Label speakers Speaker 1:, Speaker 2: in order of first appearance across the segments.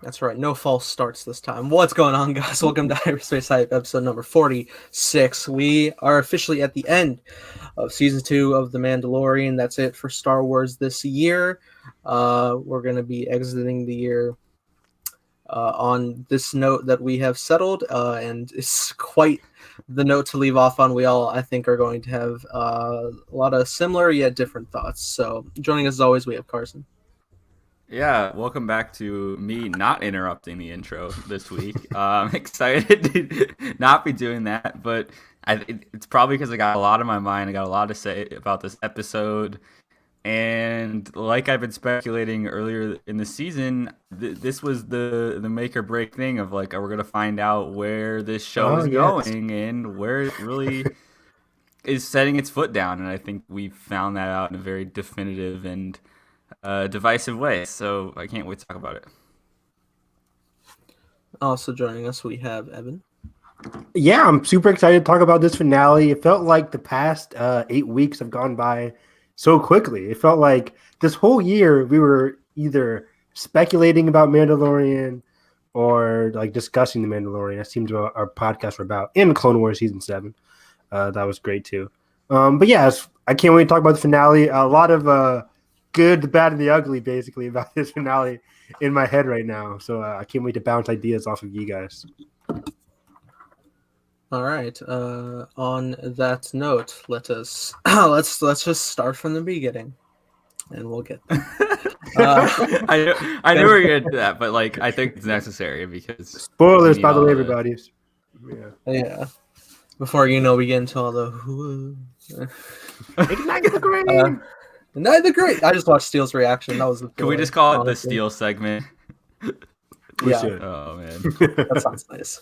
Speaker 1: That's right. No false starts this time. What's going on, guys? Welcome to Hyperspace Hype, episode number 46. We are officially at the end of season 2 of The Mandalorian. That's it for Star Wars this year. We're going to be exiting the year on this note that we have settled, and it's quite the note to leave off on. We all, I think, are going to have a lot of similar yet different thoughts. So joining us as always, we have Carson.
Speaker 2: Yeah, welcome back to me not interrupting the intro this week. I'm excited to not be doing that, but it's probably because I got a lot on my mind. I got a lot to say about this episode. And like I've been speculating earlier in the season, this was the make or break thing of like, we're going to find out where this show is going and where it really is setting its foot down. And I think we found that out in a very definitive and divisive way, so I can't wait to talk about it.
Speaker 1: Also joining us, we have Evan.
Speaker 3: Yeah, I'm super excited to talk about this finale. It felt like the past 8 weeks have gone by so quickly. It felt like this whole year we were either speculating about Mandalorian or like discussing the Mandalorian. That seems what our podcasts were about. And Clone Wars Season 7. That was great too. But yeah, I can't wait to talk about the finale. A lot of good, the bad, and the ugly, basically, about this finale in my head right now. So I can't wait to bounce ideas off of you guys.
Speaker 1: All right. On that note, let's just start from the beginning, and we'll get there.
Speaker 2: I knew we were gonna do that, but like I think it's necessary because
Speaker 3: spoilers, by the way, everybody.
Speaker 1: Yeah. Before we get into all the
Speaker 3: ignite the green.
Speaker 1: Not the great. I just watched Steele's reaction. That was.
Speaker 2: Can we just call it the Steele segment?
Speaker 3: We
Speaker 1: yeah.
Speaker 3: should.
Speaker 2: Oh man,
Speaker 1: that sounds nice.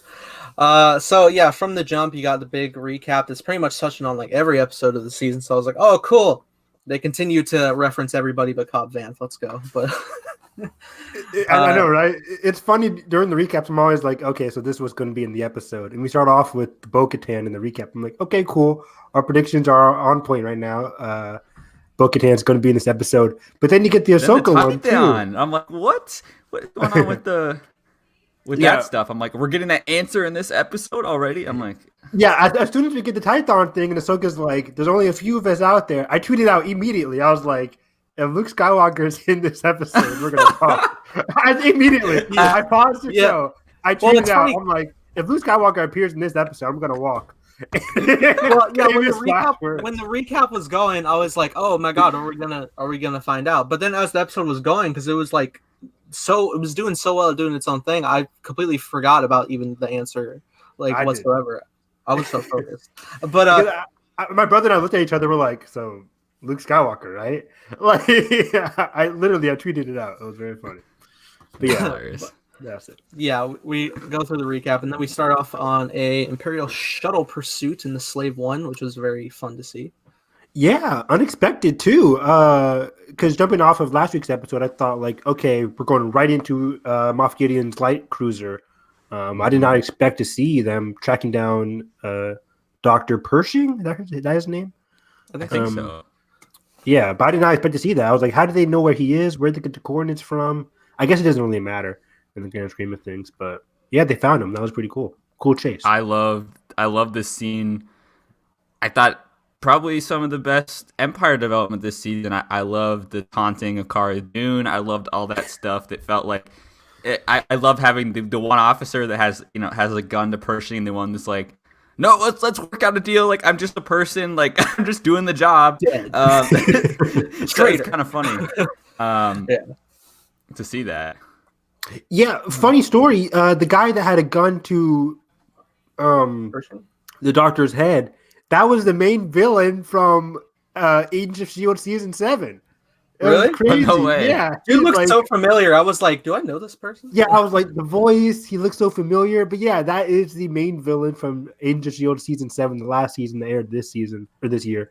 Speaker 1: So yeah, from the jump, you got the big recap. That's pretty much touching on like every episode of the season. So I was like, oh, cool. They continue to reference everybody but Cobb Vanth. Let's go. But
Speaker 3: I know, right? It's funny during the recaps. I'm always like, okay, so this was going to be in the episode, and we start off with Bo-Katan in the recap. I'm like, okay, cool. Our predictions are on point right now. Bo-Katan's going to be in this episode, but then you get the Ahsoka one too.
Speaker 2: I'm like, what's going on with that stuff? I'm like, we're getting that answer in this episode already. I'm like,
Speaker 3: yeah. As soon as we get the Tython thing, and Ahsoka's like, "There's only a few of us out there." I tweeted out immediately. I was like, "If Luke Skywalker's in this episode, we're gonna talk." Immediately, I paused the show. I tweeted out. Funny. I'm like, "If Luke Skywalker appears in this episode, I'm gonna walk."
Speaker 1: Well, yeah, when the recap was going, I was like, "Oh my god, are we gonna find out?" But then as the episode was going, because it was like it was doing so well at doing its own thing, I completely forgot about even the answer whatsoever. I was so focused. But
Speaker 3: my brother and I looked at each other. We're like, "So Luke Skywalker, right?" Like, I tweeted it out. It was very funny. But yeah, hilarious. That's it.
Speaker 1: Yeah, we go through the recap, and then we start off on a Imperial shuttle pursuit in the Slave One, which was very fun to see.
Speaker 3: Yeah, unexpected too. Because jumping off of last week's episode, I thought like, okay, we're going right into Moff Gideon's light cruiser. I did not expect to see them tracking down Dr. Pershing. Is that his name?
Speaker 2: I think so.
Speaker 3: Yeah, but I did not expect to see that. I was like, how do they know where he is? Where did they get the coordinates from? I guess it doesn't really matter in the grand scheme of things, but yeah, they found him. That was pretty cool. Cool chase.
Speaker 2: I love this scene. I thought probably some of the best Empire development this season. I loved the taunting of Cara Dune. I loved all that stuff that felt like I love having the one officer that has a gun to Pershing, and the one that's like, no, let's work out a deal. Like, I'm just a person. Like, I'm just doing the job. It's kind of funny to see that.
Speaker 3: Yeah, funny story. The guy that had a gun to the doctor's head, that was the main villain from Agents of S.H.I.E.L.D. Season 7.
Speaker 1: Really?
Speaker 3: Crazy.
Speaker 2: No way.
Speaker 3: Yeah.
Speaker 1: He looked so familiar. I was like, do I know this person?
Speaker 3: Yeah, I was like, the voice, he looks so familiar. But yeah, that is the main villain from Agents of S.H.I.E.L.D. Season 7, the last season that aired this season, or this year.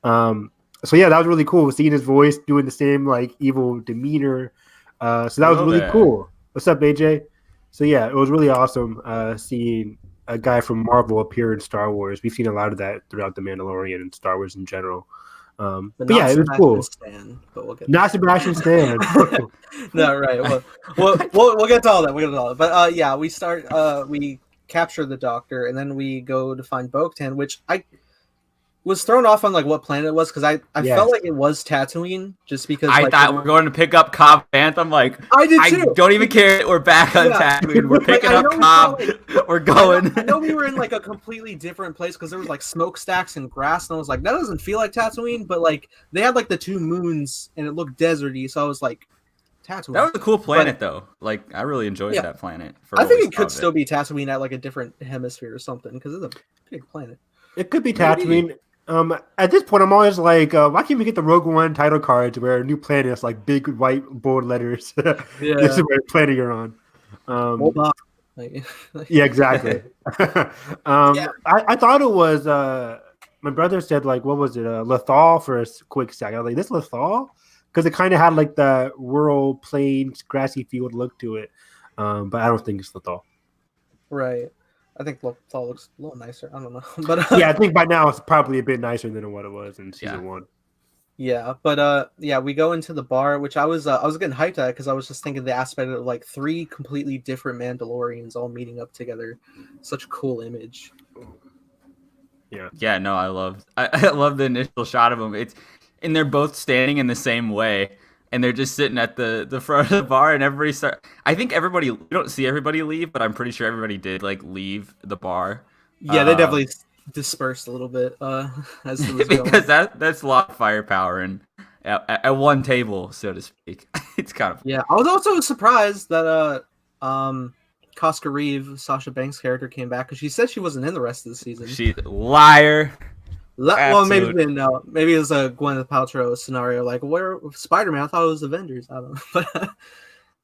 Speaker 3: So yeah, that was really cool. Seeing his voice doing the same like evil demeanor. So that was really cool. What's up, AJ? So yeah, it was really awesome seeing a guy from Marvel appear in Star Wars. We've seen a lot of that throughout The Mandalorian and Star Wars in general. But yeah, it was cool.
Speaker 1: Stan, but we'll get
Speaker 3: not Sebastian Stan.
Speaker 1: No, right. We'll get to all that. But yeah, we capture the Doctor, and then we go to find Bo-Katan, which I was thrown off on like what planet it was because I felt like it was Tatooine just because
Speaker 2: I thought we're going to pick up Cobb Phantom. Like
Speaker 1: I did too.
Speaker 2: I don't even care. We're back on Tatooine. We're picking up Cobb. We're going.
Speaker 1: I know we were in like a completely different place because there was like smokestacks and grass, and I was like, that doesn't feel like Tatooine. But like they had like the two moons, and it looked deserty, so I was like, Tatooine.
Speaker 2: That was a cool planet though. Like I really enjoyed that planet.
Speaker 1: I think it could still be Tatooine at like a different hemisphere or something because it's a big planet.
Speaker 3: It could be Tatooine. At this point, I'm always like, why can't we get the Rogue One title cards where a new planet is like big white bold letters? This is what planet you're on. Yeah, exactly. I thought it was. My brother said like, what was it? Lethal for a quick second. I was like, this Lethal? Because it kind of had like the rural plains, grassy field look to it. But I don't think it's Lethal.
Speaker 1: Right. I think Lethal looks a little nicer. I don't know, but
Speaker 3: yeah, I think by now it's probably a bit nicer than what it was in season 1.
Speaker 1: Yeah, but yeah, we go into the bar, which I was getting hyped at because I was just thinking the aspect of like 3 completely different Mandalorians all meeting up together. Such a cool image.
Speaker 2: Yeah. No, I love the initial shot of them. And they're both standing in the same way. And they're just sitting at the front of the bar, and I think everybody. We don't see everybody leave, but I'm pretty sure everybody did like leave the bar.
Speaker 1: Yeah, they definitely dispersed a little bit as it was
Speaker 2: because that's a lot of firepower and at one table, so to speak. It's kind of
Speaker 1: I was also surprised that Casca Reeve, Sasha Banks' character, came back because she said she wasn't in the rest of the season.
Speaker 2: She's a liar.
Speaker 1: Well, maybe she didn't know. Maybe it was a Gwyneth Paltrow scenario, like where Spider-Man. I thought it was Avengers. I don't know, but I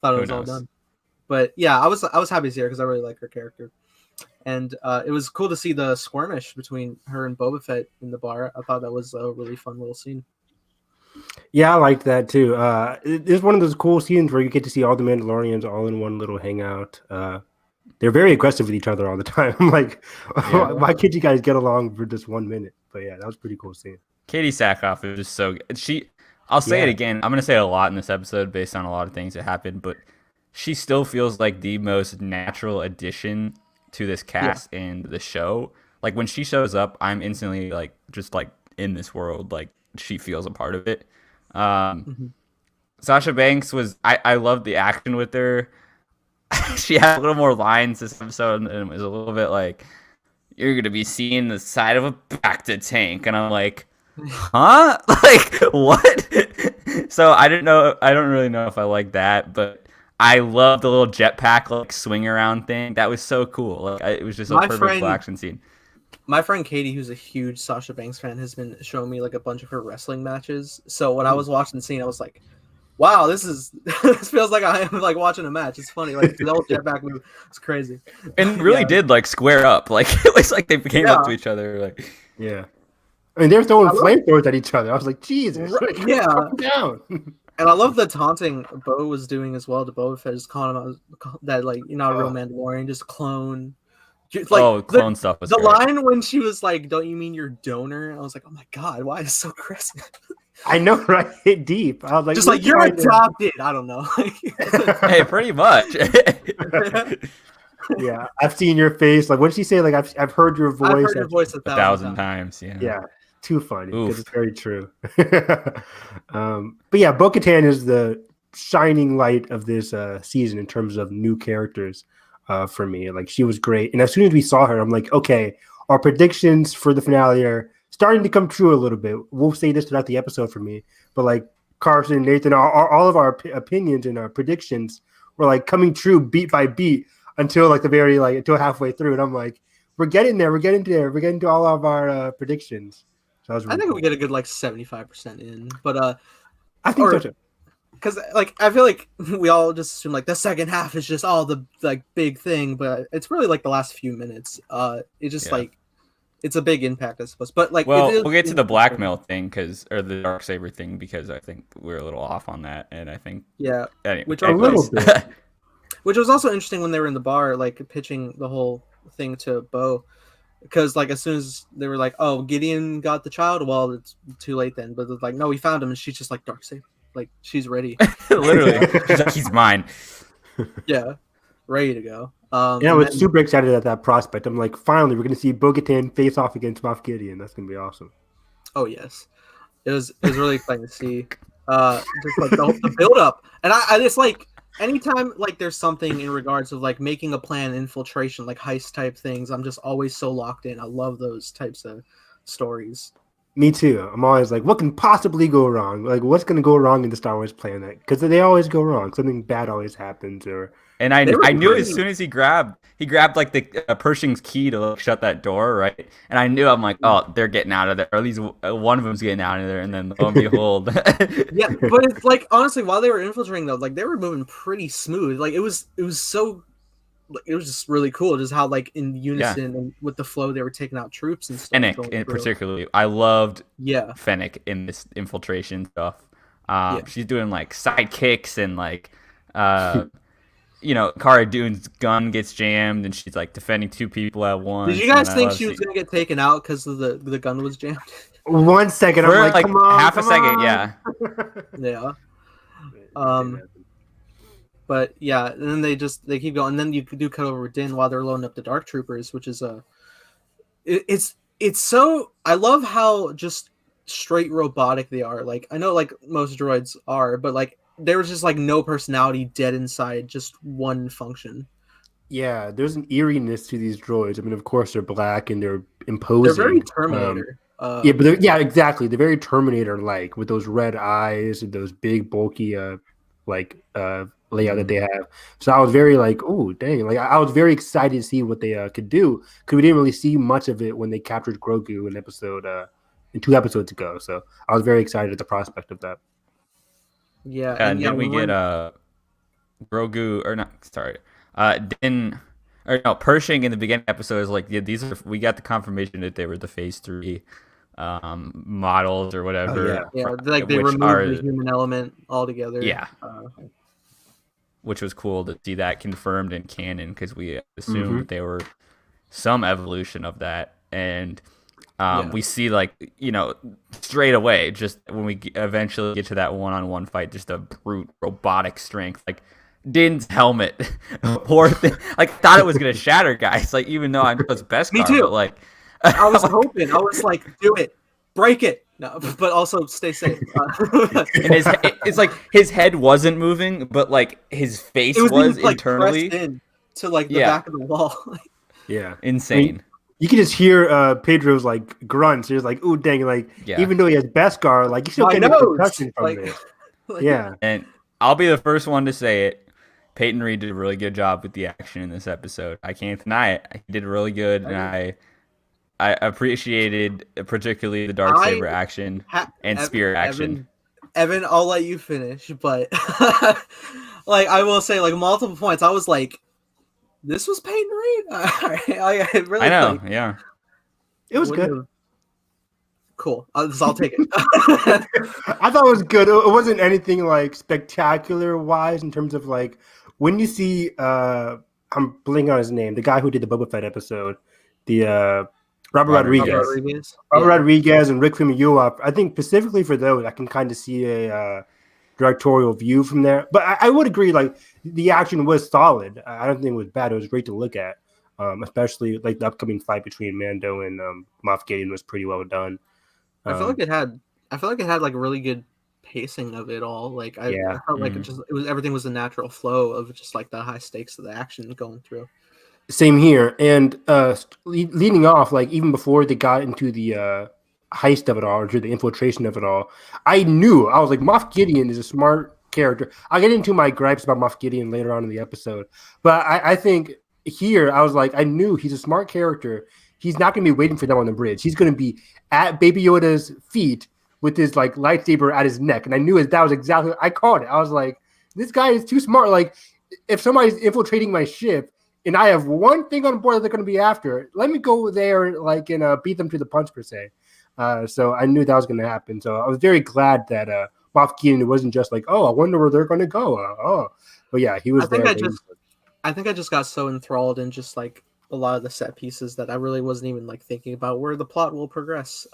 Speaker 1: thought it was all done. But yeah, I was happy to see her because I really like her character, and it was cool to see the skirmish between her and Boba Fett in the bar. I thought that was a really fun little scene.
Speaker 3: Yeah, I liked that too. It's one of those cool scenes where you get to see all the Mandalorians all in one little hangout. They're very aggressive with each other all the time. I'm like, why can't you guys get along for just 1 minute? But yeah, that was pretty cool seeing.
Speaker 2: Katie Sackhoff is just so good. I'll say it again. I'm going to say it a lot in this episode based on a lot of things that happened, but she still feels like the most natural addition to this cast and the show. Like when she shows up, I'm instantly like just like in this world. Like she feels a part of it. Sasha Banks I loved the action with her. She had a little more lines this episode, and it was a little bit like, you're going to be seeing the side of a Bacta tank. And I'm like, huh? Like, what? So I don't really know if I like that, but I love the little jetpack, like, swing around thing. That was so cool. Like, it was just a perfect action scene.
Speaker 1: My friend Katie, who's a huge Sasha Banks fan, has been showing me, like, a bunch of her wrestling matches. So when I was watching the scene, I was like, wow, this feels like I am like watching a match. It's funny, like the old jetpack move. It's crazy,
Speaker 2: and really did like square up. Like it was like they came up to each other. Like
Speaker 3: I mean, they were throwing flamethrowers at each other. I was like, Jesus,
Speaker 1: down. And I love the taunting Bo was doing as well to Boba Fett, just calling him out that like you're not a real Mandalorian, just clone. Like,
Speaker 2: clone stuff was
Speaker 1: the
Speaker 2: great.
Speaker 1: line when she was like, "Don't you mean your donor?" I was like, "Oh my god, why is it so aggressive?"
Speaker 3: I know, right? Hit deep. I was like,
Speaker 1: just like you're adopted. I don't know.
Speaker 2: Hey, pretty much.
Speaker 3: Yeah, I've seen your face. Like, what did she say? Like, I've heard your voice.
Speaker 1: I've heard your voice
Speaker 2: 1,000 times.
Speaker 3: Yeah, too funny. Because it's very true. But yeah, Bo-Katan is the shining light of this season in terms of new characters. For me, like she was great, and as soon as we saw her, I'm like, okay, our predictions for the finale are starting to come true a little bit. We'll say this throughout the episode for me, but like Carson, Nathan, all of our opinions and our predictions were like coming true beat by beat until like until halfway through, and I'm like, we're getting there, we're getting to all of our predictions. So I think
Speaker 1: we get a good like 75% in, but
Speaker 3: I think so too.
Speaker 1: Because like I feel like we all just assume like the second half is just all the like big thing, but it's really like the last few minutes. It just like it's a big impact, I suppose. But like,
Speaker 2: we'll get to the blackmail thing or the Darksaber thing because I think we're a little off on that, and I think anyway,
Speaker 1: which was also interesting when they were in the bar, like pitching the whole thing to Bo. because like as soon as they were like, "Oh, Gideon got the child," well, it's too late then. But it's like, no, we found him, and she's just like Darksaber, like she's ready.
Speaker 2: Literally, she's like, he's mine.
Speaker 1: Yeah, ready to go.
Speaker 3: And I was super excited at that prospect. I'm like, finally, we're going to see Bo-Katan face off against Moff Gideon. That's going to be awesome.
Speaker 1: Oh yes, it was really exciting to see. Just like the build up, and I just like anytime like there's something in regards of like making a plan, infiltration, like heist type things. I'm just always so locked in. I love those types of stories.
Speaker 3: Me too. I'm always like, what can possibly go wrong? Like, what's going to go wrong in the Star Wars planet? Because they always go wrong. Something bad always happens.
Speaker 2: And I knew as soon as he grabbed like the Pershing's key to like, shut that door, right? And I knew, I'm like, oh, they're getting out of there. Or at least one of them's getting out of there. And then lo and behold.
Speaker 1: Yeah, but it's like, honestly, while they were infiltrating though, like they were moving pretty smooth. Like it was so, it was just really cool just how like in unison and with the flow they were taking out troops and stuff.
Speaker 2: Fennec, particularly. I loved Fennec in this infiltration stuff. She's doing like side kicks and like Cara Dune's gun gets jammed and she's like defending two people at once.
Speaker 1: Did you guys think she was gonna get taken out because the gun was jammed?
Speaker 3: 1 second, I'm like, come on,
Speaker 2: half a second, yeah.
Speaker 1: Yeah. But yeah, and then they keep going, and then you do cut over Din while they're loading up the Dark Troopers, which is it's so, I love how just straight robotic they are. Like I know like most droids are, but like there was just like no personality, dead inside, just one function.
Speaker 3: Yeah, there's an eeriness to these droids. I mean, of course they're black and they're imposing.
Speaker 1: They're very Terminator.
Speaker 3: Exactly. They're very Terminator-like with those red eyes and those big bulky layout that they have. So I was very like, oh dang! Like I was very excited to see what they could do because we didn't really see much of it when they captured Grogu in 2 episodes ago. So I was very excited at the prospect of that.
Speaker 1: Yeah,
Speaker 2: and then we get Grogu or not? Sorry, Din or no Pershing in the beginning episode is like, yeah, we got the confirmation that they were the Phase 3 models or whatever.
Speaker 1: Like they removed the human element altogether.
Speaker 2: Yeah. Which was cool to see that confirmed in canon because we assumed that they were some evolution of that. And we see like, straight away, just when we eventually get to that one-on-one fight, just a brute robotic strength. Like Din's helmet, poor thing. Like thought it was going to shatter, guys. Like even though I was best
Speaker 1: Me too.
Speaker 2: But, like
Speaker 1: I was hoping. I was like, do it. Break it. No, but also stay safe.
Speaker 2: And it's like his head wasn't moving, but like his face was
Speaker 1: like,
Speaker 2: internally
Speaker 1: pressed in to like the back of the wall.
Speaker 3: Yeah,
Speaker 2: insane.
Speaker 3: I mean, you can just hear Pedro's like grunts. He's like, "Ooh, dang!" Like even though he has Beskar, like you still get a concussion from this. Yeah,
Speaker 2: and I'll be the first one to say it. Peyton Reed did a really good job with the action in this episode. I can't deny it. He did really good, and I appreciated particularly the Darksaber action and spear action.
Speaker 1: Evan, I'll let you finish, but like I will say, like multiple points, I was like, "This was Peyton Reed." I
Speaker 2: know, yeah,
Speaker 3: it was good.
Speaker 1: Cool, I'll take it.
Speaker 3: I thought it was good. It wasn't anything like spectacular wise in terms of like when you see I'm blanking on his name, the guy who did the Boba Fett episode, the Robert Rodriguez and Rick Famuyiwa. I think specifically for those, I can kind of see a directorial view from there. But I would agree, like the action was solid. I don't think it was bad. It was great to look at, especially like the upcoming fight between Mando and Moff Gideon was pretty well done.
Speaker 1: I feel like it had like a really good pacing of it all. Like I felt like everything was a natural flow of just like the high stakes of the action going through.
Speaker 3: Same here, and leading off, like even before they got into the heist of it all, or to the infiltration of it all, I was like, Moff Gideon is a smart character. I'll get into my gripes about Moff Gideon later on in the episode, but I think here I was like, I knew he's a smart character. He's not going to be waiting for them on the bridge. He's going to be at Baby Yoda's feet with his like lightsaber at his neck, and I knew that was exactly. I called it. I was like, this guy is too smart. Like, if somebody's infiltrating my ship and I have one thing on board that they're going to be after, let me go there like and beat them to the punch per se. So I knew that was going to happen. So I was very glad that Moff Gideon wasn't just like, oh, I wonder where they're going to go. But yeah, he was there.
Speaker 1: I think I just got so enthralled in just like a lot of the set pieces that I really wasn't even like thinking about where the plot will progress.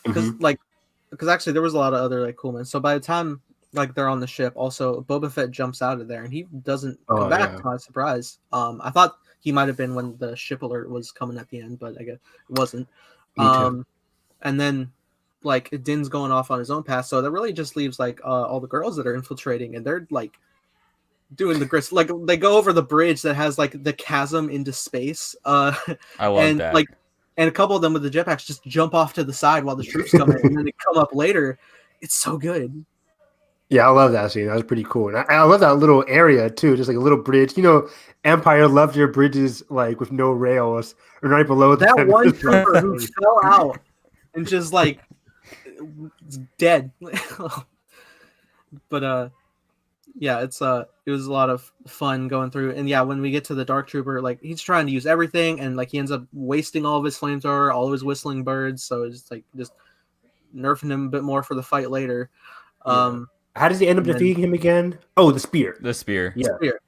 Speaker 1: Because actually there was a lot of other like cool moments. So by the time like they're on the ship, also Boba Fett jumps out of there and he doesn't come back to my surprise. I thought he might have been when the ship alert was coming at the end, but I guess it wasn't. And then like Din's going off on his own path, so that really just leaves like all the girls that are infiltrating, and they're like doing the grist. Like they go over the bridge that has like the chasm into space.
Speaker 2: I love that.
Speaker 1: Like, and a couple of them with the jetpacks just jump off to the side while the troops come in, and then they come up later. It's so good.
Speaker 3: Yeah, I love that scene. That was pretty cool. And I love that little area too, just like a little bridge. You know, Empire loves their bridges like with no rails or right below
Speaker 1: that
Speaker 3: them.
Speaker 1: one trooper who fell out and just like dead. But yeah, it was a lot of fun going through. And yeah, when we get to the Dark Trooper, like he's trying to use everything, and like he ends up wasting all of his flamethrower, all of his whistling birds. So it's like just nerfing him a bit more for the fight later.
Speaker 3: How does he end up defeating him again? Oh, the spear.
Speaker 2: The spear.
Speaker 3: Yeah.
Speaker 1: Spear.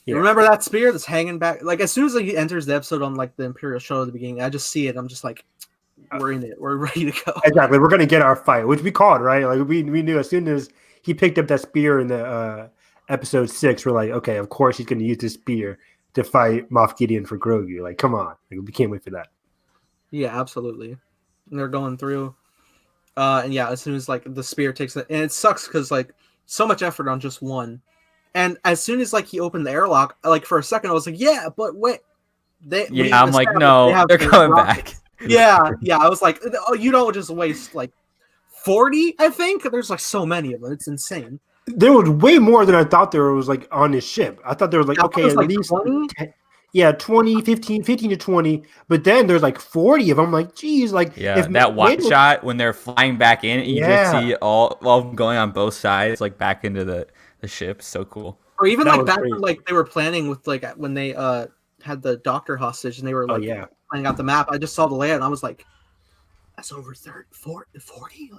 Speaker 3: Yeah.
Speaker 1: Remember that spear that's hanging back? Like as soon as he enters the episode on like the Imperial show at the beginning, I just see it. I'm just like, we're in it. We're ready to go.
Speaker 3: Exactly. We're gonna get our fight, which we called, right? Like we knew as soon as he picked up that spear in the episode 6, we're like, okay, of course he's gonna use this spear to fight Moff Gideon for Grogu. Like, come on. Like, we can't wait for that.
Speaker 1: Yeah, absolutely. And they're going through. And yeah, as soon as like the spear takes it, and it sucks because like so much effort on just one. And as soon as like he opened the airlock, like for a second I was like, yeah, but wait,
Speaker 2: I'm like, no, they're coming back.
Speaker 1: Yeah. I was like, oh, you don't just waste like 40. I think there's like so many of them. It's insane.
Speaker 3: There was way more than I thought there was like on his ship. I thought there was like, okay, at
Speaker 1: like
Speaker 3: least
Speaker 1: 20?
Speaker 3: 20, 15 to 20. But then there's like 40 of them. I'm like, geez, like
Speaker 2: that one shot when they're flying back in, you just see all of them going on both sides, like back into the ship. So cool.
Speaker 1: Or even like back when like they were planning with like when they had the doctor hostage and they were like playing out the map. I just saw the layout and I was like, that's over 30, 40.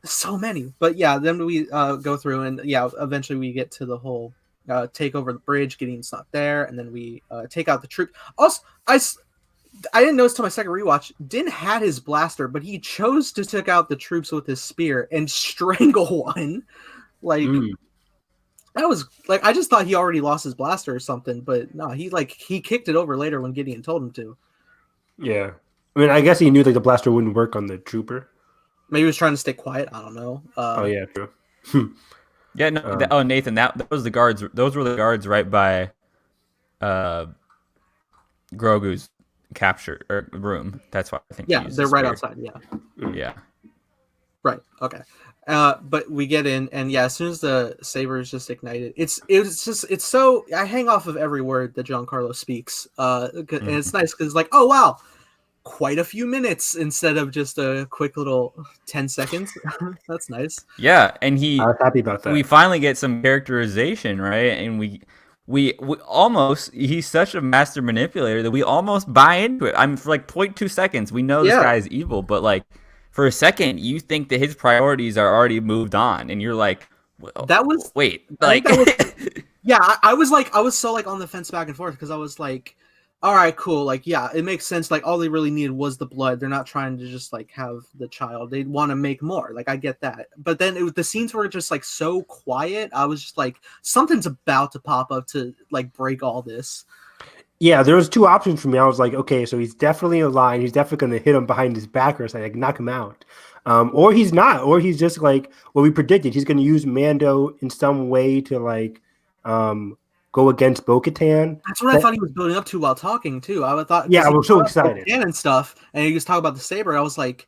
Speaker 1: So many. But yeah, then we go through and yeah, eventually we get to the whole take over the bridge. Gideon's not there, and then we take out the troop. Also, I didn't notice till my second rewatch. Din had his blaster, but he chose to take out the troops with his spear and strangle one. Like that was like I just thought he already lost his blaster or something, but no, he kicked it over later when Gideon told him to.
Speaker 3: Yeah, I mean, I guess he knew like the blaster wouldn't work on the trooper.
Speaker 1: Maybe he was trying to stay quiet. I don't know.
Speaker 3: Oh yeah, true.
Speaker 2: Yeah, no. Nathan, that was the guards. Those were the guards right by Grogu's capture or room. That's why I think.
Speaker 1: Yeah, they're right outside. Yeah. Right. Okay. But we get in, and yeah, as soon as the saber is just ignited, it's so I hang off of every word that Giancarlo speaks. And it's nice because it's like, oh wow, quite a few minutes instead of just a quick little 10 seconds. That's nice.
Speaker 2: Yeah, and
Speaker 3: I was happy about that.
Speaker 2: We finally get some characterization, right? And we almost, he's such a master manipulator that we almost buy into it. For like 0.2 seconds, we know this guy is evil, but like for a second, you think that his priorities are already moved on, and you're like, well,
Speaker 1: yeah, I was so like on the fence back and forth because I was like, all right, cool. Like, yeah, it makes sense. Like, all they really needed was the blood. They're not trying to just like have the child. They want to make more. Like, I get that. But then the scenes were just like so quiet. I was just like, something's about to pop up to like break all this.
Speaker 3: Yeah, there was two options for me. I was like, okay, so he's definitely a line. He's definitely going to hit him behind his back or something, like knock him out. Or he's not. Or he's just like what we predicted. He's going to use Mando in some way to like go against Bo-Katan.
Speaker 1: That's what I thought he was building up to while talking too. I thought,
Speaker 3: yeah, I was so excited
Speaker 1: and stuff, and he was talking about the saber. I was like,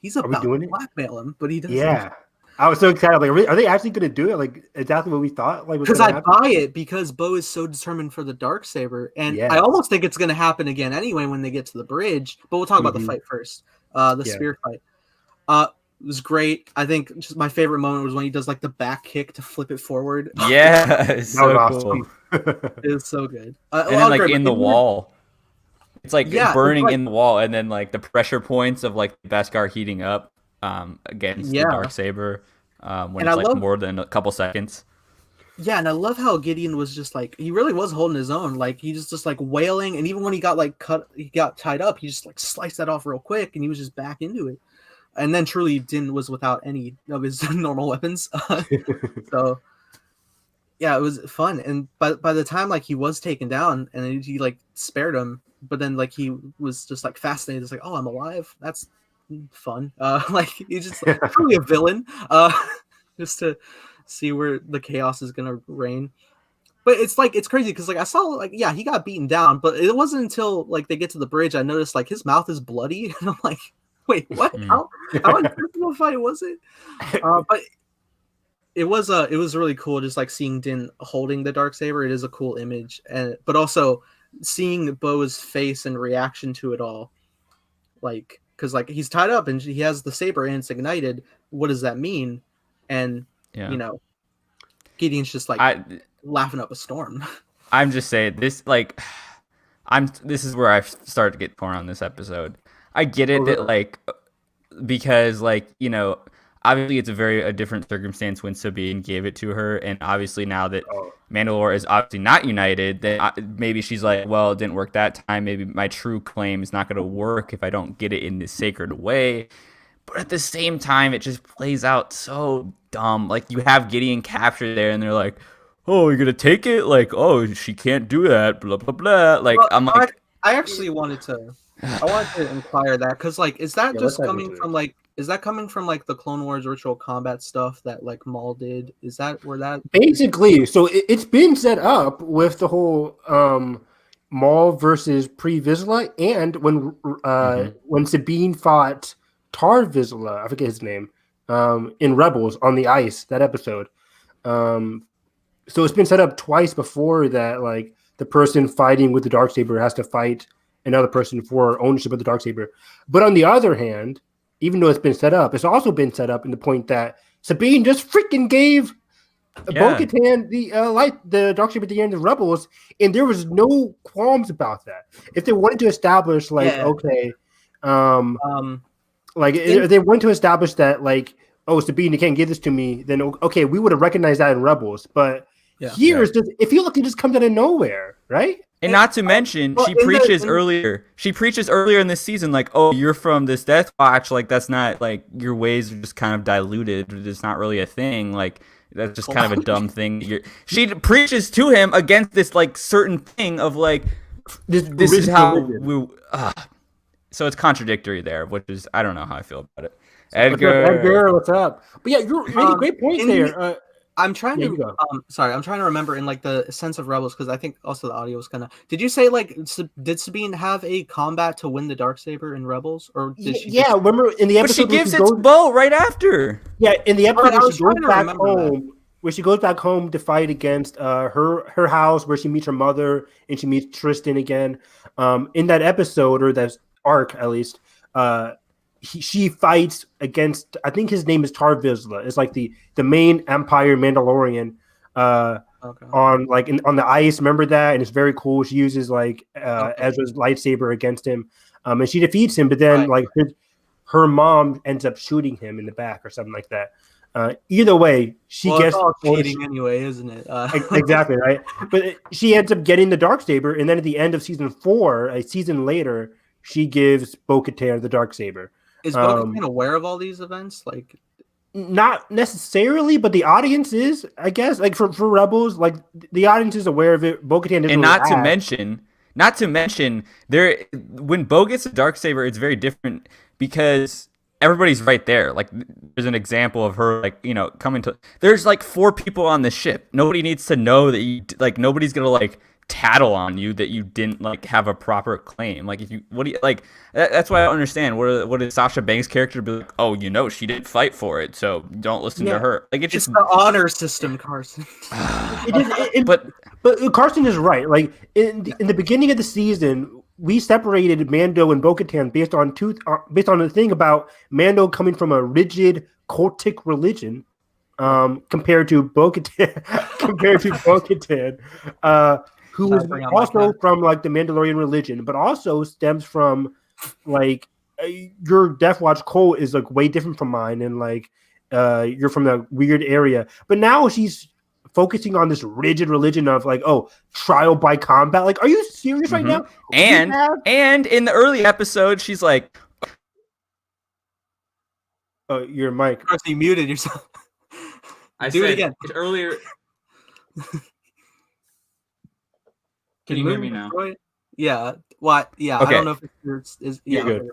Speaker 1: he's about to blackmail him, but he doesn't.
Speaker 3: Yeah, I was so excited. Like, are they actually going to do it? Like, exactly what we thought? Like,
Speaker 1: because I buy it because Bo is so determined for the dark saber, and I almost think it's going to happen again anyway when they get to the bridge. But we'll talk about the fight first. The spear fight. It was great. I think just my favorite moment was when he does like the back kick to flip it forward.
Speaker 2: Yeah, it's so cool.
Speaker 1: It was so good.
Speaker 2: And then like in the wall. It's like burning in the wall, and then like the pressure points of like the Beskar heating up against the Darksaber when it's like more than a couple seconds.
Speaker 1: Yeah, and I love how Gideon was just like he really was holding his own. Like he just like wailing, and even when he got like he got tied up, he just like sliced that off real quick, and he was just back into it. And then truly Din was without any of his normal weapons. So yeah, it was fun. And by the time like he was taken down, and he like spared him, but then like he was just like fascinated. It's like, oh, I'm alive. That's fun. Like he's just like, truly a villain. Just to see where the chaos is gonna reign. But it's like it's crazy because like I saw like yeah he got beaten down, but it wasn't until like they get to the bridge I noticed like his mouth is bloody, and I'm like, wait, what? How intense of a fight was it? But it was really cool just like seeing Din holding the Darksaber. It is a cool image, and but also seeing Bo's face and reaction to it all, like because like he's tied up and he has the saber and it's ignited. What does that mean? And you know, Gideon's just like laughing up a storm.
Speaker 2: I'm just saying this like this is where I start to get torn on this episode. I get it that like because like you know obviously it's a different circumstance when Sabine gave it to her, and obviously now that Mandalore is obviously not united, that maybe she's like, well, it didn't work that time. Maybe my true claim is not going to work if I don't get it in this sacred way. But at the same time, it just plays out so dumb. Like you have Gideon captured there, and they're like, "Oh, you're gonna take it?" Like, "Oh, she can't do that." Blah blah blah. Like well, I'm like,
Speaker 1: I actually wanted to inquire that because like, is that just coming from like? Is that coming from like the Clone Wars ritual combat stuff that like Maul did? Is that where that
Speaker 3: basically? So it's been set up with the whole Maul versus Pre Vizsla, and when Sabine fought Tar Vizsla, I forget his name, in Rebels on the ice, that episode. So it's been set up twice before that, like the person fighting with the Darksaber has to fight another person for ownership of the Darksaber. But on the other hand, even though it's been set up, it's also been set up in the point that Sabine just freaking gave Bo-Katan the Darksaber at the end of Rebels, and there was no qualms about that. If they wanted to establish, like, okay, if they wanted to establish that, like, oh, Sabine, you can't give this to me, then okay, we would have recognized that in Rebels. But here, it's just, it feels like it just comes out of nowhere, right?
Speaker 2: And not to mention, she preaches earlier. She preaches earlier in this season, like, "Oh, you're from this Death Watch. Like, that's not like your ways are just kind of diluted. It's not really a thing. Like, that's just kind of a dumb thing." She preaches to him against this like certain thing of like, this is how we. So it's contradictory there, which is I don't know how I feel about it.
Speaker 3: Edgar, what's up? But yeah, you're making great points there.
Speaker 1: I'm trying to I'm trying to remember in like the sense of Rebels because I think also the audio was kind of. Did you say like did Sabine have a combat to win the Darksaber in Rebels, or did she?
Speaker 3: Yeah, remember in the episode
Speaker 2: she gives it to Bo right after.
Speaker 3: Yeah, in the episode where she goes back home, where she goes back home to fight against her house, where she meets her mother and she meets Tristan again. In that episode or that arc, at least, she fights against, I think his name is Tar Vizsla. It's like the main Empire Mandalorian on the ice. Remember that? And it's very cool. She uses like Ezra's lightsaber against him, and she defeats him. But then like her mom ends up shooting him in the back or something like that. Either way, she gets
Speaker 1: all cheating anyway, isn't it?
Speaker 3: Exactly right. But she ends up getting the Darksaber, and then at the end of season 4, a season later, she gives Bo-Katan the Darksaber.
Speaker 1: Is Bo-Katan aware of all these events? Like,
Speaker 3: not necessarily, but the audience is, I guess. Like for Rebels, like the audience is aware of it. Bo-Katan doesn't.
Speaker 2: And not to mention, there when Bo gets a Darksaber, it's very different because everybody's right there. Like there's an example of her, like coming to. There's like 4 people on the ship. Nobody needs to know that you like. Nobody's gonna like tattle on you that you didn't like have a proper claim. Like if you that's why I don't understand what is Sasha Banks' character be like, oh she didn't fight for it, so don't listen to her. Like it's just
Speaker 1: the honor system, Carson.
Speaker 3: But Carson is right. Like in the beginning of the season, we separated Mando and Bo-Katan based on the thing about Mando coming from a rigid cultic religion compared to Bo-Katan who is also from like the Mandalorian religion, but also stems from like your Death Watch cult is like way different from mine, and like you're from a weird area. But now she's focusing on this rigid religion of like, oh, trial by combat. Like, are you serious right now?
Speaker 2: And in the early episode, she's like,
Speaker 3: "Oh, your mic."
Speaker 1: You muted yourself. Do it again.
Speaker 2: Earlier. Can you hear me now?
Speaker 1: Yeah. What? Yeah.
Speaker 2: Okay.
Speaker 1: I don't know if it's
Speaker 3: You're good.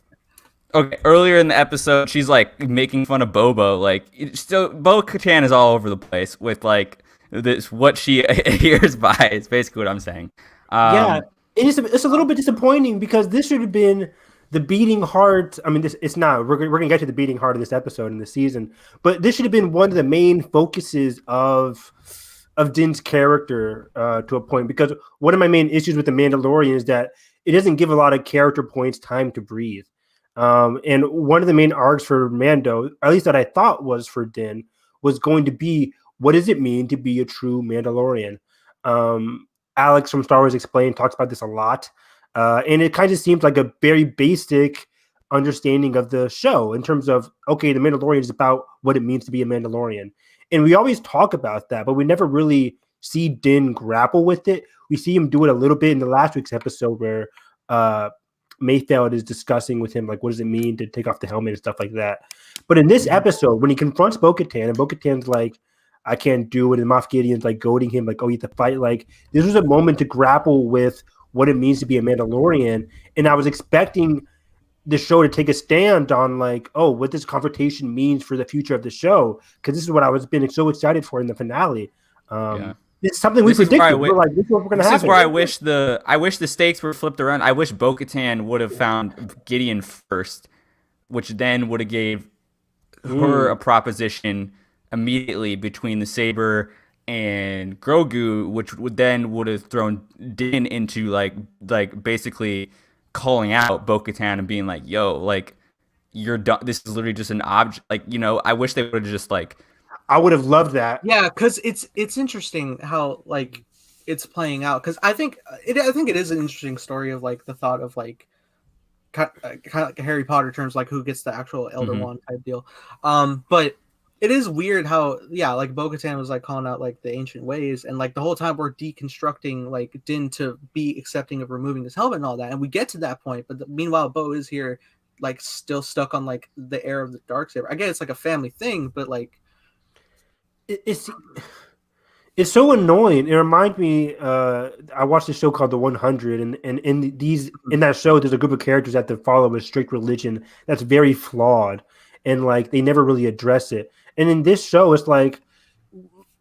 Speaker 2: Okay, earlier in the episode, she's like making fun of Boba. Like, still, Bo-Katan is all over the place with like this what she adheres by. Is basically what I'm saying.
Speaker 3: Yeah, it's a little bit disappointing because this should have been the beating heart. I mean, it's not. We're gonna get to the beating heart of this episode in the season, but this should have been one of the main focuses of Din's character to a point. Because one of my main issues with the Mandalorian is that it doesn't give a lot of character points time to breathe. And one of the main arcs for Mando, at least that I thought was for Din, was going to be what does it mean to be a true Mandalorian? Alex from Star Wars Explained talks about this a lot. And it kind of seems like a very basic understanding of the show in terms of, okay, the Mandalorian is about what it means to be a Mandalorian. And we always talk about that, but we never really see Din grapple with it. We see him do it a little bit in the last week's episode where Mayfeld is discussing with him, like, what does it mean to take off the helmet and stuff like that. But in this episode, when he confronts Bo-Katan, and Bo-Katan's like, I can't do it, and Moff Gideon's like goading him, like, oh, you have to fight. Like, this was a moment to grapple with what it means to be a Mandalorian. And I was expecting the show to take a stand on, like, oh, what this confrontation means for the future of the show. Because this is what I was been so excited for in the finale. It's something we predicted. We're like, this is what's going to happen.
Speaker 2: This is where I wish the stakes were flipped around. I wish Bo-Katan would have found Gideon first, which then would have gave her a proposition immediately between the saber and Grogu, which would have thrown Din into like basically calling out Bo-Katan and being like, "Yo, like you're done. This is literally just an object." Like, you know, I wish they would have just like.
Speaker 3: I would have loved that.
Speaker 1: Yeah, because it's interesting how like it's playing out. Because I think it is an interesting story of like the thought of like kind of like Harry Potter terms, like who gets the actual Elder Wand type deal. But it is weird how like Bo-Katan was like calling out like the ancient ways, and like the whole time we're deconstructing like Din to be accepting of removing his helmet and all that, and we get to that point. But meanwhile, Bo is here like still stuck on like the air of the Darksaber. I guess it's like a family thing, but like.
Speaker 3: It's so annoying. It reminds me. I watched a show called The 100, and in that show, there's a group of characters that follow a strict religion that's very flawed, and like they never really address it. And in this show, it's like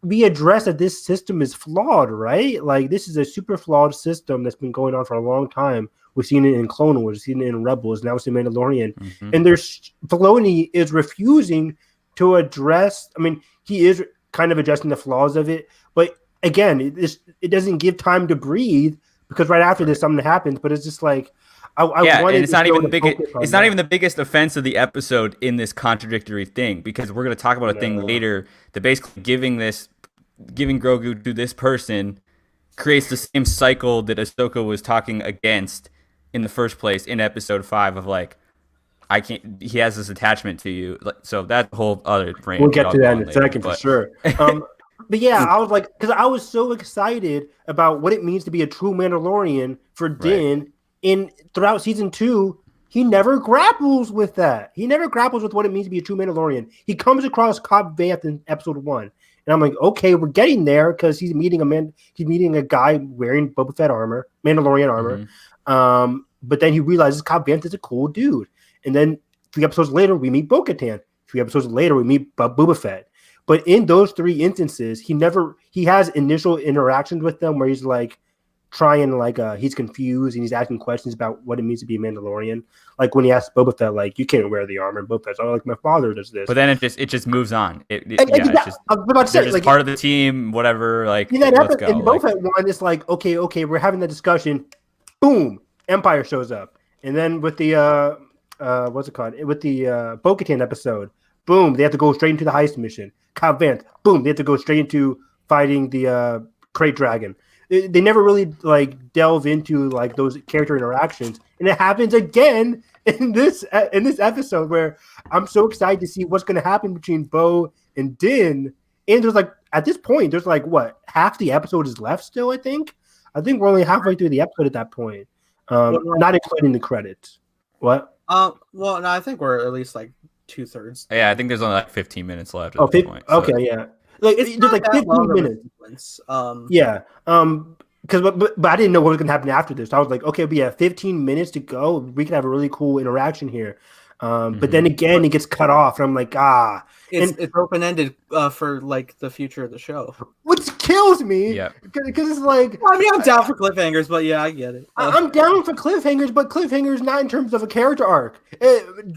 Speaker 3: we address that this system is flawed, right? Like this is a super flawed system that's been going on for a long time. We've seen it in Clone Wars, we've seen it in Rebels, now it's in Mandalorian, and Filoni is refusing to address. I mean, he is kind of addressing the flaws of it, but again, it doesn't give time to breathe because right after this something happens. But it's just like I wanted.
Speaker 2: And it's not even the biggest. It's not even the biggest offense of the episode in this contradictory thing, because we're going to talk about a thing later that basically giving Grogu to this person creates the same cycle that Ahsoka was talking against in the first place in episode 5 of like. I can't. He has this attachment to you, so that whole other brain.
Speaker 3: We'll get to that in a second for sure. But yeah, I was like, because I was so excited about what it means to be a true Mandalorian for Din. In throughout season 2, he never grapples with that. He never grapples with what it means to be a true Mandalorian. He comes across Cobb Vanth in episode 1, and I'm like, okay, we're getting there because he's meeting a guy wearing Boba Fett armor, Mandalorian armor. But then he realizes Cobb Vanth is a cool dude. And then 3 episodes later, we meet Bo-Katan. 3 episodes later, we meet Boba Fett. But in those 3 instances, he has initial interactions with them where he's like trying, like he's confused and he's asking questions about what it means to be a Mandalorian. Like when he asked Boba Fett, like, you can't wear the armor. And Boba Fett's like, my father does this.
Speaker 2: But then it just moves on.
Speaker 3: It's just, I was about to say,
Speaker 2: like, part of the team, whatever. Like,
Speaker 3: in that episode, in Boba Fett one, it's like, okay, we're having the discussion. Boom, Empire shows up, and then with the what's it called? With the Bo-Katan episode, boom, they have to go straight into the heist mission. Cobb Vanth, boom, they have to go straight into fighting the Krayt Dragon. They never really like delve into like those character interactions, and it happens again in this episode where I'm so excited to see what's going to happen between Bo and Din. And there's like at this point, there's like what half the episode is left still. I think we're only halfway through the episode at that point, not including the credits. What?
Speaker 1: Well, no, I think we're at least like 2/3.
Speaker 2: Yeah, I think there's only like 15 minutes left.
Speaker 3: Oh,
Speaker 2: at this point,
Speaker 3: okay, yeah. Like it's just like 15 minutes. Yeah. Because but I didn't know what was gonna happen after this. I was like, okay, we have 15 minutes to go. We can have a really cool interaction here. But then again, it gets cut off, and I'm like,
Speaker 1: it's open ended for like the future of the show,
Speaker 3: which kills me.
Speaker 2: Yeah,
Speaker 3: because it's like,
Speaker 1: I mean, I'm down for cliffhangers, but yeah, I get it.
Speaker 3: I'm down for cliffhangers, but cliffhangers not in terms of a character arc.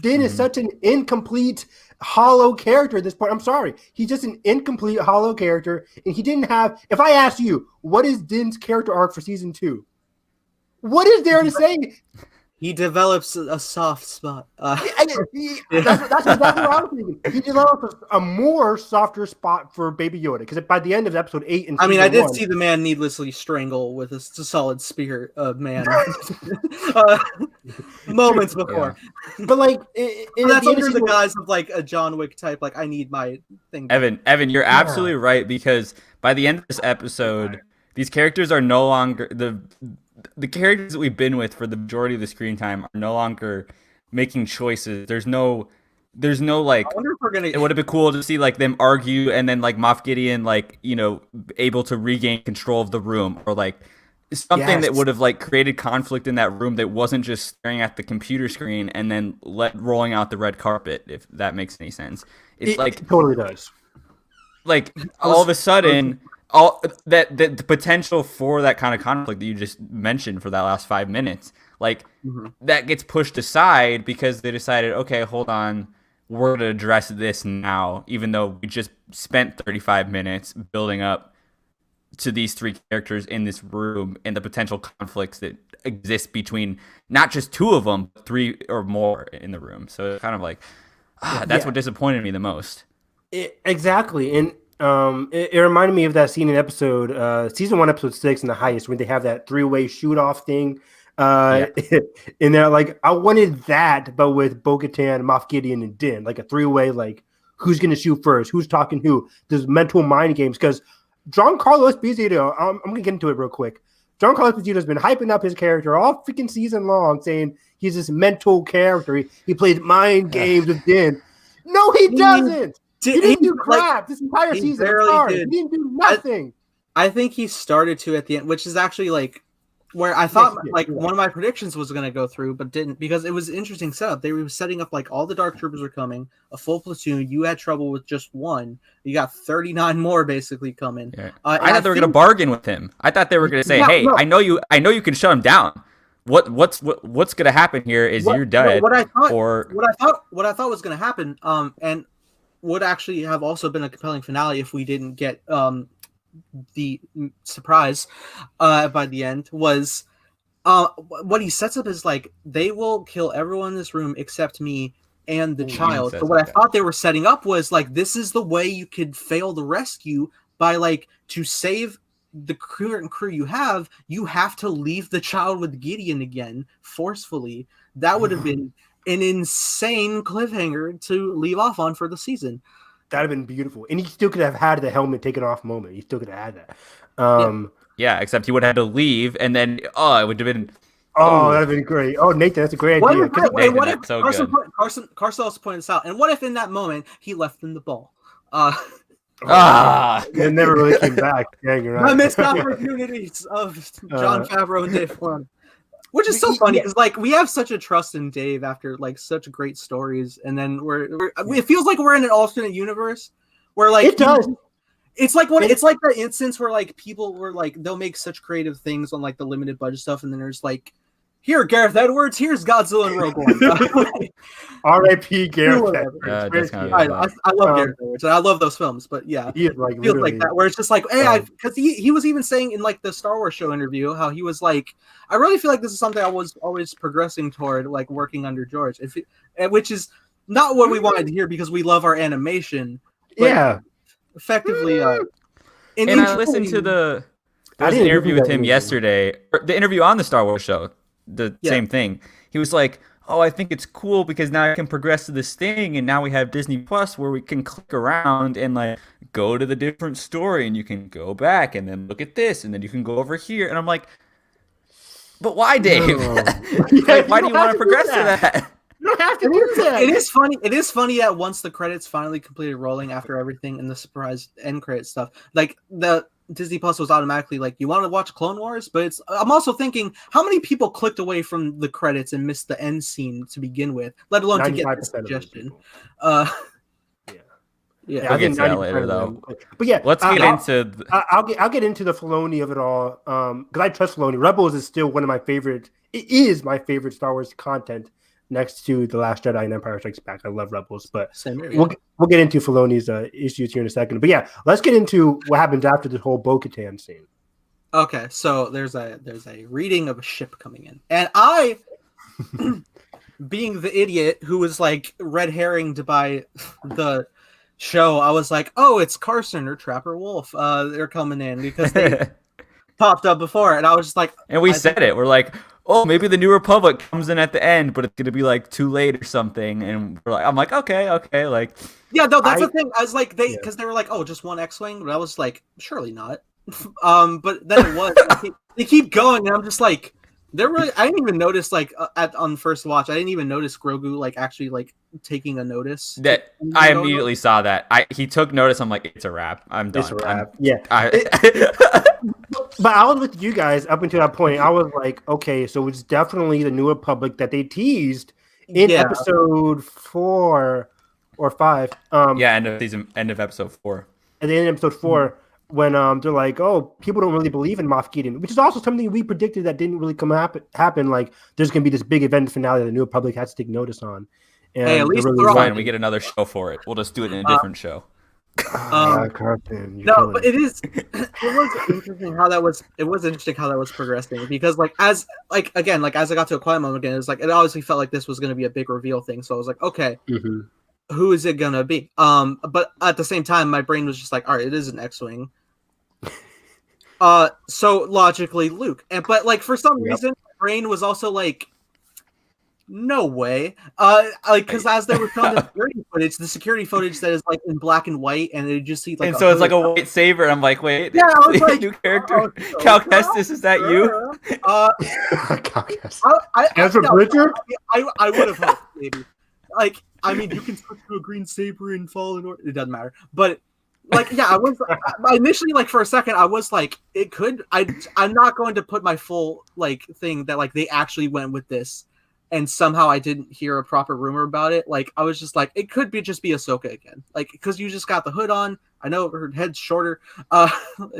Speaker 3: Din is such an incomplete, hollow character at this point. I'm sorry, he's just an incomplete, hollow character, and he didn't have. If I asked you, what is Din's character arc for season 2? What is there to say?
Speaker 1: He develops a soft spot.
Speaker 3: That's what I was thinking. He develops a more softer spot for Baby Yoda, because by the end of episode 8,
Speaker 1: I mean, I did see the man needlessly strangle with a solid spear of man moments before,
Speaker 3: but like,
Speaker 1: that's under the guise of like a John Wick type. Like, I need my thing.
Speaker 2: Evan, you're absolutely right, because by the end of this episode, these characters are no longer the characters that we've been with for the majority of the screen time are no longer making choices. There's no like.
Speaker 1: I wonder if we're gonna.
Speaker 2: It would have been cool to see like them argue, and then like Moff Gideon like able to regain control of the room, or like something that would have like created conflict in that room that wasn't just staring at the computer screen and then rolling out the red carpet. If that makes any sense, it
Speaker 3: totally does.
Speaker 2: Like all of a sudden. All that the potential for that kind of conflict that you just mentioned for that last 5 minutes, like that gets pushed aside because they decided, okay, hold on, we're going to address this now, even though we just spent 35 minutes building up to these 3 characters in this room and the potential conflicts that exist between not just 2 of them, but 3 or more in the room. So it's kind of like, that's what disappointed me the most.
Speaker 3: Exactly. And it reminded me of that scene in episode season 1, episode 6 in the Heist, when they have that 3-way shoot off thing. In there, like, I wanted that, but with Bo-Katan, Moff Gideon, and Din, like a 3-way, like who's gonna shoot first, who's talking who. There's mental mind games, because Giancarlo Esposito, I'm gonna get into it real quick. Giancarlo Esposito has been hyping up his character all freaking season long, saying he's this mental character. He plays mind games with Din. No, he doesn't. He didn't do crap this entire season. He didn't do nothing.
Speaker 1: I think he started to at the end, which is actually like where I thought one of my predictions was going to go through, but didn't, because it was an interesting setup. They were setting up like all the Dark Troopers were coming, a full platoon. You had trouble with just one. You got 39 more basically coming.
Speaker 2: Yeah. I thought they were going to bargain with him. I thought they were going to say, "Hey, I know you can shut him down. What's going to happen here is you're dead."
Speaker 1: What I thought was going to happen, and would actually have also been a compelling finale if we didn't get the surprise by the end, was what he sets up is like, they will kill everyone in this room except me and the child. So what I thought they were setting up was like, this is the way you could fail the rescue, by like, to save the crew you have to leave the child with Gideon again forcefully. That would have been an insane cliffhanger to leave off on for the season.
Speaker 3: That'd have been beautiful, and he still could have had the helmet taken off moment. He still could have had that.
Speaker 2: Except he would have had to leave, and then it would have been.
Speaker 3: That'd have been great. Oh, Nathan, that's a great idea.
Speaker 1: Carson also pointed this out. And what if in that moment he left them the ball?
Speaker 3: It never really came back. Yeah, you're right.
Speaker 1: The missed opportunities of Jon Favreau and Dave Filoni. Which is so funny, because like, we have such a trust in Dave after like such great stories, and then it feels like we're in an alternate universe where like
Speaker 3: it does.
Speaker 1: It's like the instance where like people were like, they'll make such creative things on like the limited budget stuff, and then there's like, here, Gareth Edwards, here's Godzilla and Rogue One.
Speaker 3: R.I.P. Gareth Edwards.
Speaker 1: I love Gareth Edwards. I love those films, but yeah,
Speaker 3: he is like,
Speaker 1: feels like that, where it's just like, hey, because he was even saying in like the Star Wars show interview how he was like, I really feel like this is something I was always progressing toward, like working under George, which is not what we wanted to hear, because we love our animation.
Speaker 3: Yeah,
Speaker 1: effectively.
Speaker 2: And I listened to there was an interview with him yesterday, or the interview on the Star Wars show. The same thing. He was like, oh, I think it's cool because now I can progress to this thing, and now we have Disney Plus where we can click around and like go to the different story, and you can go back and then look at this, and then you can go over here, and I'm like, but why, Dave?
Speaker 3: No.
Speaker 2: Like, why do you want to progress to that?
Speaker 3: You don't have to do that.
Speaker 1: It is funny. It is funny that once the credits finally completed rolling after everything and the surprise end credit stuff, like the Disney Plus was automatically like, you want to watch Clone Wars? But I'm also thinking, how many people clicked away from the credits and missed the end scene to begin with, let alone to get the suggestion. Yeah.
Speaker 2: We'll get to that later, though.
Speaker 3: But yeah,
Speaker 2: let's get into.
Speaker 3: I'll get into the Filoni of it all because I trust Filoni. Rebels is still one of my favorite. It is my favorite Star Wars content next to The Last Jedi and Empire Strikes Back. I love Rebels, but we'll get into Filoni's issues here in a second. But yeah, let's get into what happens after this whole Bo-Katan scene.
Speaker 1: Okay, so there's a reading of a ship coming in, and I, being the idiot who was like red herringed by the show, I was like, oh, it's Carson or Trapper Wolf. They're coming in because they popped up before, and I was just like,
Speaker 2: and we said it. We're like, oh, maybe the New Republic comes in at the end, but it's gonna be like too late or something. And we're like, I'm like, okay, like,
Speaker 1: yeah, no, that's the thing. I was like, because they were like, oh, just one X-wing, but I was like, surely not. But then it was. They keep going, and I'm just like, they're really. I didn't even notice like on first watch. I didn't even notice Grogu like actually like taking a notice.
Speaker 2: That I immediately saw that. He took notice. I'm like, it's a wrap. I'm done.
Speaker 3: It's a wrap. But I was with you guys up until that point. I was like, okay, so it's definitely the New Republic that they teased in episode 4 or 5.
Speaker 2: End of episode 4.
Speaker 3: At the end of episode 4, when they're like, oh, people don't really believe in Moff Gideon, which is also something we predicted that didn't really happen. Like, there's going to be this big event finale that the New Republic has to take notice on. And
Speaker 1: hey, at least
Speaker 2: really fine. We get another show for it. We'll just do it in a different show.
Speaker 3: Carson,
Speaker 1: but it was interesting how that was. It was interesting how that was progressing because, as I got to a quiet moment again, it was like it obviously felt like this was going to be a big reveal thing. So I was like, okay, who is it gonna be? But at the same time, my brain was just like, all right, it is an X-wing. So logically, Luke, but like for some reason, my brain was also like, no way. Because as they were showing the security footage that is like in black and white, and they just see like,
Speaker 2: and so it's like a white saber. And I'm like, wait,
Speaker 1: yeah, I was like,
Speaker 2: new character, Cal Kestis, is that you?
Speaker 3: Cal Kestis. Ezra Bridger?
Speaker 1: I would have hoped maybe. Like, I mean, you can switch to a green saber and fall in order. It doesn't matter, but. Like, yeah, I was initially like for a second I was like, it could. I'm not going to put my full like thing that like they actually went with this. And somehow I didn't hear a proper rumor about it. Like, I was just like, it could just be Ahsoka again. Like, because you just got the hood on. I know her head's shorter.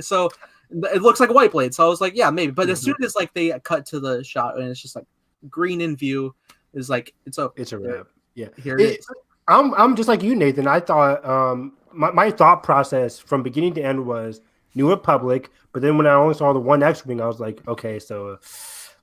Speaker 1: So it looks like a white blade. So I was like, yeah, maybe. But as soon as, like, they cut to the shot and it's just, like, green in view, is like, it's okay.
Speaker 3: It's a wrap. Yeah.
Speaker 1: Here it is.
Speaker 3: I'm just like you, Nathan. I thought, my thought process from beginning to end was New Republic. But then when I only saw the one X-Wing, I was like, okay, so...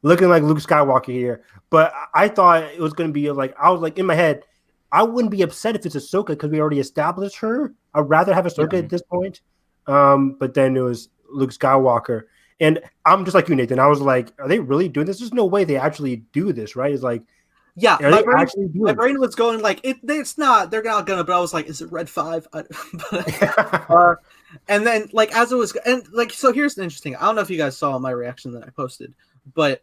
Speaker 3: looking like Luke Skywalker here, but I thought it was going to be like, I was like in my head, I wouldn't be upset if it's Ahsoka because we already established her. I'd rather have Ahsoka at this point. But then it was Luke Skywalker. And I'm just like you, Nathan. I was like, are they really doing this? There's no way they actually do this, right? It's like,
Speaker 1: yeah, my brain was going like, it's not, they're not going to, but I was like, is it Red 5? And then like, as it was, and like, so here's the interesting, I don't know if you guys saw my reaction that I posted, but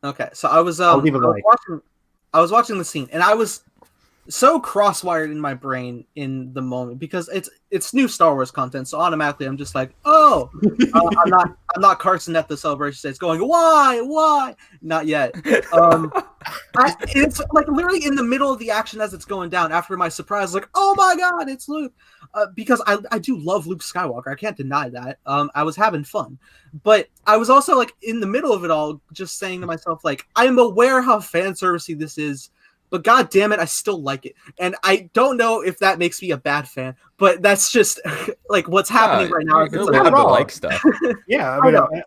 Speaker 1: okay, so I was watching the scene, and I was so crosswired in my brain in the moment because it's new Star Wars content, so automatically I'm just like, oh, I'm not Carson at the celebration stage going, why not yet. It's like literally in the middle of the action as it's going down after my surprise, like, oh my god, it's Luke. Because I do love Luke Skywalker. I can't deny that. I was having fun. But I was also like in the middle of it all, just saying to myself, like, I'm aware how fan servicey this is, but god damn it, I still like it. And I don't know if that makes me a bad fan, but that's just like what's happening right now.
Speaker 2: It's allowed to like stuff.
Speaker 3: Yeah,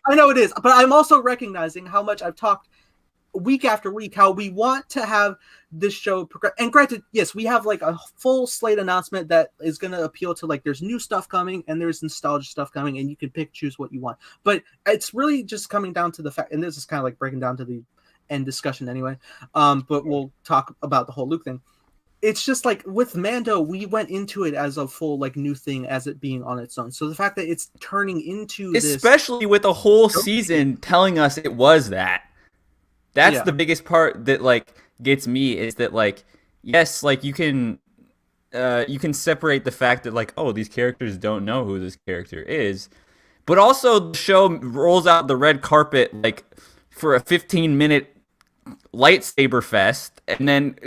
Speaker 1: I know it is, but I'm also recognizing how much I've talked week after week how we want to have this show progress. And granted, yes, we have like a full slate announcement that is going to appeal to like, there's new stuff coming and there's nostalgia stuff coming, and you can choose what you want. But it's really just coming down to the fact, and this is kind of like breaking down to the end discussion anyway. But we'll talk about the whole Luke thing. It's just like with Mando, we went into it as a full like new thing, as it being on its own. So the fact that it's turning into
Speaker 2: especially with a whole season telling us it was that's the biggest part that like gets me, is that like, yes, like you can separate the fact that like, oh, these characters don't know who this character is, but also the show rolls out the red carpet like for a 15-minute lightsaber fest, and then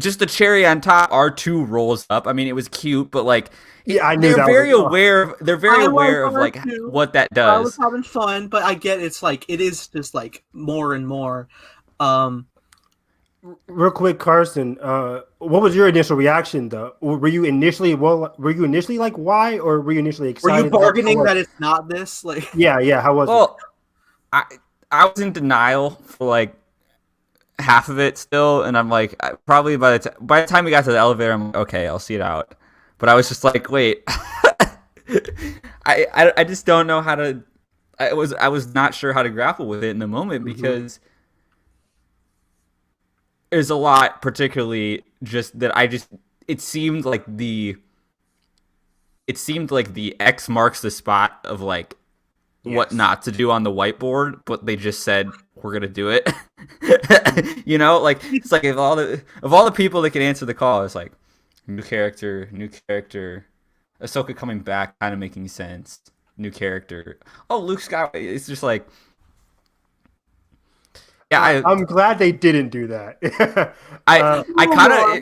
Speaker 2: just the cherry on top, R2 rolls up. I mean, it was cute, but like,
Speaker 3: I knew
Speaker 2: they're very aware. They're very aware of like
Speaker 1: R2.
Speaker 2: what that does.
Speaker 1: I was having fun, but I get it's like it is just like more and more.
Speaker 3: Real quick, Carson, what was your initial reaction though? Were you initially like why, or were you initially excited?
Speaker 1: Were you bargaining that it's not this? Like,
Speaker 3: yeah. How was it?
Speaker 2: I was in denial for like half of it still, and I'm like, probably by the time we got to the elevator, I'm like, okay, I'll see it out. But I was just like, wait, I just don't know how to. I was not sure how to grapple with it in the moment, because there's a lot, particularly just that it seemed like the X marks the spot of like what not to do on the whiteboard, but they just said we're gonna do it. You know, like it's like of all the people that could answer the call, it's like new character, Ahsoka coming back, kind of making sense. New character. Oh, Luke Skywalker. It's just like, yeah.
Speaker 3: I'm glad they didn't do that.
Speaker 2: It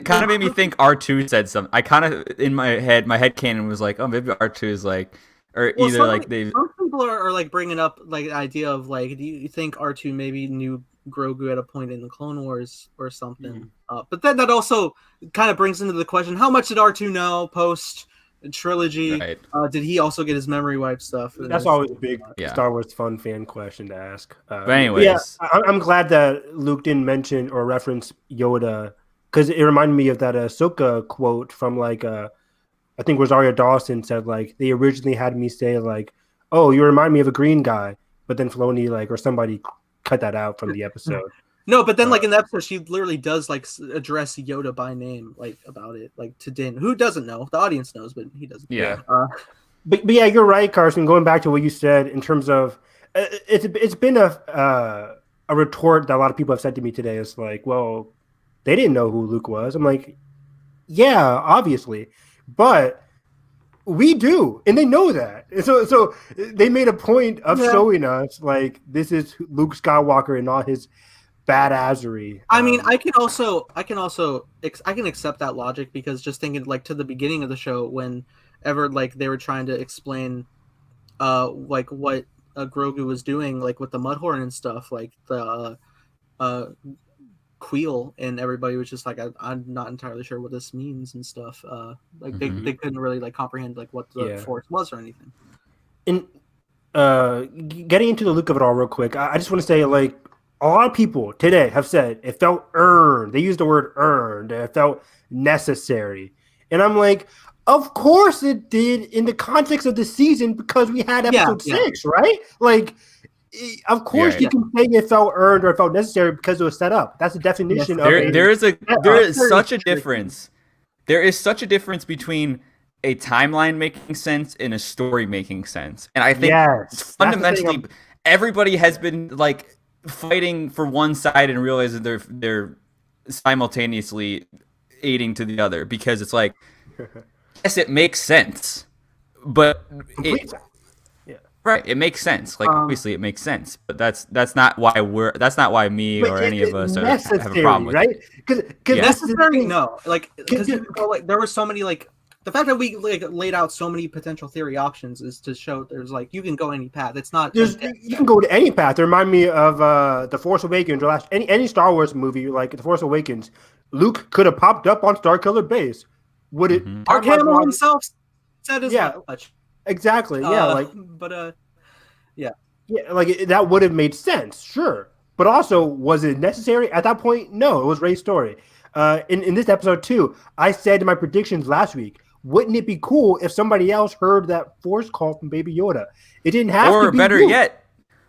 Speaker 2: kind of made me think R2 said something. I kind of in my head canon was like, oh, maybe R2 is like, or either like they.
Speaker 1: Some people are like bringing up like the idea of like, do you think R2 maybe knew Grogu at a point in the Clone Wars or something? But then that also kind of brings into the question: how much did R2 know post trilogy?
Speaker 2: Right.
Speaker 1: Did he also get his memory wipe stuff?
Speaker 3: That's always a big Star Wars fun fan question to ask.
Speaker 2: But anyways,
Speaker 3: I'm glad that Luke didn't mention or reference Yoda, because it reminded me of that Ahsoka quote from like I think Rosario Dawson said like, they originally had me say like, oh, you remind me of a green guy, but then Filoni like or somebody cut that out from the episode.
Speaker 1: No, but then like in the episode, she literally does like address Yoda by name, like about it, like to Din, who doesn't know. The audience knows, but he doesn't.
Speaker 2: Yeah.
Speaker 3: But yeah, you're right, Carson. Going back to what you said in terms of it's been a retort that a lot of people have said to me today. Is like, well, they didn't know who Luke was. I'm like, yeah, obviously, but we do, and they know that. So they made a point of showing us like this is Luke Skywalker and all his badassery.
Speaker 1: I mean, I can accept that logic, because just thinking like to the beginning of the show, whenever like they were trying to explain like what Grogu was doing like with the Mudhorn and stuff, like the Queel, and everybody was just like, I'm not entirely sure what this means and stuff. Like they couldn't really like comprehend like what the Force was or anything.
Speaker 3: And getting into the Luke of it all real quick, I just want to say like, a lot of people today have said it felt earned. They used the word earned. It felt necessary. And I'm like, of course it did in the context of the season, because we had episode 6, right? Like, of course you can say it felt earned or it felt necessary because it was set up. That's the definition of it.
Speaker 2: There is such a difference. There is such a difference between a timeline making sense and a story making sense. And I think fundamentally everybody has been like fighting for one side and realizing they're simultaneously aiding to the other, because it's like, yes, it makes sense, but it makes sense. Like obviously it makes sense, but that's not why me or any of us have a problem with
Speaker 3: right? Because
Speaker 1: necessary, no, like because like there were so many like. The fact that we like laid out so many potential theory options is to show there's like you can go any path. It's not
Speaker 3: you can go to any path. It remind me of The Force Awakens or any Star Wars movie like The Force Awakens. Luke could have popped up on Starkiller Base. Would it?
Speaker 1: Mark Hamill himself said as much.
Speaker 3: Exactly. Yeah. Like, like that would have made sense. Sure, but also was it necessary at that point? No, it was Rey's story. In this episode too, I said in my predictions last week, wouldn't it be cool if somebody else heard that Force call from Baby Yoda? It didn't have to be
Speaker 2: better
Speaker 3: Luke.
Speaker 2: yet,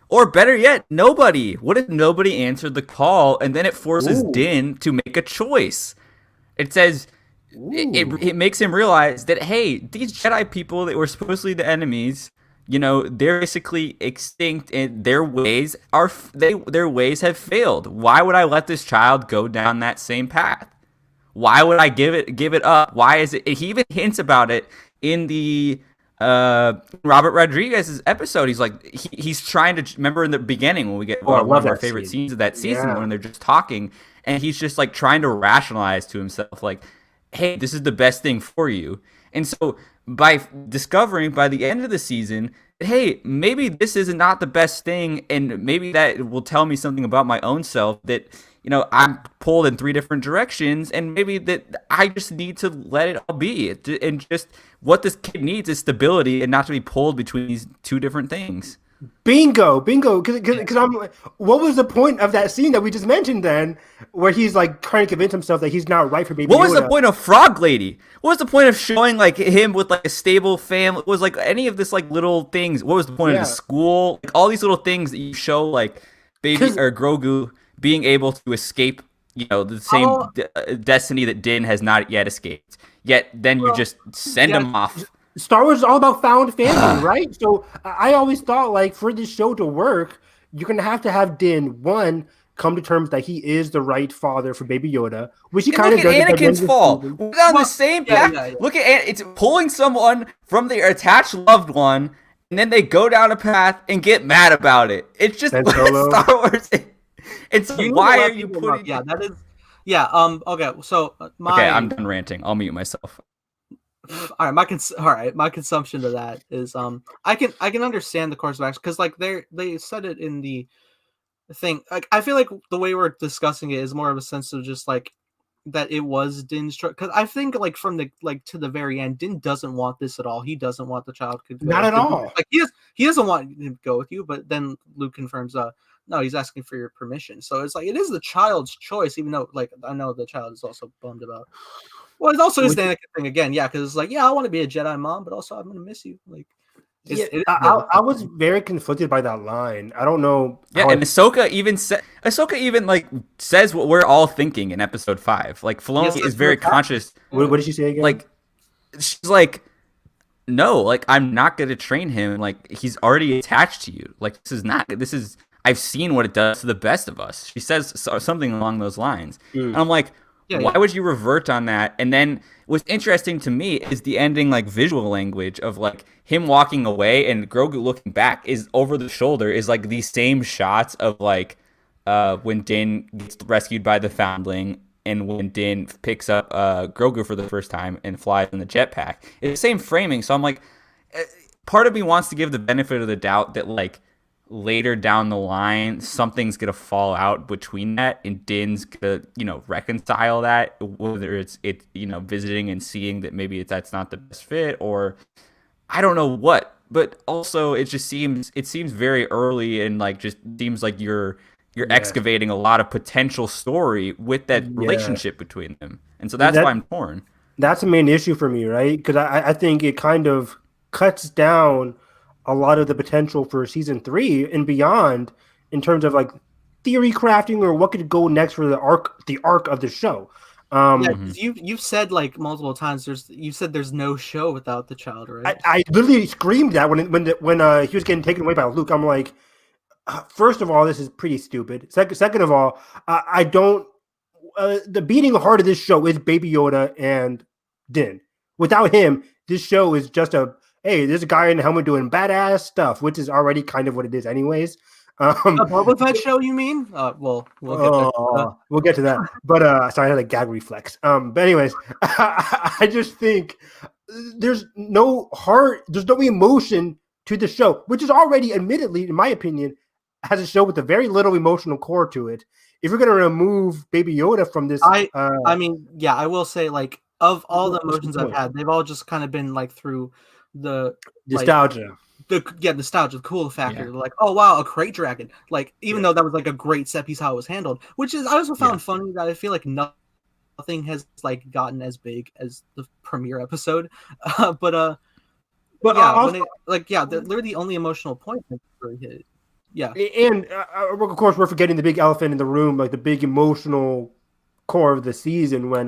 Speaker 2: Or better yet, nobody. What if nobody answered the call and then it forces
Speaker 3: Ooh.
Speaker 2: Din to make a choice? It says
Speaker 3: Ooh.
Speaker 2: it makes him realize that, hey, these Jedi people that were supposedly the enemies, they're basically extinct, and their ways their ways have failed. Why would I let this child go down that same path? Why would I give it up? Why is it? He even hints about it in the Robert Rodriguez's episode. He's like he's trying to remember in the beginning when we get
Speaker 3: I
Speaker 2: one
Speaker 3: love
Speaker 2: of our
Speaker 3: that
Speaker 2: favorite
Speaker 3: scene.
Speaker 2: scenes of that season
Speaker 3: Yeah.
Speaker 2: when they're just talking, and he's just like trying to rationalize to himself like, hey, this is the best thing for you. And so by discovering by the end of the season, hey, maybe this is not the best thing, and maybe that will tell me something about my own self that I'm pulled in 3 different directions, and maybe that I just need to let it all be. And just what this kid needs is stability, and not to be pulled between these 2 different things.
Speaker 3: Bingo. Because I'm like, what was the point of that scene that we just mentioned then, where he's like trying to convince himself that he's not right for Baby
Speaker 2: What was the
Speaker 3: Yoda?
Speaker 2: point of Frog Lady? What was the point of showing like him with like a stable family? Was like any of this like little things? What was the point of the school? Like all these little things that you show like Baby or Grogu being able to escape, the same destiny that Din has not yet escaped. Yet then you just send him off.
Speaker 3: Star Wars is all about found family, right? So I always thought, like, for this show to work, you're gonna have to have Din come to terms that he is the right father for Baby Yoda, which he kind of does.
Speaker 2: Look at Anakin's fall. We're on the same path.
Speaker 1: Yeah.
Speaker 2: Look at it's pulling someone from their attached loved one, and then they go down a path and get mad about it. It's just Star Wars. And so why are you putting?
Speaker 1: Yeah, that is. Yeah. Okay. So
Speaker 2: Okay, I'm done ranting. I'll mute myself.
Speaker 1: All right, my consumption of that is I can understand the course of action because like they said it in the thing. Like I feel like the way we're discussing it is more of a sense of just like that it was Din's because I think like from the to the very end, Din doesn't want this at all. He doesn't want the child to go.
Speaker 3: Not at all.
Speaker 1: Like he doesn't want him to go with you, but then Luke confirms no, he's asking for your permission. So it's like it is the child's choice, even though like I know the child is also bummed about. Well, it's also his Anakin thing again, yeah, because it's like, yeah, I want to be a Jedi mom, but also I'm gonna miss you. Like,
Speaker 3: I was very conflicted by that line. I don't know.
Speaker 2: Yeah, and Ahsoka even like says what we're all thinking in Episode 5. Like Filoni is very conscious.
Speaker 3: What did she say again?
Speaker 2: Like, she's like, no, like I'm not gonna train him. Like he's already attached to you. Like this is. I've seen what it does to the best of us. She says something along those lines, and I'm like. Why would you revert on that? And then what's interesting to me is the ending, like visual language of like him walking away and Grogu looking back is over the shoulder is like these same shots of like when Din gets rescued by the Foundling and when Din picks up Grogu for the first time and flies in the jetpack. It's the same framing. So I'm like, part of me wants to give the benefit of the doubt that like later down the line something's gonna fall out between that and Din's gonna reconcile that, whether it's visiting and seeing that maybe that's not the best fit or I don't know what, but also it seems very early and like just seems like you're excavating a lot of potential story with that relationship between them, and so that's why I'm torn.
Speaker 3: That's the main issue for me, right? Because I think it kind of cuts down a lot of the potential for season 3 and beyond in terms of like theory crafting or what could go next for the arc of the show.
Speaker 1: You've said like multiple times you said there's no show without the child, right?
Speaker 3: I literally screamed that when he was getting taken away by Luke. I'm like, first of all, this is pretty stupid. Second of all, I don't. The beating heart of this show is Baby Yoda and Din. Without him, this show is just hey, there's a guy in the helmet doing badass stuff, which is already kind of what it is anyways.
Speaker 1: A Boba Fett show, you mean? We'll
Speaker 3: get to that. But sorry, I had a gag reflex. But anyways, I just think there's no heart, there's no emotion to the show, which is already, admittedly, in my opinion, has a show with a very little emotional core to it. If you're going to remove Baby Yoda from this,
Speaker 1: I mean, yeah, I will say, like, of all the emotions I've had, they've all just kind of been like through the
Speaker 3: nostalgia.
Speaker 1: Nostalgia, the cool factor. Like, oh wow, a crate dragon. Like, even though that was like a great set piece how it was handled, which is I also found funny that I feel like nothing has like gotten as big as the premiere episode. But yeah, they're the only emotional point that really hit. Yeah.
Speaker 3: And of course, we're forgetting the big elephant in the room, like the big emotional core of the season when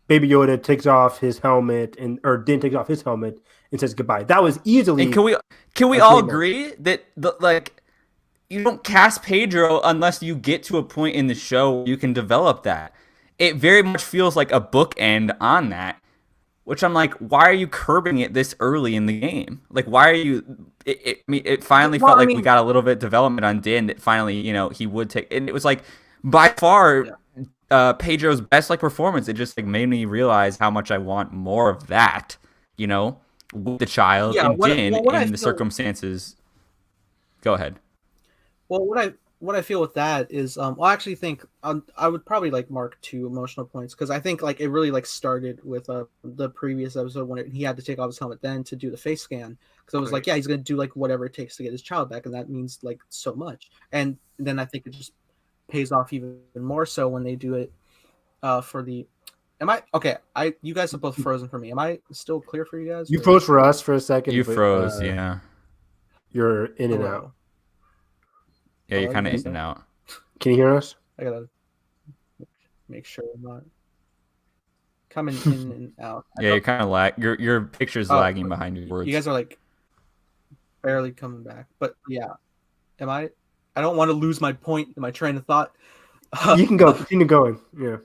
Speaker 3: Baby Yoda takes off his helmet or didn't take off his helmet and says goodbye. That was easily.
Speaker 2: And can we all agree that you don't cast Pedro unless you get to a point in the show where you can develop that. It very much feels like a bookend on that, which I'm like, why are you curbing it this early in the game? Like, why are you? It finally felt like we got a little bit of development on Din that finally, he would take. And it was like by far Pedro's best performance. It just made me realize how much I want more of that. With the child and Din in the circumstances. Go ahead.
Speaker 1: Well, what I feel with that is, I actually think I would probably mark 2 emotional points, because I think it really started with the previous episode when he had to take off his helmet then to do the face scan, because I was he's gonna do whatever it takes to get his child back, and that means so much, and then I think it just pays off even more so when they do it for the. Am I okay? You guys have both frozen for me. Am I still clear for you guys?
Speaker 3: You froze for us for a second.
Speaker 2: You froze, yeah.
Speaker 3: You're in and out.
Speaker 2: Yeah, you're kind of in and out.
Speaker 3: Can you hear us?
Speaker 1: I gotta make sure I'm not coming in and out.
Speaker 2: Yeah, you're kind of your picture's lagging behind your words.
Speaker 1: You guys are barely coming back, but yeah. Am I? I don't want to lose my point in my train of thought.
Speaker 3: You can go. Continue going. Yeah.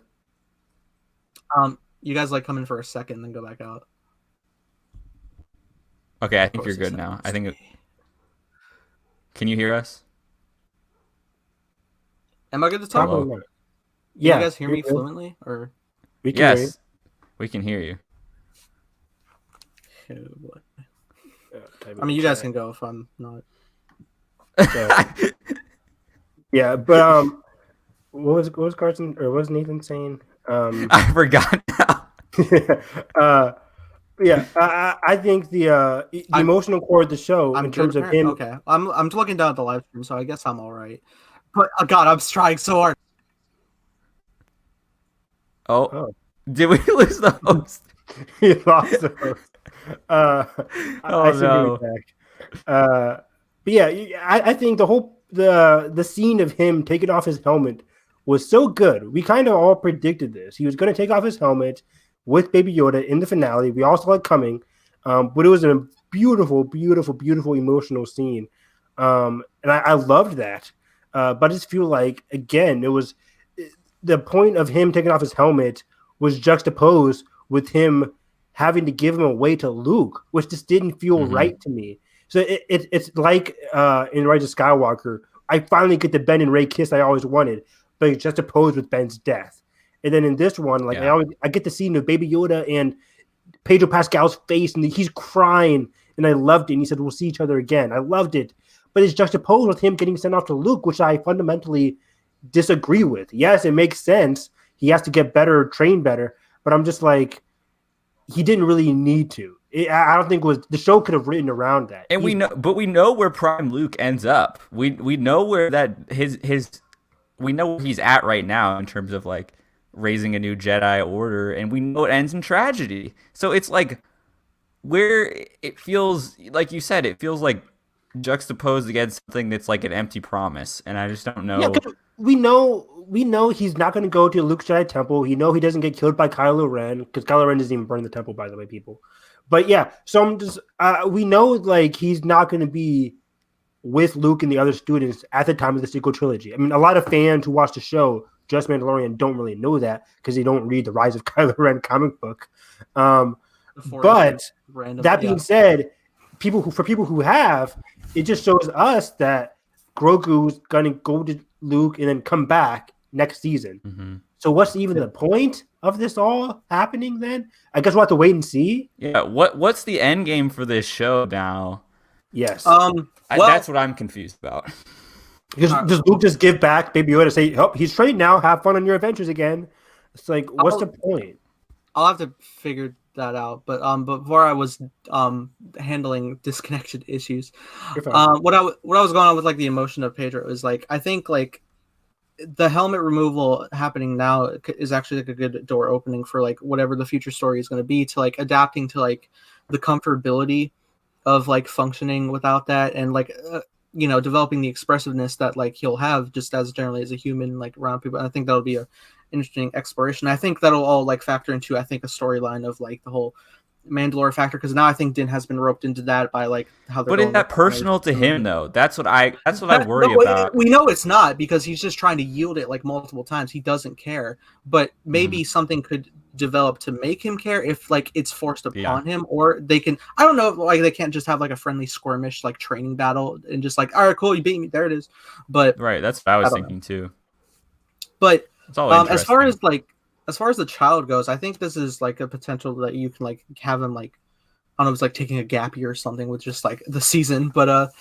Speaker 1: You guys come in for a second, then go back out.
Speaker 2: Okay, I think you're good now. I think. Can you hear us?
Speaker 1: Am I good to talk?
Speaker 3: Yeah.
Speaker 1: You guys hear me fluently, or?
Speaker 3: We can hear you.
Speaker 2: We can hear you.
Speaker 1: Oh, boy. I mean, you guys can go if I'm not.
Speaker 3: Yeah, but what was Carson or what was Nathan saying?
Speaker 2: I forgot now.
Speaker 3: Yeah, I think the emotional core of the show in terms of him.
Speaker 1: Okay, I'm looking down at the live stream, so I guess I'm all right. But God, I'm trying so hard.
Speaker 2: Oh. Did we lose the host?
Speaker 3: He lost the host.
Speaker 2: Oh no.
Speaker 3: But yeah, I think the scene of him taking off his helmet was so good. We kind of all predicted this. He was going to take off his helmet with Baby Yoda in the finale. We all saw it coming, but it was a beautiful, beautiful, beautiful emotional scene, and I loved that. But I just feel like, again, it was the point of him taking off his helmet was juxtaposed with him having to give him away to Luke, which just didn't feel right to me. So it's like in Rise of Skywalker, I finally get the Ben and Rey kiss I always wanted, but it's juxtaposed with Ben's death. And then in this one, I get the scene of Baby Yoda and Pedro Pascal's face, and he's crying, and I loved it. And he said, "We'll see each other again." I loved it. But it's juxtaposed with him getting sent off to Luke, which I fundamentally disagree with. Yes, it makes sense. He has to get better, train better. But I'm just he didn't really need to. I don't think the show could have written around that.
Speaker 2: And we know where Prime Luke ends up. We know where we know where he's at right now in terms of raising a new Jedi Order, and we know it ends in tragedy. So it's where it feels like you said, it feels juxtaposed against something that's an empty promise, and I just don't know.
Speaker 3: Yeah, we know he's not going to go to Luke's Jedi Temple. We know he doesn't get killed by Kylo Ren, because Kylo Ren doesn't even burn the temple, by the way, people. But yeah, so I'm just we know he's not going to be with Luke and the other students at the time of the sequel trilogy. I mean, a lot of fans who watch the show, just Mandalorian, don't really know that because they don't read the Rise of Kylo Ren comic book. But that being said, for people who have, it just shows us that Grogu's gonna go to Luke and then come back next season. Mm-hmm. So what's even the point of this all happening then? I guess we'll have to wait and see.
Speaker 2: Yeah, what's the end game for this show now?
Speaker 3: Yes.
Speaker 2: That's what I'm confused about.
Speaker 3: Does Luke just give back Baby Yoda, say, "Oh, he's trained now. Have fun on your adventures again"? It's what's the point?
Speaker 1: I'll have to figure that out. But before I was handling disconnected issues, what I was going on with the emotion of Pedro is I think the helmet removal happening now is actually a good door opening for whatever the future story is going to be, to adapting to the comfortability of functioning without that, and developing the expressiveness that like he'll have just as generally as a human, like around people. And I think that'll be a interesting exploration. I think that'll all like factor into, I think, a storyline of like the whole Mandalore factor, because now I think Din has been roped into that by like how they're
Speaker 2: But is that personal to him though? That's what I worry about.
Speaker 1: We know it's not, because he's just trying to yield it like multiple times. He doesn't care, but maybe something could develop to make him care if like it's forced upon him, or they can, I don't know, like they can't just have like a friendly skirmish like training battle and just like, all right, cool, you beat me, there it is. But
Speaker 2: right, that's what I was thinking too.
Speaker 1: But
Speaker 2: it's all
Speaker 1: as far as the child goes, I think this is like a potential that you can like have him like, I don't know, it's like taking a gap year or something with just like the season, but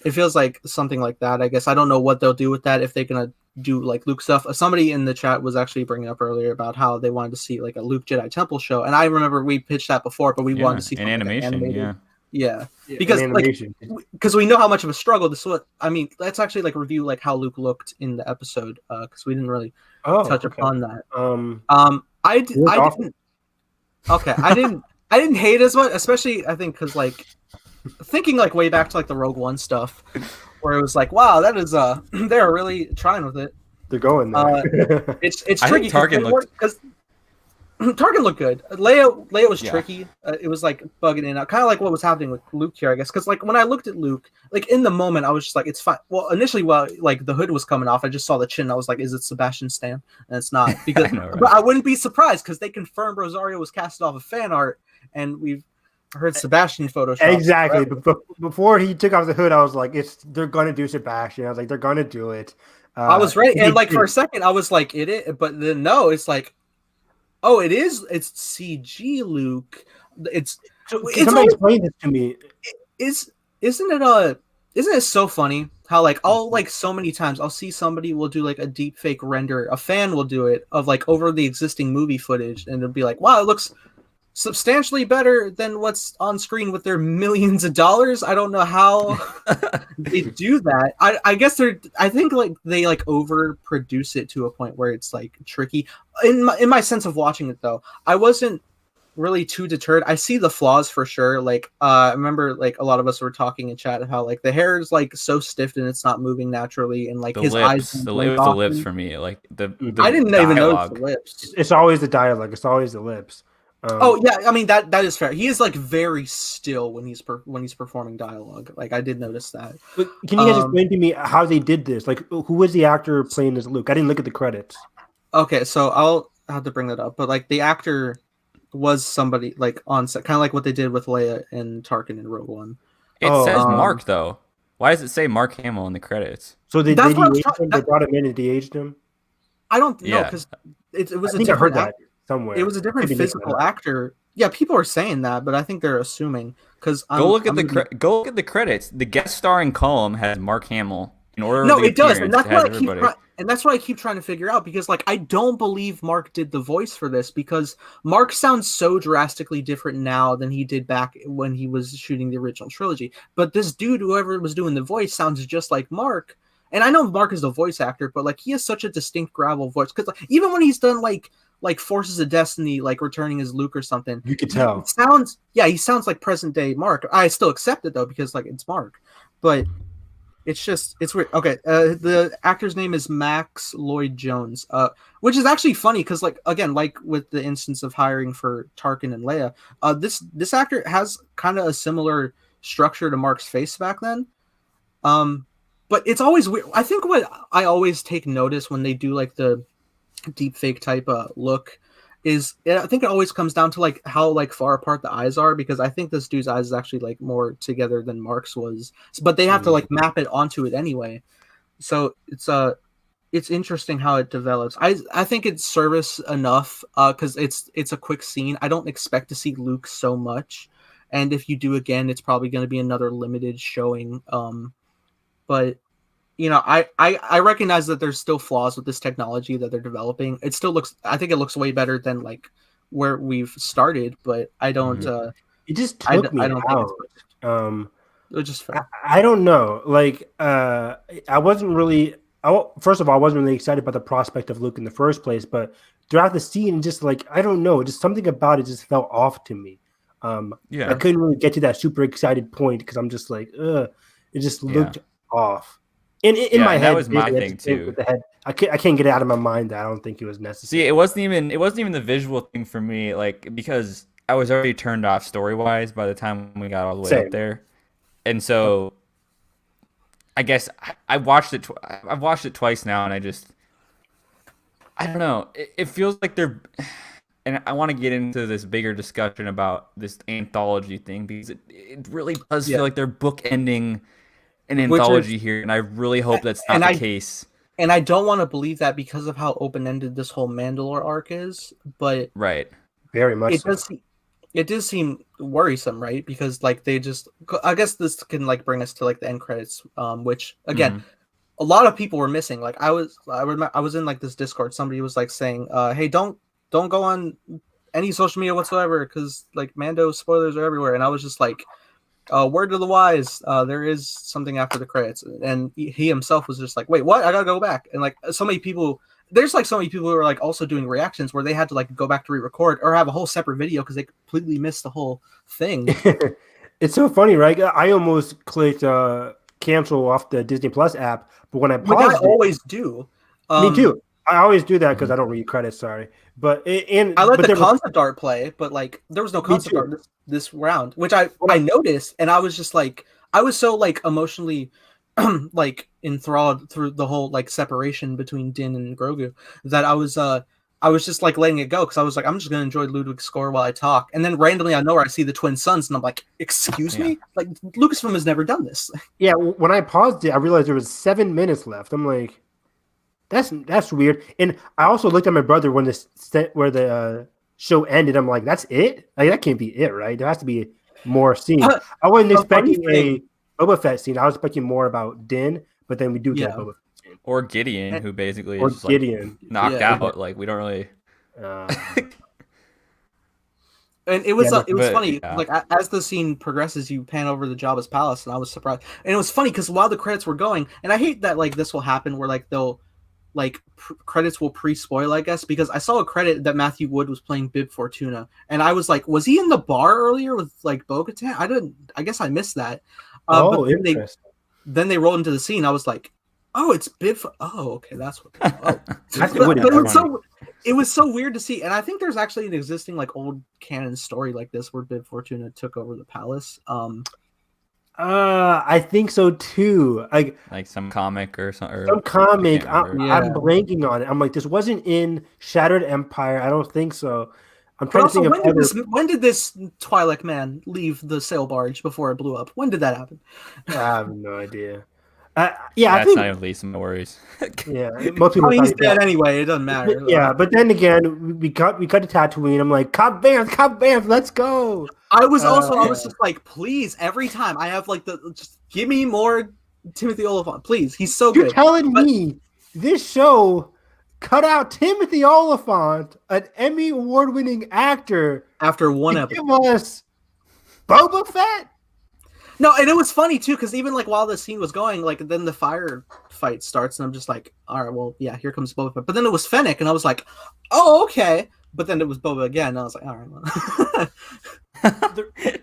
Speaker 1: it feels like something like that. I guess I don't know what they'll do with that, if they're gonna do like Luke stuff. Somebody in the chat was actually bringing up earlier about how they wanted to see like a Luke Jedi Temple show, and I remember we pitched that before, but we wanted to see
Speaker 2: an animation,
Speaker 1: yeah, because because we know how much of a struggle this was. I mean, let's actually like review like how Luke looked in the episode, because we didn't really touch upon that. I didn't hate as much, especially I think because like thinking like way back to like the Rogue One stuff, where it was like, wow, that is they're really trying with it.
Speaker 3: They're going there.
Speaker 1: It's tricky because Tarkin looked good. Leia was tricky. It was like bugging in, kind of like what was happening with Luke here, I guess. Because like when I looked at Luke, like in the moment, I was just like, it's fine. Well, initially, while like the hood was coming off, I just saw the chin. I was like, is it Sebastian Stan? And it's not, because but I wouldn't be surprised because they confirmed Rosario was casted off of fan art, and we've heard Sebastian Photoshop.
Speaker 3: Exactly. Before he took off the hood, I was like, they're gonna do Sebastian. I was like, they're gonna do it.
Speaker 1: I was right, and like for a second, I was like, but then no, it's like, oh, it's CG Luke.
Speaker 3: Somebody explain this to me.
Speaker 1: Isn't it so funny how like so many times I'll see somebody will do like a deep fake render, a fan will do it of like over the existing movie footage, and it'll be like, wow, it looks substantially better than what's on screen with their millions of dollars. I don't know how they do that. I guess I think like they like overproduce it to a point where it's like tricky. In my sense of watching it though, I wasn't really too deterred. I see the flaws for sure. Like I remember like a lot of us were talking in chat how like the hair is like so stiff and it's not moving naturally, and like his eyes.
Speaker 2: The lips for me, like the
Speaker 1: I didn't even notice the lips.
Speaker 3: It's always the dialogue. It's always the lips.
Speaker 1: Oh yeah, I mean that is fair. He is like very still when he's performing dialogue. Like I did notice that.
Speaker 3: But can you guys explain to me how they did this? Like, who was the actor playing as Luke? I didn't look at the credits.
Speaker 1: Okay, so I'll have to bring that up. But like the actor was somebody like on set, kind of like what they did with Leia and Tarkin in Rogue One.
Speaker 2: It says Mark though. Why does it say Mark Hamill in the credits?
Speaker 3: So they brought him in and de-aged him.
Speaker 1: I don't know, because it was a different actor.
Speaker 3: Somewhere.
Speaker 1: It was a different physical actor. Yeah, people are saying that, but I think they're assuming because
Speaker 2: go look at the credits. The guest starring column has Mark Hamill.
Speaker 1: It does, and that's what I keep trying to figure out, because like I don't believe Mark did the voice for this, because Mark sounds so drastically different now than he did back when he was shooting the original trilogy. But this dude, whoever was doing the voice, sounds just like Mark. And I know Mark is the voice actor, but like he has such a distinct gravel voice, because like, even when he's done like Forces of Destiny, like returning as Luke or something,
Speaker 3: you could tell.
Speaker 1: He sounds like present day Mark. I still accept it though, because like it's Mark, but it's weird. Okay, the actor's name is Max Lloyd Jones, which is actually funny because like again, like with the instance of hiring for Tarkin and Leia, this actor has kind of a similar structure to Mark's face back then. But it's always weird. I think what I always take notice when they do like the deep fake type look is, I think it always comes down to like how like far apart the eyes are, because I think this dude's eyes is actually like more together than Mark's was, but they have to like map it onto it anyway. So it's interesting how it develops. I think it's service enough because it's a quick scene. I don't expect to see Luke so much, and if you do again, it's probably going to be another limited showing. But you know, I recognize that there's still flaws with this technology that they're developing. I think it looks way better than like where we've started, but I don't.
Speaker 3: It just took me out.
Speaker 1: It's just fair.
Speaker 3: I don't know. Like, I wasn't really. First of all, I wasn't really excited about the prospect of Luke in the first place, but throughout the scene, just like I don't know, just something about it just felt off to me. I couldn't really get to that super excited point because I'm just like, it just looked off. In my head,
Speaker 2: that was my
Speaker 3: basically, I
Speaker 2: thing
Speaker 3: just think
Speaker 2: too.
Speaker 3: with the head, I can't get it out of my mind that I don't think it was necessary.
Speaker 2: See, it wasn't even the visual thing for me, like because I was already turned off story wise by the time we got all the way
Speaker 3: Same.
Speaker 2: up there, and so I guess I watched it. I've watched it twice now, and I don't know. It feels like they're, and I want to get into this bigger discussion about this anthology thing because it really does feel like they're bookending an anthology here, and I really hope that's not the case.
Speaker 1: And I don't want to believe that because of how open-ended this whole Mandalore arc is, but
Speaker 2: right,
Speaker 3: very much.
Speaker 1: It does seem worrisome, right? Because like they just, I guess this can like bring us to like the end credits, which again, a lot of people were missing. Like I was in like this Discord. Somebody was like saying, "Hey, don't go on any social media whatsoever because like Mando spoilers are everywhere." And I was just like, word to the wise, there is something after the credits. And he himself was just like, wait, what? I gotta go back. And like so many people, there's like so many people who are like also doing reactions where they had to like go back to re-record or have a whole separate video because they completely missed the whole thing.
Speaker 3: It's so funny, right? I almost clicked cancel off the Disney Plus app, but when I paused,
Speaker 1: I always do.
Speaker 3: Me too. I always do that because I don't read credits. Sorry, but
Speaker 1: I let the concept art play, but like there was no concept art this round, which I noticed, and I was just like, I was so like emotionally like enthralled through the whole like separation between Din and Grogu that I was just like letting it go because I was like, I'm just gonna enjoy Ludwig's score while I talk, and then randomly I know where I see the twin sons, and I'm like, excuse me, like Lucasfilm has never done this.
Speaker 3: Yeah, when I paused it, I realized there was 7 minutes left. I'm like, that's weird. And I also looked at my brother when the show ended. I'm like, that's it? Like that can't be it, right? There has to be more scenes. I wasn't expecting a Boba Fett scene. I was expecting more about Din, but then we do get a Boba Fett scene.
Speaker 2: Or Gideon, who basically
Speaker 3: is
Speaker 2: just like knocked out. Like we don't really.
Speaker 1: And it was funny. Yeah. Like as the scene progresses, you pan over the Jabba's palace, and I was surprised. And it was funny because while the credits were going, and I hate that like this will happen where like they'll like credits will pre-spoil, I guess, because I saw a credit that Matthew Wood was playing Bib Fortuna, and I was like, was he in the bar earlier with like Bo-Katan? I guess I missed that. But then they rolled into the scene. I was like, oh, it's Bib. Oh, okay, that's what. Oh. It was so weird to see, and I think there's actually an existing like old canon story like this where Bib Fortuna took over the palace.
Speaker 3: I think so too.
Speaker 2: Like some comic or something.
Speaker 3: Some comic. I'm blanking on it. I'm like, this wasn't in Shattered Empire. I don't think so. I'm trying to think of
Speaker 1: when did this Twi'lek man leave the sail barge before it blew up? When did that happen?
Speaker 3: I have no idea.
Speaker 2: I think not even least no worries.
Speaker 3: Yeah, most people.
Speaker 1: He's dead anyway. It doesn't matter.
Speaker 3: Yeah, but then again, we cut to Tatooine. I'm like, Cobb Vanth, let's go.
Speaker 1: I was just like, please, every time I have like just give me more Timothy Olyphant, please. He's so good.
Speaker 3: You're telling me this show cut out Timothy Olyphant, an Emmy award-winning actor,
Speaker 1: after one episode.
Speaker 3: Give us Boba Fett.
Speaker 1: No, and it was funny too because even like while the scene was going, like then the fire fight starts, and I'm just like, all right, well, yeah, here comes Boba Fett. But then it was Fennec, and I was like, oh, okay. But then it was Boba again, and I was like, all right. Well.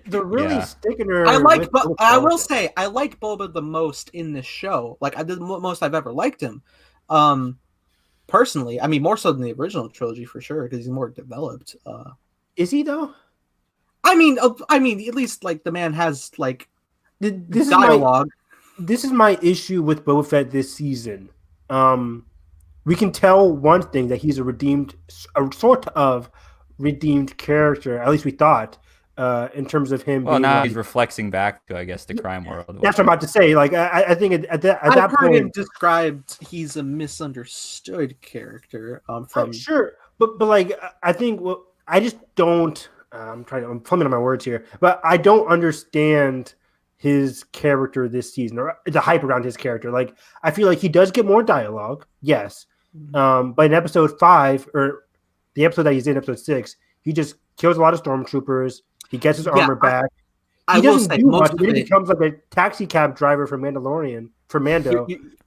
Speaker 3: They're really sticking her.
Speaker 1: I will say I like Boba the most in this show. Like I did the most I've ever liked him. Personally, I mean more so than the original trilogy for sure because he's more developed.
Speaker 3: Is he though?
Speaker 1: I mean, at least like the man has like.
Speaker 3: This
Speaker 1: dialogue.
Speaker 3: This is my issue with Boba Fett this season. We can tell one thing that he's a sort of redeemed character. At least we thought, in terms of him.
Speaker 2: Well, now he's reflecting back to, I guess, the crime world.
Speaker 3: That's what I'm about to say. Like, I think at that point,
Speaker 1: him described he's a misunderstood character. From
Speaker 3: sure, but like I think I just don't. I'm plumbing on my words here, but I don't understand his character this season or the hype around his character. Like, I feel like he does get more dialogue, yes. But in episode 5 or the episode that he's in, episode 6, he just kills a lot of stormtroopers. He gets his armor back. He doesn't do much. He becomes like a taxi cab driver for Mando.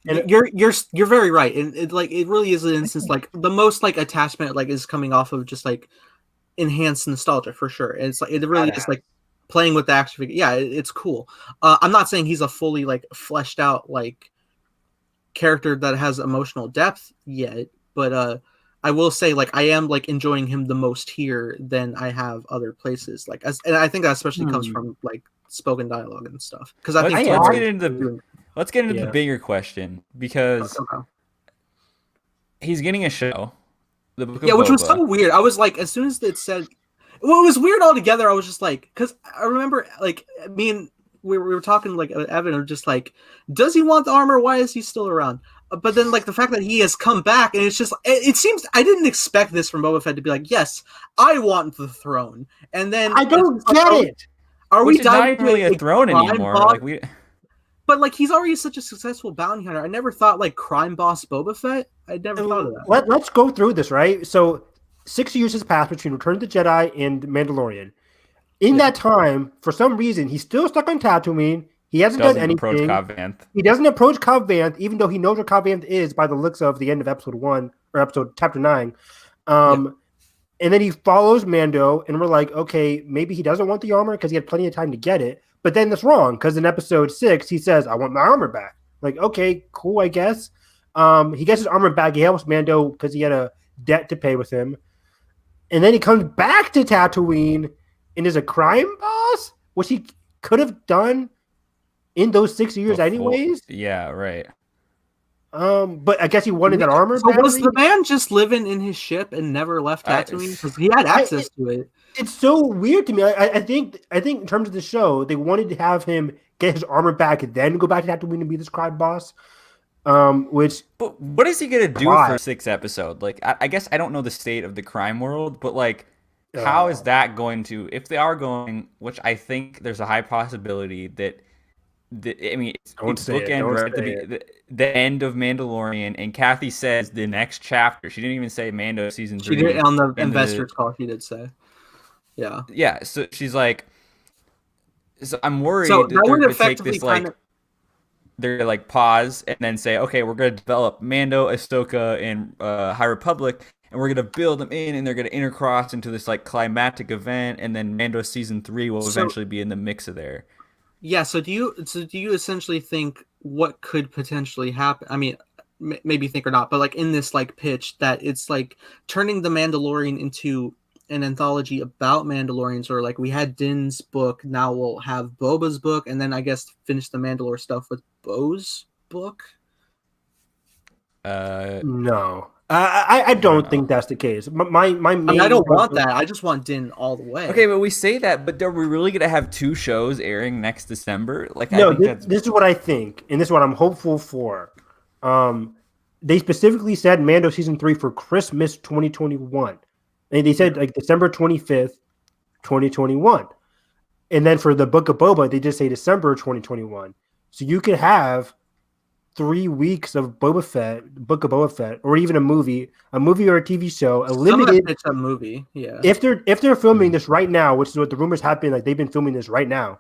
Speaker 1: You're very right. And it really is an instance like the most like attachment like is coming off of just like enhanced nostalgia for sure. And it's like it really is like playing with the action figure. Yeah, it's cool. I'm not saying he's a fully like fleshed out like character that has emotional depth yet, but I will say like I am like enjoying him the most here than I have other places. Like, and I think that especially comes from like spoken dialogue and stuff. Because I think
Speaker 2: let's get into the bigger question, because he's getting a show. The Book of Boba.
Speaker 1: Which was so weird. I was like, as soon as it said, well, it was weird altogether. I was just like, because I remember like me and we were talking like Evan are just like, does he want the armor? Why is he still around? But then like the fact that he has come back, and it's just it seems I didn't expect this from Boba Fett to be like, yes, I want the throne, and then
Speaker 3: I don't get it.
Speaker 1: Are we
Speaker 2: not really a throne anymore? Like we.
Speaker 1: But like he's already such a successful bounty hunter. I never thought like crime boss Boba Fett. I never thought of that.
Speaker 3: Let's go through this, right? So 6 years has passed between Return of the Jedi and Mandalorian. In that time, for some reason, he's still stuck on Tatooine. He hasn't done anything. He doesn't approach Cobb Vanth, even though he knows where Cobb Vanth is by the looks of the end of episode 1 or chapter 9. And then he follows Mando, and we're like, okay, maybe he doesn't want the armor because he had plenty of time to get it. But then that's wrong, because in episode 6, he says, I want my armor back. Like, okay, cool, I guess. He gets his armor back. He helps Mando because he had a debt to pay with him. And then he comes back to Tatooine and is a crime boss, which he could have done in those 6 years anyways.
Speaker 2: Yeah, right.
Speaker 3: But I guess he wanted that armor
Speaker 1: back. So was the man just living in his ship and never left Tatooine? Because he had access to it.
Speaker 3: It's so weird to me. I think in terms of the show, they wanted to have him get his armor back and then go back to Tatooine and be this crime boss. But
Speaker 2: what is he gonna do for 6 episodes? Like, I guess I don't know the state of the crime world, but like, how is that going to? If they are going, which I think there's a high possibility that. I mean, it's bookend right at the end of Mandalorian, and Kathy says the next chapter. She didn't even say Mando season 3.
Speaker 1: She did on the investors call. She did say,
Speaker 2: yeah. So she's like, so I'm worried
Speaker 1: that
Speaker 2: they're
Speaker 1: would
Speaker 2: going to take this like, they're like pause and then say, okay, we're going to develop Mando, Ahsoka, and High Republic, and we're going to build them in, and they're going to intercross into this like climactic event, and then Mando season 3 will eventually be in the mix of there.
Speaker 1: Yeah, so do you essentially think what could potentially happen? I mean, maybe think or not, but like in this like pitch that it's like turning the Mandalorian into an anthology about Mandalorians, or like we had Din's book, now we'll have Boba's book, and then I guess finish the Mandalore stuff with Bo's book.
Speaker 3: No. I don't think that's the case. My main
Speaker 1: I don't want that. I just want Din all the way.
Speaker 2: Okay, but we say that, but are we really going to have 2 shows airing next December? Like,
Speaker 3: no, this is what I think, and this is what I'm hopeful for. They specifically said Mando season 3 for Christmas 2021, and they said like December 25th, 2021, and then for the Book of Boba, they just say December 2021. So you could have 3 weeks of Boba Fett, Book of Boba Fett, or even a movie or a TV show, a limited.
Speaker 1: It's a movie, yeah.
Speaker 3: If they're filming this right now, which is what the rumors have been, like they've been filming this right now,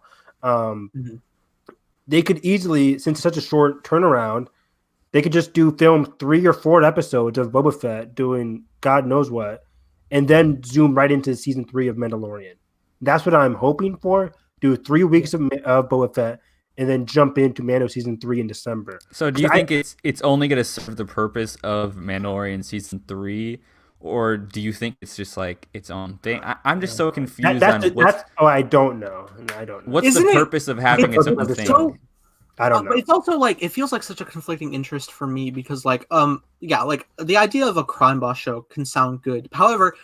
Speaker 3: they could easily, since it's such a short turnaround, they could just film 3 or 4 episodes of Boba Fett doing God knows what, and then zoom right into season 3 of Mandalorian. That's what I'm hoping for. Do 3 weeks of Boba Fett, and then jump into Mando season 3 in December.
Speaker 2: So do you think it's only going to serve the purpose of Mandalorian season 3, or do you think it's just like its own thing? I'm just so confused
Speaker 3: I don't know.
Speaker 2: What's the purpose of having its own thing?
Speaker 3: I don't know.
Speaker 1: But it's also like, it feels like such a conflicting interest for me because like, like the idea of a crime boss show can sound good. However,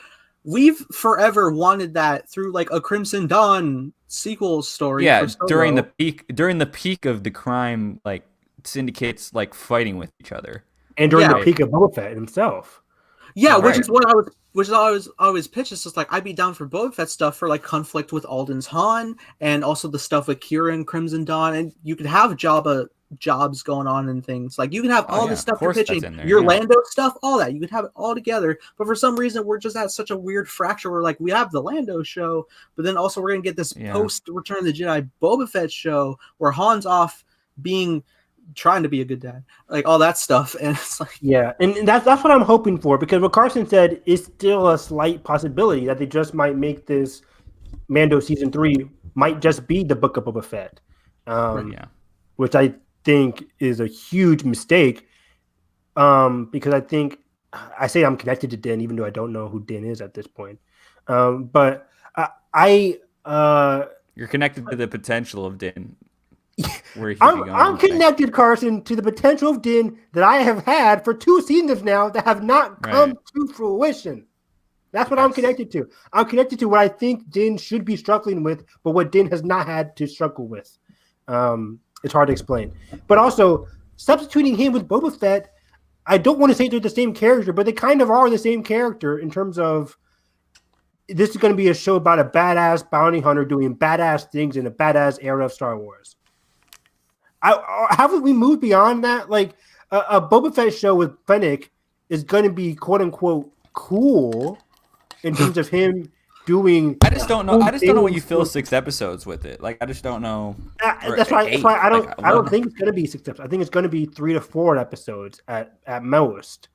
Speaker 1: we've forever wanted that through like a Crimson Dawn sequel story.
Speaker 2: Yeah, during the peak of the crime like syndicates like fighting with each other,
Speaker 3: and during the peak of Boba Fett himself.
Speaker 1: Yeah, which is always pitched. It's just like I'd be down for Boba Fett stuff for like conflict with Alden's Han, and also the stuff with Kira and Crimson Dawn, and you could have jobs going on and things like you can have all this stuff you're pitching, your Lando stuff, all that you could have it all together. But for some reason, we're just at such a weird fracture where like we have the Lando show, but then also we're gonna get this post Return of the Jedi Boba Fett show where Han's off trying to be a good dad, like all that stuff, and it's like
Speaker 3: and that's what I'm hoping for, because what Carson said is still a slight possibility that they just might make this Mando season 3 might just be the Book of Boba Fett, which I think is a huge mistake. Because I think I say I'm connected to Din, even though I don't know who Din is at this point. But
Speaker 2: you're connected to the potential of Din.
Speaker 3: I'm connected, Carson, to the potential of Din that I have had for 2 seasons now that have not come to fruition. That's what I'm connected to. I'm connected to what I think Din should be struggling with, but what Din has not had to struggle with. It's hard to explain. But also, substituting him with Boba Fett, I don't want to say they're the same character, but they kind of are the same character in terms of this is going to be a show about a badass bounty hunter doing badass things in a badass era of Star Wars. Haven't we moved beyond that? Like a Boba Fett show with Fennec is going to be quote unquote cool in terms of him doing.
Speaker 2: I just don't know. I just don't know what you fill 6 episodes with it. Like I just don't know.
Speaker 3: That's why I don't think it's going to be 6 episodes. I think it's going to be 3 to 4 episodes at most.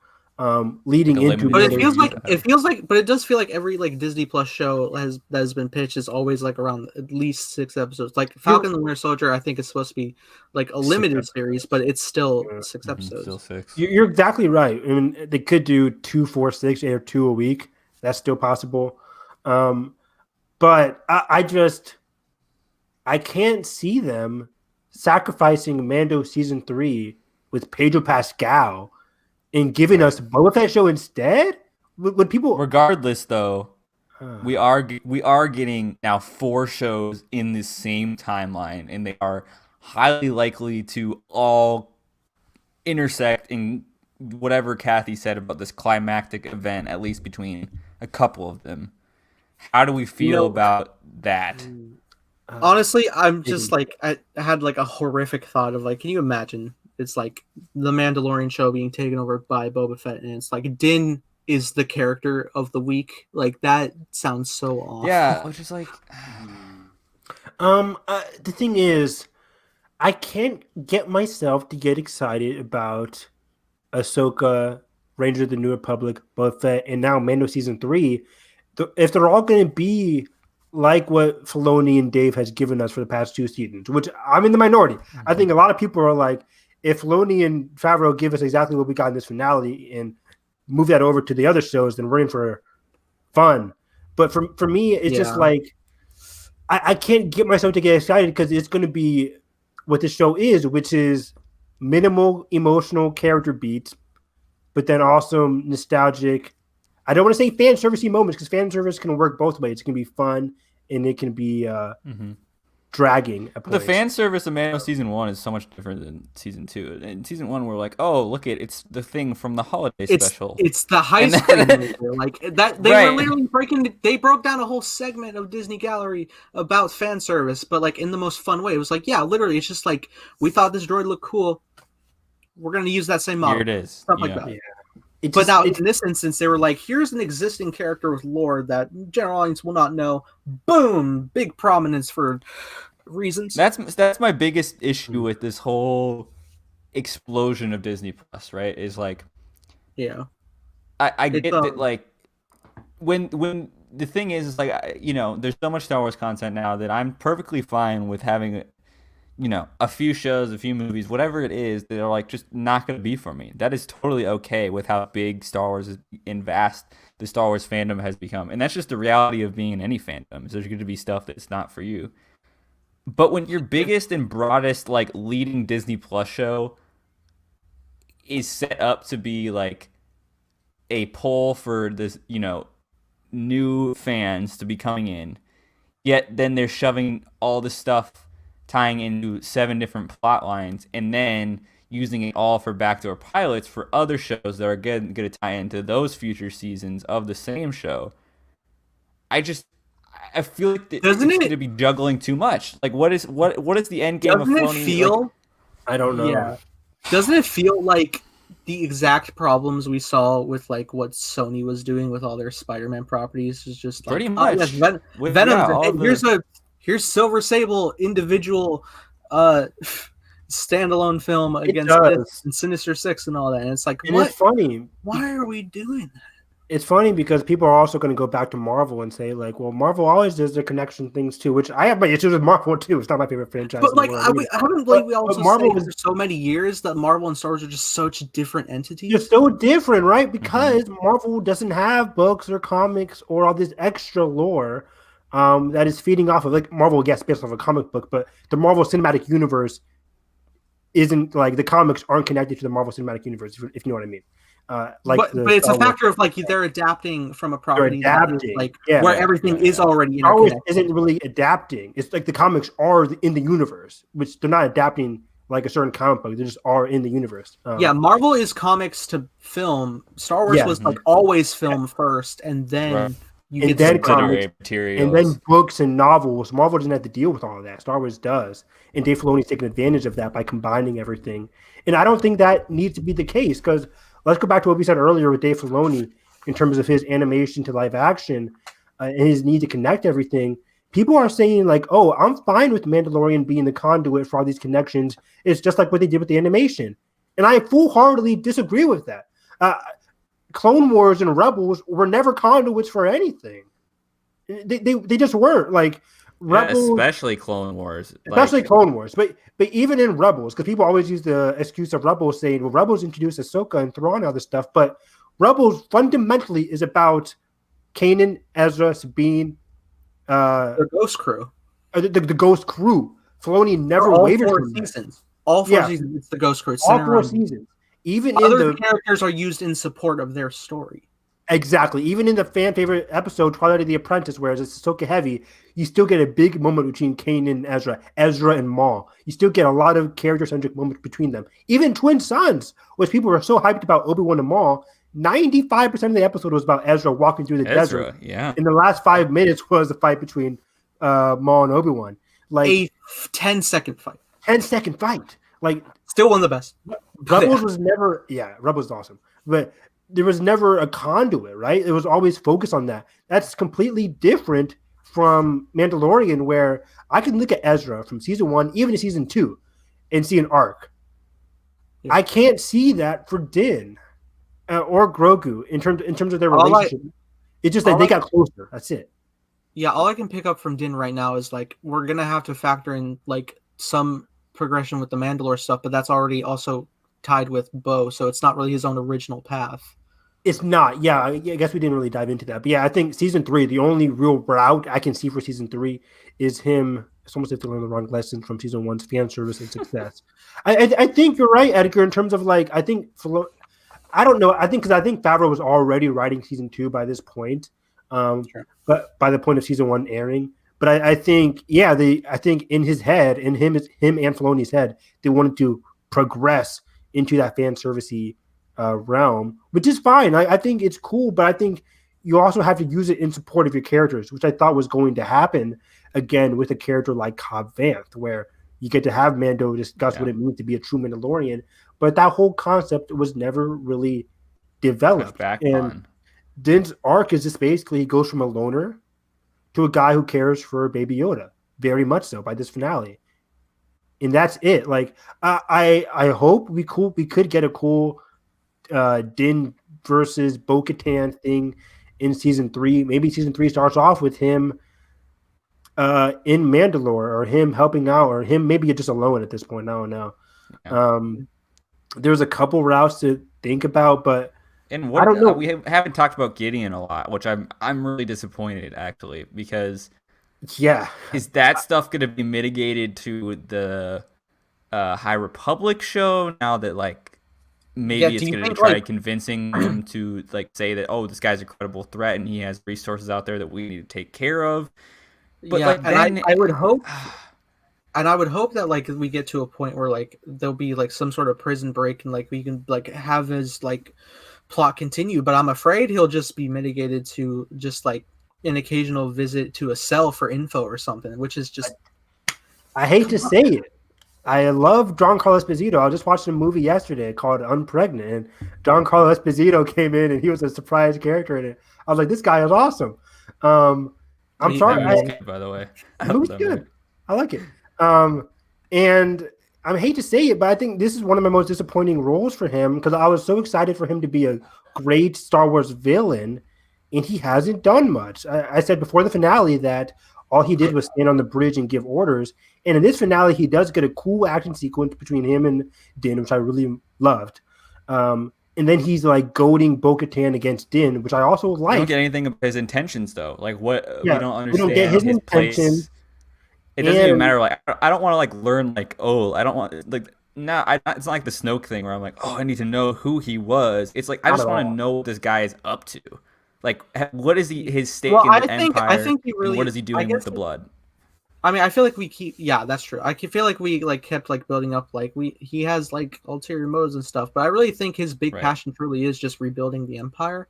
Speaker 3: Leading into,
Speaker 1: but it does feel like every like Disney Plus show that has been pitched is always like around at least 6 episodes. Like Falcon and the Winter Soldier, I think is supposed to be like a limited series, but it's still 6 episodes.
Speaker 2: Still 6.
Speaker 3: You're exactly right. I mean, they could do 2, 4, 6, or 2 a week. That's still possible. But I can't see them sacrificing Mando season 3 with Pedro Pascal and giving us Boba Fett show instead? Would people?
Speaker 2: Regardless, though, we are getting now 4 shows in the same timeline, and they are highly likely to all intersect in whatever Kathy said about this climactic event, at least between a couple of them. How do we feel about that?
Speaker 1: Honestly, I'm just like I had like a horrific thought of like, can you imagine? It's like the Mandalorian show being taken over by Boba Fett, and it's like Din is the character of the week. Like that sounds so awful.
Speaker 2: Yeah, which is like,
Speaker 3: the thing is, I can't get myself to get excited about Ahsoka, Rangers of the New Republic, Boba Fett, and now Mando season 3. If they're all going to be like what Filoni and Dave has given us for the past 2 seasons, which I'm in the minority. I think a lot of people are like, if Filoni and Favreau give us exactly what we got in this finale and move that over to the other shows, then we're in for fun. But for me, it's just like I can't get myself to get excited because it's going to be what this show is, which is minimal emotional character beats, but then also nostalgic. I don't want to say fan servicey moments because fan service can work both ways. It can be fun and it can be dragging.
Speaker 2: The fan service of Mando season 1 is so much different than season 2. In season 1, we're like, oh, look it's the thing from the holiday special.
Speaker 1: It's the high school movie. Like that. They were literally they broke down a whole segment of Disney Gallery about fan service, but like in the most fun way. It was like, yeah, literally, it's just like we thought this droid looked cool. We're gonna use that same model.
Speaker 2: Here it is.
Speaker 1: Stuff like that. Yeah. But now, in this instance, they were like, here's an existing character with lore that general audience will not know. Boom! Big prominence for reasons.
Speaker 2: That's my biggest issue with this whole explosion of Disney Plus, right? Is like, I get that, like, when the thing is like, there's so much Star Wars content now that I'm perfectly fine with having a few shows, a few movies, whatever it is, that are like just not going to be for me. That is totally okay with how big Star Wars is and vast the Star Wars fandom has become. And that's just the reality of being in any fandom. Is there's going to be stuff that's not for you. But when your biggest and broadest, like, leading Disney Plus show is set up to be like a pull for this, new fans to be coming in, yet then they're shoving all this stuff tying into 7 different plot lines, and then using it all for backdoor pilots for other shows that are going to tie into those future seasons of the same show. I feel like it's going to be juggling too much. Like, what is the end game of Filoni?
Speaker 3: I don't know.
Speaker 1: Yeah. Doesn't it feel like the exact problems we saw with like what Sony was doing with all their Spider-Man properties is just like,
Speaker 2: pretty much
Speaker 1: Venom. Here's Silver Sable individual standalone film against this and Sinister Six and all that. And it's like,
Speaker 3: It's funny.
Speaker 1: Why are we doing that?
Speaker 3: It's funny because people are also going to go back to Marvel and say like, well, Marvel always does their connection things too, which I have my issues with Marvel too. It's not my favorite franchise
Speaker 1: But
Speaker 3: in the
Speaker 1: like,
Speaker 3: world either.
Speaker 1: haven't
Speaker 3: But,
Speaker 1: we
Speaker 3: but
Speaker 1: also
Speaker 3: Marvel
Speaker 1: say
Speaker 3: was
Speaker 1: for so many years that Marvel and Star Wars are just such different
Speaker 3: just
Speaker 1: entities?
Speaker 3: so different, right? Because Marvel doesn't have books or comics or all this extra lore that is feeding off of like Marvel, yes, based off a comic book, but the Marvel Cinematic Universe isn't like the comics aren't connected to the Marvel Cinematic Universe, if you know what I mean. Like
Speaker 1: But
Speaker 3: the
Speaker 1: it's a
Speaker 3: Star Wars,
Speaker 1: factor of like they're adapting from a
Speaker 3: they're
Speaker 1: property that is
Speaker 3: adapting,
Speaker 1: like
Speaker 3: yeah.
Speaker 1: where
Speaker 2: Yeah,
Speaker 1: everything
Speaker 2: yeah,
Speaker 1: is
Speaker 2: yeah.
Speaker 1: already
Speaker 3: Star Wars
Speaker 1: interconnected.
Speaker 3: isn't really adapting. It's like the comics are in the universe, which they're not adapting like a certain comic book. They just are in the universe.
Speaker 1: Yeah, Marvel is comics to film. Star Wars
Speaker 3: Yeah,
Speaker 1: was like always film first, and
Speaker 2: Right.
Speaker 1: then you
Speaker 3: and
Speaker 1: get to
Speaker 3: then
Speaker 1: the comics.
Speaker 3: comics,
Speaker 2: Literary
Speaker 3: and then
Speaker 2: materials.
Speaker 3: books and novels. Marvel doesn't have to deal with all of that. Star Wars does, and Dave Filoni's taking advantage of that by combining everything. And I don't think that needs to be the case because let's go back to what we said earlier with Dave Filoni in terms of his animation to live action and his need to connect everything. People are saying like, "Oh, I'm fine with Mandalorian being the conduit for all these connections." It's just like what they did with the animation, and I full-heartedly disagree with that. Clone Wars and Rebels were never conduits for anything. They just weren't like
Speaker 2: Yeah,
Speaker 3: Rebels,
Speaker 2: especially Clone Wars.
Speaker 3: especially
Speaker 2: Like,
Speaker 3: Clone Wars. But even in Rebels, because people always use the excuse of Rebels saying, "Well, Rebels introduced Ahsoka and Thrawn and all this stuff," but Rebels fundamentally is about Kanan, Ezra, Sabine,
Speaker 1: The Ghost Crew
Speaker 3: the Ghost Crew. Filoni
Speaker 1: for
Speaker 3: never
Speaker 1: all
Speaker 3: wavered
Speaker 1: four
Speaker 3: from that.
Speaker 1: seasons. All four
Speaker 3: Yeah,
Speaker 1: seasons, it's the Ghost Crew. It's
Speaker 3: all
Speaker 1: centered
Speaker 3: four
Speaker 1: around
Speaker 3: seasons. Even in
Speaker 1: other
Speaker 3: the
Speaker 1: characters are used in support of their story.
Speaker 3: Exactly. Even in the fan favorite episode, Twilight of the Apprentice, whereas it's Ahsoka heavy, you still get a big moment between Kanan and Ezra and Maul. You still get a lot of character centric moments between them. Even Twin Sons, which people were so hyped about Obi-Wan and Maul, 95% of the episode was about Ezra walking through the desert.
Speaker 2: Ezra, yeah.
Speaker 3: In the last 5 minutes was the fight between Maul and Obi-Wan. Like
Speaker 1: A 10-second fight.
Speaker 3: 10-second fight. Like
Speaker 1: Still one of the best.
Speaker 3: Rebels was never, Rebels is awesome, but there was never a conduit, right? It was always focused on that. That's completely different from Mandalorian, where I can look at Ezra from season 1, even to season 2, and see an arc.
Speaker 1: Yeah.
Speaker 3: I can't see that for Din or Grogu in terms of their
Speaker 1: All
Speaker 3: relationship. It's just that
Speaker 1: all
Speaker 3: they
Speaker 1: I-
Speaker 3: got closer. That's it.
Speaker 1: Yeah, all I can pick up from Din right now is like we're gonna have to factor in like some progression with the Mandalore stuff, but that's already also tied with Bo, so it's not really his own original path.
Speaker 3: It's not. Yeah, I guess we didn't really dive into that. But yeah, I think season 3, the only real route I can see for season 3 is him. It's almost like to learn the wrong lesson from season 1's fan service and success. I think you're right, Edgar, in terms of like, I think, I don't know. I think Favreau was already writing season 2 by this point.
Speaker 1: Sure.
Speaker 3: But by the point of season 1 airing. But I think, I think in his head, in him and Filoni's head, they wanted to progress into that fan servicey realm, which is fine. I think it's cool, but I think you also have to use it in support of your characters, which I thought was going to happen again with a character like Cobb Vanth, where you get to have Mando discuss what it means to be a true Mandalorian, but that whole concept was never really developed. And Din's arc is just basically he goes from a loner to a guy who cares for Baby Yoda, very much so by this finale. And that's it. Like I hope we could get a cool Din versus Bo-Katan thing in season 3. Maybe season 3 starts off with him in Mandalore, or him helping out, or him maybe just alone at this point. I don't know. Yeah. There's a couple routes to think about, but
Speaker 2: and what
Speaker 3: I don't know.
Speaker 2: We haven't talked about Gideon a lot, which I'm really disappointed actually, because is that stuff going to be mitigated to the High Republic show now that like maybe it's going to try convincing him to like say that, oh, this guy's a credible threat and he has resources out there that we need to take care of. But
Speaker 1: yeah,
Speaker 2: like,
Speaker 1: and I would hope, and I would hope that like we get to a point where like there'll be like some sort of prison break and like we can like have his like plot continue. But I'm afraid he'll just be mitigated to just like an occasional visit to a cell for info or something, which is just.
Speaker 3: I hate to say it. I love Giancarlo Esposito. I just watched a movie yesterday called Unpregnant, and Giancarlo Esposito came in and he was a surprise character in it. I was like, this guy is awesome. I'm sorry.
Speaker 2: Good, by the way.
Speaker 3: The movie's good. I like it. And I hate to say it, but I think this is one of my most disappointing roles for him because I was so excited for him to be a great Star Wars villain, and he hasn't done much. I said before the finale that all he did was stand on the bridge and give orders. And in this finale, he does get a cool action sequence between him and Din, which I really loved. And then he's like goading Bo-Katan against Din, which I also like.
Speaker 2: We don't get anything of his intentions though. Like what we don't understand.
Speaker 3: We don't get his intentions.
Speaker 2: It doesn't even matter. Like I don't want to like learn like I don't want like it's not like the Snoke thing where I'm like I need to know who he was. It's like I just want to know what this guy is up to. Like what is his stake in the Empire?
Speaker 1: I think he really.
Speaker 2: And what is he doing with the blood?
Speaker 1: I mean, I feel like we keep. Yeah, that's true. I feel like we like kept like building up. Like he has like ulterior motives and stuff. But I really think his big passion truly is just rebuilding the Empire.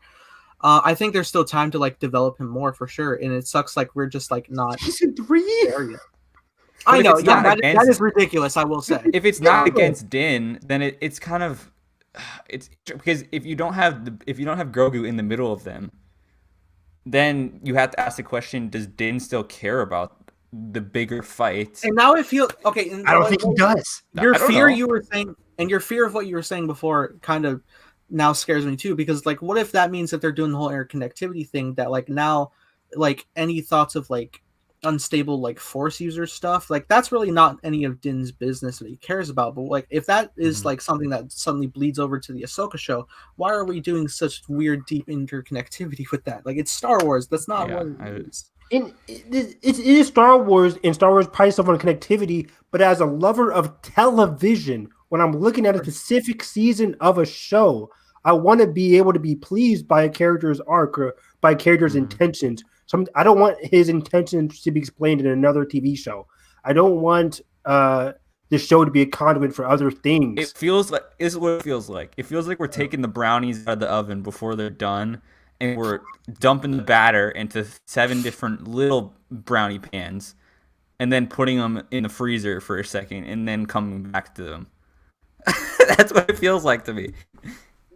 Speaker 1: I think there's still time to like develop him more for sure. And it sucks like we're just like not
Speaker 3: season 3
Speaker 1: there yet. I know, yeah, that is ridiculous. I will say,
Speaker 2: if it's not against Din, then it's kind of it's because if you don't have Grogu in the middle of them, then you have to ask the question: does Din still care about the bigger fight?
Speaker 1: And now I feel okay.
Speaker 3: I don't think he does.
Speaker 1: Your fear you were saying, and your fear of what you were saying before, kind of now scares me too. Because like, what if that means that they're doing the whole interconnectivity thing? That like now, like any thoughts of like unstable like force user stuff, like that's really not any of Din's business that he cares about. But like if that is like something that suddenly bleeds over to the Ahsoka show, why are we doing such weird deep interconnectivity with that? Like it's Star Wars. That's not what it is.
Speaker 3: It is Star Wars, and Star Wars prides itself on connectivity, but as a lover of television, when I'm looking at a specific season of a show, I want to be able to be pleased by a character's arc or by a character's intentions. So I don't want his intentions to be explained in another TV show. I don't want the show to be a conduit for other things.
Speaker 2: It feels like this is what it feels like. It feels like we're taking the brownies out of the oven before they're done, and we're dumping the batter into 7 different little brownie pans, and then putting them in the freezer for a second, and then coming back to them. That's what it feels like to me.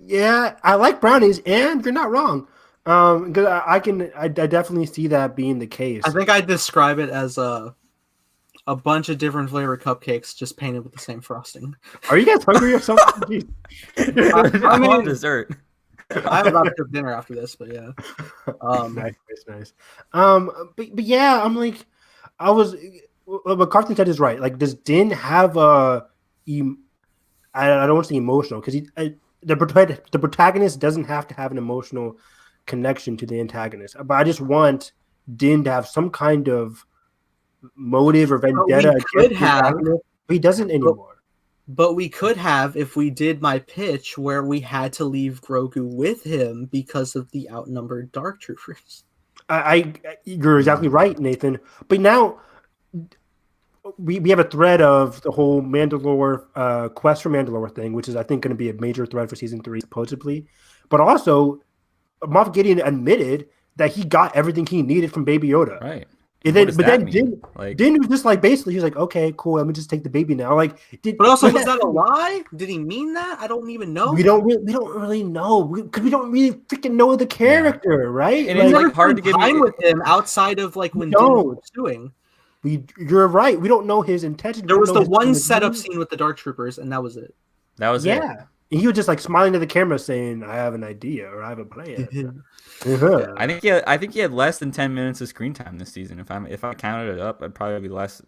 Speaker 3: Yeah, I like brownies, and you're not wrong. Because I definitely see that being the case.
Speaker 1: I think I'd describe it as a bunch of different flavor cupcakes just painted with the same frosting.
Speaker 3: Are you guys hungry or something?
Speaker 2: I mean, dessert.
Speaker 1: I'm about to have dinner after this, but yeah.
Speaker 3: Nice. But yeah, I'm like, what Carson said is right. Like, does Din have I don't want to say emotional because the protagonist doesn't have to have an emotional connection to the antagonist, but I just want Din to have some kind of motive or vendetta. He doesn't anymore.
Speaker 1: But we could have if we did my pitch where we had to leave Grogu with him because of the outnumbered Dark Troopers.
Speaker 3: You're exactly right, Nathan. But now we have a thread of the whole Mandalore quest for Mandalore thing, which is I think going to be a major thread for season 3 supposedly. But also, Moff Gideon admitted that he got everything he needed from Baby Yoda.
Speaker 2: Right.
Speaker 3: And then Din was just like basically he was like, okay, cool, let me just take the baby now. Like,
Speaker 1: but also was that a lie? Did he mean that? I don't even know.
Speaker 3: We don't really know because we don't really freaking know the character, right?
Speaker 1: And it's like hard to get time with him outside of like when Din was doing.
Speaker 3: You're right. We don't know his intention.
Speaker 1: There was the one setup scene with the Dark Troopers, and that was it.
Speaker 2: That was it.
Speaker 3: And he was just like smiling to the camera, saying, "I have an idea or I have a plan."
Speaker 2: I think he had less than 10 minutes of screen time this season. If I counted it up, I'd probably be less. It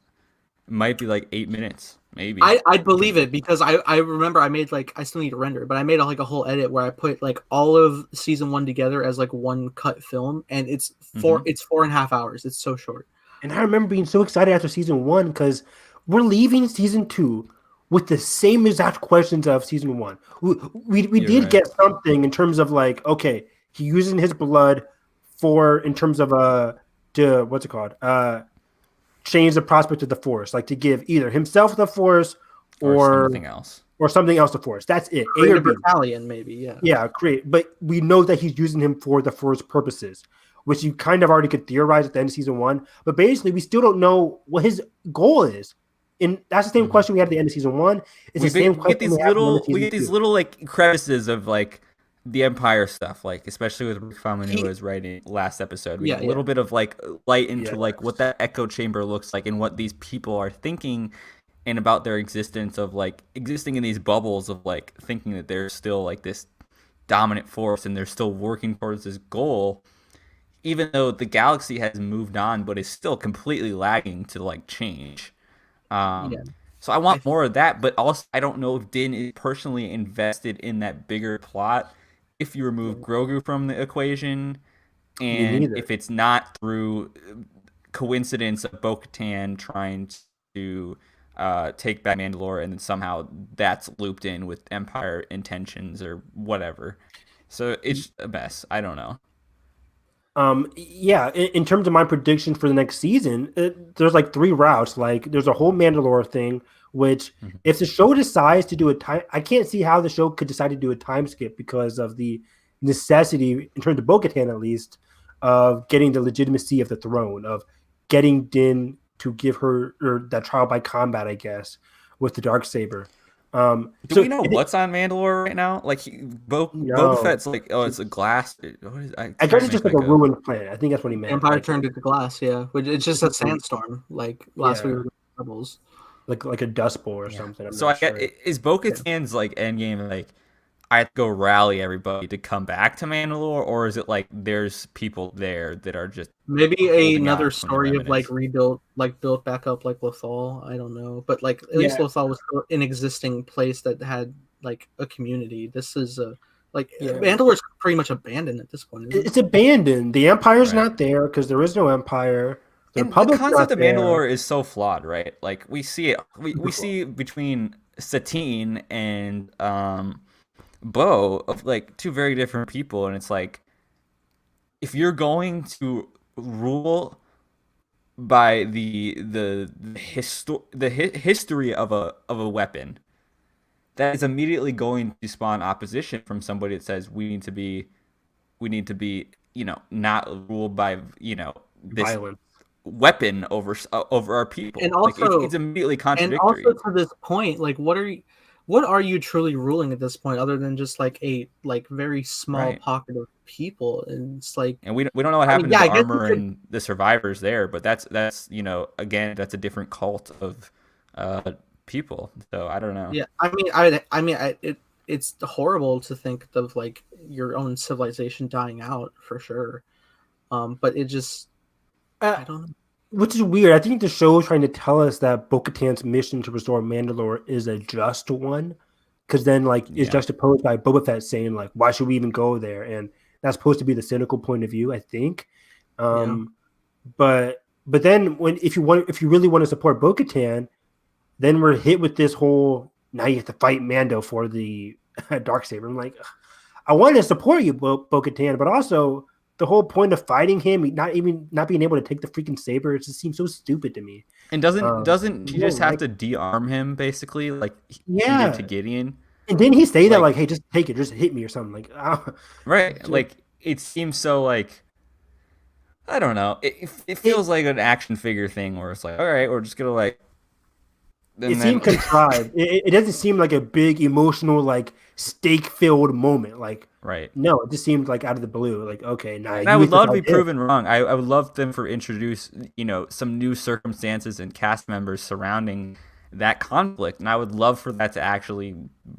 Speaker 2: might be like 8 minutes, maybe.
Speaker 1: I'd believe it because I remember I made like I still need to render, but I made a whole edit where I put like all of season 1 together as like one cut film, and it's 4.5 hours. It's so short.
Speaker 3: And I remember being so excited after season 1 because we're leaving season 2 with the same exact questions of season 1. We did get something in terms of like, okay, he using his blood in terms of change the prospect of the Force, like to give either himself the Force or something else the Force. That's it.
Speaker 1: A or battalion, maybe, yeah.
Speaker 3: Yeah, great. But we know that he's using him for the Force purposes, which you kind of already could theorize at the end of season 1. But basically, we still don't know what his goal is. And that's the same question we had at the end of season 1. It's the same question
Speaker 2: we get these little like crevices of like the Empire stuff, like especially with Rick Famuyiwa's writing last episode. We get a little bit of like light into like what that echo chamber looks like and what these people are thinking and about their existence of like existing in these bubbles of like thinking that they're still like this dominant force and they're still working towards this goal, even though the galaxy has moved on, but is still completely lagging to like change.
Speaker 1: Yeah.
Speaker 2: So I want more of that, but also I don't know if Din is personally invested in that bigger plot. If you remove Grogu from the equation,
Speaker 3: Me
Speaker 2: and
Speaker 3: neither.
Speaker 2: if it's not through coincidence of Bo-Katan trying to take back Mandalore, and then somehow that's looped in with Empire intentions or whatever. So it's a mess. I don't know.
Speaker 3: Yeah, in terms of my prediction for the next season, there's like three routes. Like, there's a whole Mandalore thing, which if the show decides to do a time, I can't see how the show could decide to do a time skip because of the necessity, in terms of Bo-Katan at least, of getting the legitimacy of the throne, of getting Din to give her or that trial by combat, I guess, with the darksaber.
Speaker 2: Do we know what's on Mandalore right now? Like Boba
Speaker 3: No.
Speaker 2: Fett's like, oh, it's a glass. What is,
Speaker 3: I guess it's just like a ruined planet. I think that's what he meant.
Speaker 1: Empire
Speaker 3: Like,
Speaker 1: turned into glass, yeah. Which it's just a sandstorm, like last
Speaker 3: Yeah.
Speaker 1: week with Rebels.
Speaker 3: like a dust bowl or something. I'm
Speaker 2: So
Speaker 3: not
Speaker 2: I get
Speaker 3: sure.
Speaker 2: is Bo-Katan's like endgame like I have to go rally everybody to come back to Mandalore, or is it like there's people there that are just
Speaker 1: Maybe
Speaker 2: holding
Speaker 1: another
Speaker 2: on from the
Speaker 1: story of like
Speaker 2: remnants?
Speaker 1: rebuilt, like built back up, like Lothal. I don't know, but like at least
Speaker 3: Yeah.
Speaker 1: Lothal was still an existing place that had like a community. This is a like
Speaker 3: Yeah.
Speaker 1: Mandalore's pretty much abandoned at this point. Isn't it?
Speaker 3: It's abandoned. The Empire's
Speaker 2: Right.
Speaker 3: not there because there is no Empire. The
Speaker 2: And the
Speaker 3: Republic's
Speaker 2: concept
Speaker 3: not
Speaker 2: of
Speaker 3: there.
Speaker 2: Mandalore is so flawed, right? Like we see it, we see between Satine and Bo of like two very different people, and it's like if you're going to rule by the history of a weapon, that is immediately going to spawn opposition from somebody that says we need to be not ruled by this
Speaker 3: Violence.
Speaker 2: weapon over our people.
Speaker 1: And
Speaker 2: Like
Speaker 1: also,
Speaker 2: it's immediately
Speaker 1: and
Speaker 2: contradictory.
Speaker 1: also to this point, like what are you truly ruling at this point, other than just like a like very small
Speaker 2: Right.
Speaker 1: pocket of people? And it's like,
Speaker 2: And we don't know what
Speaker 1: I
Speaker 2: happened
Speaker 1: mean, yeah,
Speaker 2: to
Speaker 1: I
Speaker 2: the
Speaker 1: guess you
Speaker 2: armor
Speaker 1: could.
Speaker 2: and the survivors there, but that's again that's a different cult of people. So I don't know.
Speaker 1: Yeah, it's horrible to think of like your own civilization dying out for sure. But it just, I don't know.
Speaker 3: Which is weird. I think the show is trying to tell us that Bo-Katan's mission to restore Mandalore is a just one, because then like it's
Speaker 2: Yeah.
Speaker 3: juxtaposed by Boba Fett saying like, "Why should we even go there?" And that's supposed to be the cynical point of view, I think. But then if you really want to support Bo-Katan, then we're hit with this whole now you have to fight Mando for the darksaber. I'm like, I want to support you, Bo-Katan, but also the whole point of fighting him, not being able to take the freaking saber, it just seems so stupid to me.
Speaker 2: And doesn't she
Speaker 3: you
Speaker 2: just
Speaker 3: don't
Speaker 2: have
Speaker 3: like-
Speaker 2: to de-arm him basically, like he
Speaker 3: Yeah.
Speaker 2: did to Gideon?
Speaker 3: And didn't he say that
Speaker 2: Like-
Speaker 3: like, hey, just take it, just hit me or something? Like,
Speaker 2: Right. Like it seems so like I don't know. It feels like an action figure thing where it's like, all right, we're just gonna like.
Speaker 3: it seemed contrived. It doesn't seem like a big emotional, like stake-filled moment. Like,
Speaker 2: right.
Speaker 3: no, it just seemed like out of the blue. Like, okay, now
Speaker 2: And I would love to be proven wrong. I would love them for introduce some new circumstances and cast members surrounding that conflict, and I would love for that to actually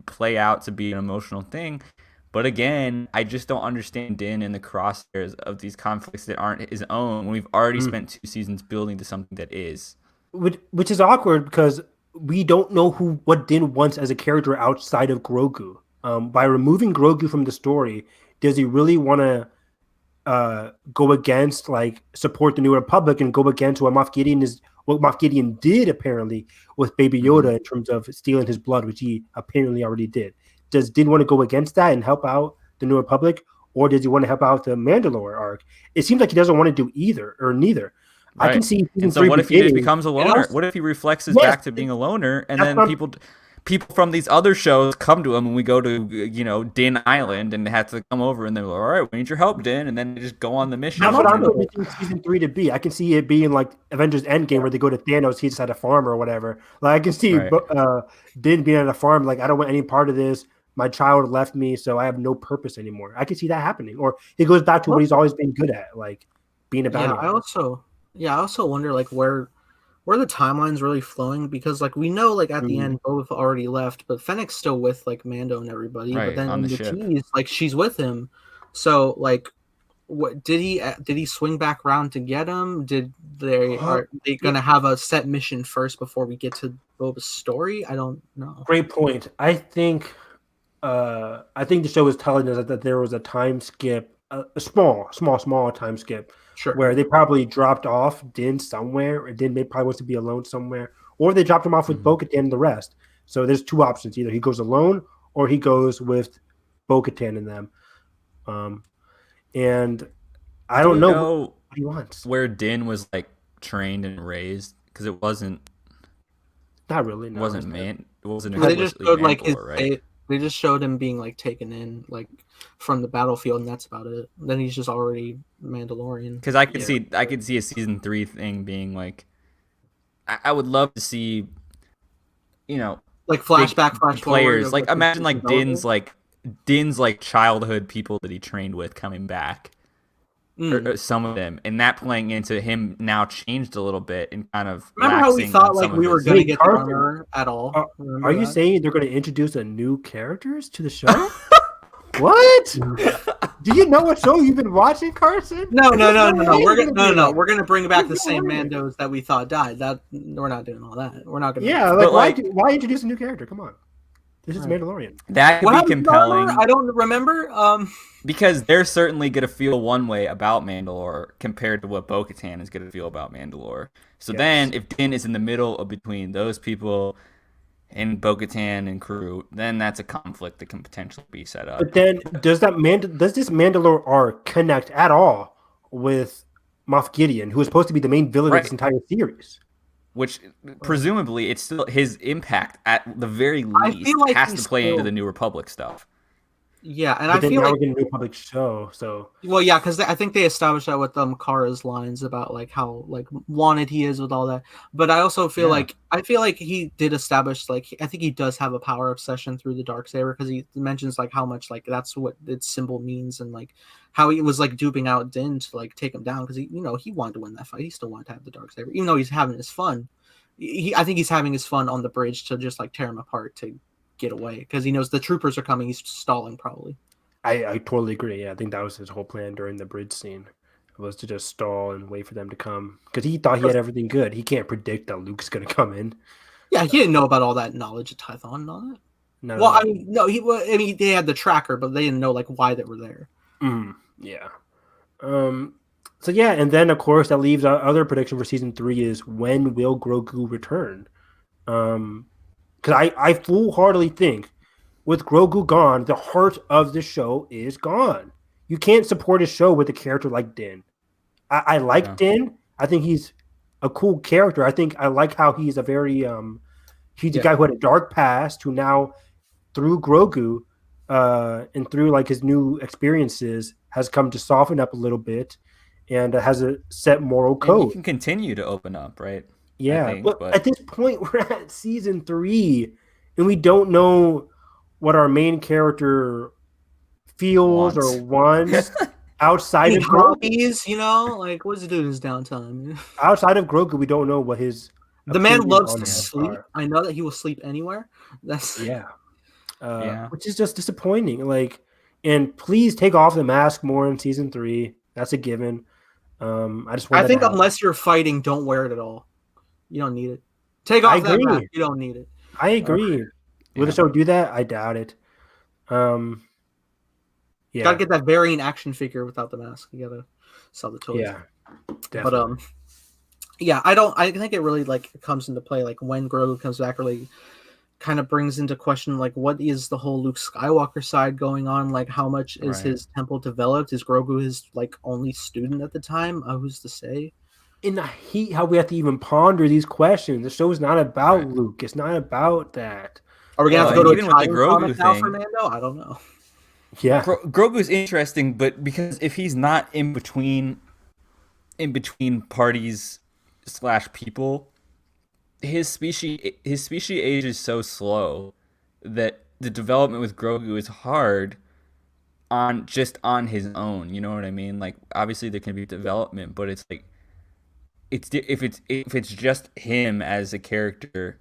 Speaker 2: play out to be an emotional thing. But again, I just don't understand Din in the crosshairs of these conflicts that aren't his own when we've already spent 2 seasons building to something that is.
Speaker 3: Which is awkward because we don't know what Din wants as a character outside of Grogu. By removing Grogu from the story, does he really want to go against, like, support the New Republic and go against what Moff Gideon did apparently with Baby Yoda in terms of stealing his blood, which he apparently already did? Does Din want to go against that and help out the New Republic, or does he want to help out the Mandalore arc? It seems like he doesn't want to do either or neither.
Speaker 2: Right.
Speaker 3: I can see.
Speaker 2: And so what if he just becomes a loner? What if he reflexes back to being a loner, and then people from these other shows come to him, and we go to Din Island, and they have to come over, and they're like, all right, we need your help, Din, and then they just go on the mission.
Speaker 3: That's what I'm predicting season 3 to be. I can see it being like Avengers Endgame, where they go to Thanos, he's at a farm or whatever. Like, I can see Din being at a farm, like, I don't want any part of this. My child left me, so I have no purpose anymore. I can see that happening. Or he goes back to what he's always been good at, like being a bounty hunter.
Speaker 1: I also wonder like where where the timeline's really flowing, because like we know like at the
Speaker 3: Mhm.
Speaker 1: end Boba Fett already left, but Fennec's still with like Mando and everybody. But
Speaker 2: Right,
Speaker 1: then
Speaker 2: on
Speaker 1: in
Speaker 2: the
Speaker 1: the
Speaker 2: ship.
Speaker 1: tease, like she's with him. So like, what did he swing back around to get him? Are they gonna have a set mission first before we get to Boba's story? I don't know.
Speaker 3: Great point. I think the show is telling us that there was a time skip, a small time skip,
Speaker 1: Sure.
Speaker 3: where they probably dropped off Din somewhere, or Din probably wants to be alone somewhere, or they dropped him off with Bo-Katan and the rest. So there's two options: either he goes alone, or he goes with Bo-Katan and them. And I don't know what he wants.
Speaker 2: Where Din was like trained and raised, because it wasn't.
Speaker 3: Not really.
Speaker 2: It
Speaker 3: No,
Speaker 2: wasn't man. It wasn't.
Speaker 1: They just showed like his.
Speaker 2: Right?
Speaker 1: They just showed him being like taken in like from the battlefield, and that's about it. Then he's just already Mandalorian.
Speaker 2: Because I could see a season 3 thing being like, I would love to see,
Speaker 1: like flashback, flash
Speaker 2: players.
Speaker 1: forward,
Speaker 2: Like imagine like Din's like childhood people that he trained with coming back. Or some of them, and that playing into him now changed a little bit and kind of.
Speaker 1: Remember how we thought like we were going to get the armor at all?
Speaker 3: Are you saying they're going to introduce a new characters to the show? What? Do you know what show you've been watching, Carson?
Speaker 1: No. We're gonna bring back the same Mandos that we thought died. That we're not doing all that. We're not gonna.
Speaker 3: Yeah, like why introduce a new character? Come on, this is Mandalorian.
Speaker 2: That could be compelling.
Speaker 1: I don't remember.
Speaker 2: Because they're certainly gonna feel one way about Mandalore compared to what Bo-Katan is gonna feel about Mandalore. So then, if Din is in the middle of between those people and Bo-Katan and crew, then that's a conflict that can potentially be set up.
Speaker 3: But then, does this Mandalore arc connect at all with Moff Gideon, who is supposed to be the main villain of this entire series?
Speaker 2: Which presumably it's still his impact at the very least has to play into the New Republic stuff.
Speaker 1: Yeah, and
Speaker 3: but
Speaker 1: I feel
Speaker 3: now
Speaker 1: like
Speaker 3: we're getting a New Republic show. So
Speaker 1: because I think they established that with Kara's lines about like how like wanted he is with all that. But I also feel like he did establish like I think he does have a power obsession through the Darksaber, because he mentions like how much like that's what its symbol means, and like how he was like duping out Din to like take him down, because he wanted to win that fight. He still wanted to have the Darksaber, even though he's having his fun. I think he's having his fun on the bridge to just like tear him apart to get away, because he knows the troopers are coming. He's stalling probably.
Speaker 3: I totally agree. Yeah, I think that was his whole plan during the bridge scene, was to just stall and wait for them to come, because he thought he had everything good. He can't predict that Luke's going to come in.
Speaker 1: Yeah, he didn't know about all that knowledge of Tython and all that. They had the tracker, but they didn't know like why they were there.
Speaker 3: Yeah. So yeah, and then of course that leaves our other prediction for season 3 is, when will Grogu return? Because I full-heartedly think with Grogu gone, the heart of the show is gone. You can't support a show with a character like Din. I like Din. I think he's a cool character. I think I like how he's a very he's a guy who had a dark past, who now through Grogu and through like his new experiences has come to soften up a little bit and has a set moral code.
Speaker 2: And he can continue to open up, right?
Speaker 3: Yeah, but at this point we're at season 3 and we don't know what our main character feels or wants outside of
Speaker 1: hobbies, like what does he do in his downtime?
Speaker 3: Outside of Grogu, we don't know what his
Speaker 1: the man loves to sleep. I know that he will sleep anywhere. That's
Speaker 3: which is just disappointing. Like, and please take off the mask more in season 3. That's a given. I think
Speaker 1: unless you're fighting, don't wear it at all. You don't need it. Take off that mask. You don't need it.
Speaker 3: I agree. Will the show do that? I doubt it.
Speaker 1: Gotta get that variant action figure without the mask. You gotta sell the toys.
Speaker 3: Yeah, definitely.
Speaker 1: But I think it really like comes into play like when Grogu comes back. Really, kind of brings into question like what is the whole Luke Skywalker side going on? Like how much is his temple developed? Is Grogu his like only student at the time? Who's to say?
Speaker 3: And I hate how we have to even ponder these questions. The show is not about Luke. It's not about that.
Speaker 1: Are we gonna have to go to
Speaker 2: even with the Grogu
Speaker 1: now
Speaker 2: thing?
Speaker 1: For Mando? I don't know.
Speaker 3: Yeah,
Speaker 2: Grogu's interesting, but because if he's not in between parties / people, his species age is so slow that the development with Grogu is hard on his own. You know what I mean? Like obviously there can be development, but it's like if it's just him as a character,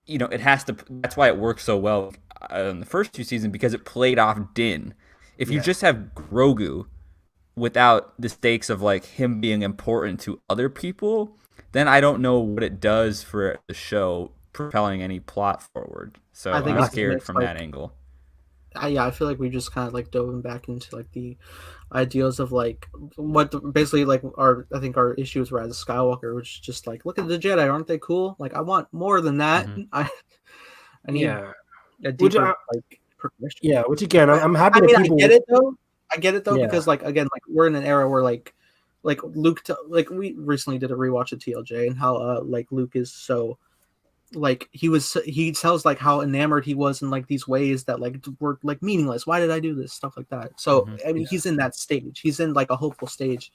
Speaker 2: it has to. That's why it works so well in the first two seasons because it played off Din. If you just have Grogu without the stakes of like him being important to other people, then I don't know what it does for the show propelling any plot forward. So I'm scared from that angle.
Speaker 1: I feel like we just kind of like dove back into like the ideals of like basically like our issues were as a Skywalker, which is just like, look at the Jedi, aren't they cool? Like I want more than that. I need a deeper like progression.
Speaker 3: Yeah, which again, I'm happy that people.
Speaker 1: I get it though because like again, like we're in an era where like Luke we recently did a rewatch of TLJ and how like Luke is so like he tells like how enamored he was in like these ways that like were like meaningless. Why did I do this? Stuff like that. So I mean he's in that stage. He's in like a hopeful stage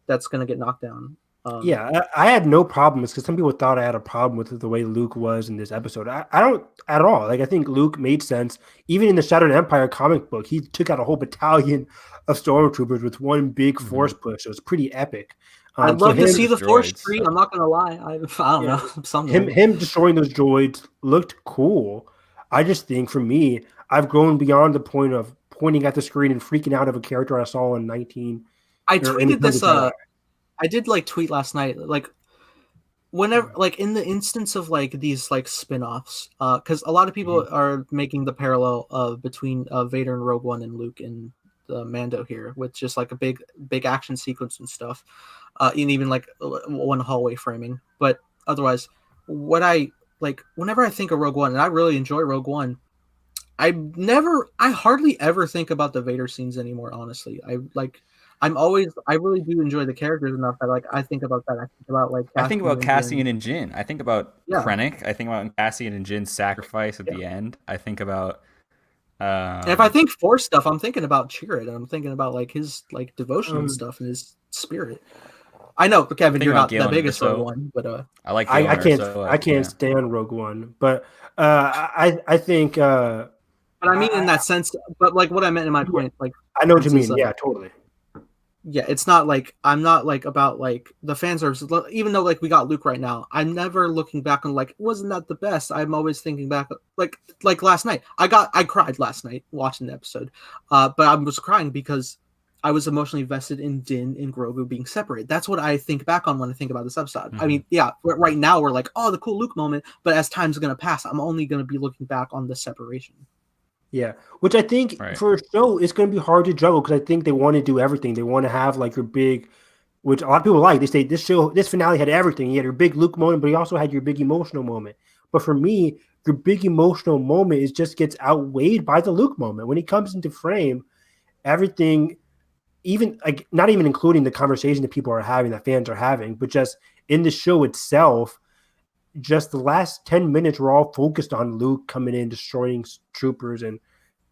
Speaker 1: that's gonna get knocked down.
Speaker 3: I had no problems because some people thought I had a problem with the way Luke was in this episode. I don't at all. Like I think Luke made sense. Even in the Shattered Empire comic book, he took out a whole battalion of stormtroopers with one big force push. So it's pretty epic.
Speaker 1: I'd love to see the Force tree. I'm not gonna lie. I don't know. Something.
Speaker 3: Him destroying those droids looked cool. I just think for me, I've grown beyond the point of pointing at the screen and freaking out of a character I saw in 19.
Speaker 1: I tweeted this. I did like tweet last night, like whenever, like in the instance of like these like spin-offs, because a lot of people are making the parallel of between Vader and Rogue One and Luke and Mando here, with just like a big action sequence and stuff, and even like one hallway framing. But otherwise, what I like whenever I think of Rogue One, and I really enjoy Rogue One, I hardly ever think about the Vader scenes anymore. Honestly, I really do enjoy the characters enough that like I think about that. I think about
Speaker 2: Cassian and Jin. I think about Krennic. I think about Cassian and Jin's sacrifice at the end. I think about.
Speaker 1: And if I think Force stuff, I'm thinking about Chirrut, and I'm thinking about like his like devotion and stuff and his spirit. I know, Kevin, you're not the biggest Rogue One, but
Speaker 3: I can't stand Rogue One, but I think.
Speaker 1: But I mean, in that sense, but like what I meant in my point, like
Speaker 3: I know what you mean. Yeah, totally.
Speaker 1: Yeah, it's not like I'm not like about like the fan service. Even though like we got Luke right now, I'm never looking back on like wasn't that the best. I'm always thinking back like last night. I cried last night watching the episode, but I was crying because I was emotionally invested in Din and Grogu being separated. That's what I think back on when I think about this episode. I mean, yeah, right now we're like, oh, the cool Luke moment, but as time's gonna pass, I'm only gonna be looking back on the separation.
Speaker 3: Yeah, which I think for a show, it's going to be hard to juggle because I think they want to do everything. They want to have like your big, which a lot of people like. They say this finale had everything. You had your big Luke moment, but you also had your big emotional moment. But for me, your big emotional moment is just gets outweighed by the Luke moment. When he comes into frame, everything, even like not even including the conversation that people are having, that fans are having, but just in the show itself, just the last 10 minutes were all focused on Luke coming in, destroying troopers and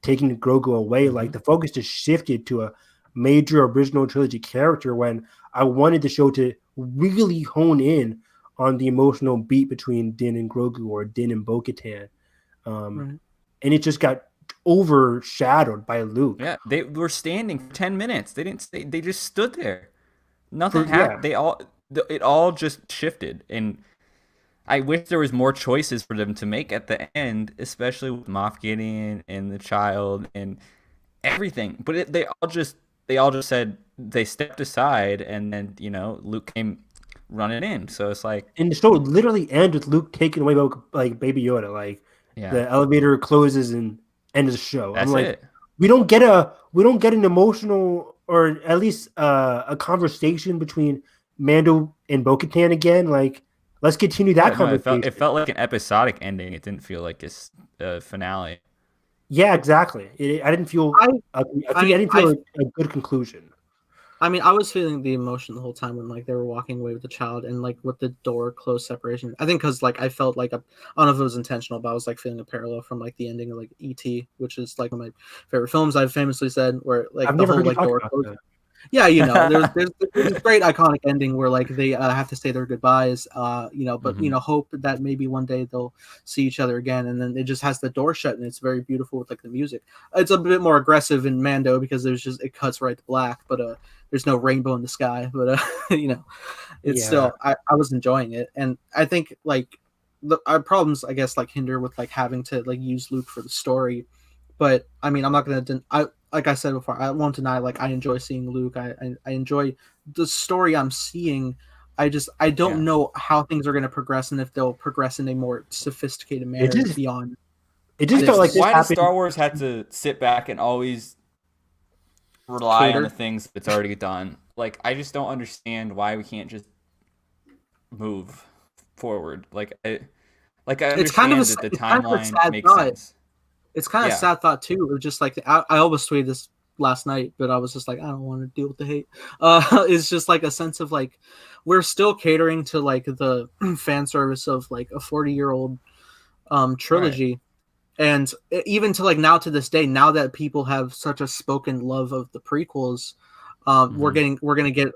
Speaker 3: taking Grogu away. Like the focus just shifted to a major original trilogy character when I wanted the show to really hone in on the emotional beat between Din and Grogu or Din and Bo-Katan. And it just got overshadowed by Luke.
Speaker 2: Yeah, they were standing for 10 minutes. They didn't stay, they just stood there. Nothing happened. It all just shifted. And I wish there was more choices for them to make at the end, especially with Moff Gideon and the child and everything. But they all just said they stepped aside, and then Luke came running in. So it's like,
Speaker 3: and the show literally ends with Luke taking away like Baby Yoda. Like the elevator closes and end of the show.
Speaker 2: That's
Speaker 3: I'm like,
Speaker 2: it.
Speaker 3: We don't get an emotional or at least a conversation between Mando and Bo-Katan again. Like, let's continue that conversation.
Speaker 2: It felt like an episodic ending. It didn't feel like a finale.
Speaker 3: Yeah, exactly. I didn't feel. I didn't feel a good conclusion.
Speaker 1: I mean, I was feeling the emotion the whole time when like they were walking away with the child and like with the door closed separation. I think because like I felt like I don't know if it was intentional, but I was like feeling a parallel from like the ending of like E.T., which is like one of my favorite films. I've famously said where like
Speaker 3: I've
Speaker 1: the
Speaker 3: never
Speaker 1: whole
Speaker 3: heard
Speaker 1: like door
Speaker 3: about
Speaker 1: closed.
Speaker 3: that.
Speaker 1: Yeah, there's this great iconic ending where like they have to say their goodbyes, but hope that maybe one day they'll see each other again, and then it just has the door shut, and it's very beautiful with like the music. It's a bit more aggressive in Mando because it cuts right to black, but there's no rainbow in the sky, but it's still I was enjoying it, and I think like our problems I guess like hinder with like having to like use Luke for the story, but I mean I'm not gonna like I said before, I won't deny like I enjoy seeing Luke. I enjoy the story I'm seeing. I don't know how things are going to progress and if they'll progress in a more sophisticated manner beyond.
Speaker 3: It just felt like
Speaker 2: why does Star Wars have to sit back and always rely on the things that's already done? Like I just don't understand why we can't just move forward. Like I understand that the timeline makes sense.
Speaker 1: It's kind of a sad thought too. It was just like I almost tweeted this last night, but I was just like, I don't want to deal with the hate. It's just like a sense of like we're still catering to like the fan service of like a 40-year-old trilogy, right. And even to like now to this day, now that people have such a spoken love of the prequels, we're gonna get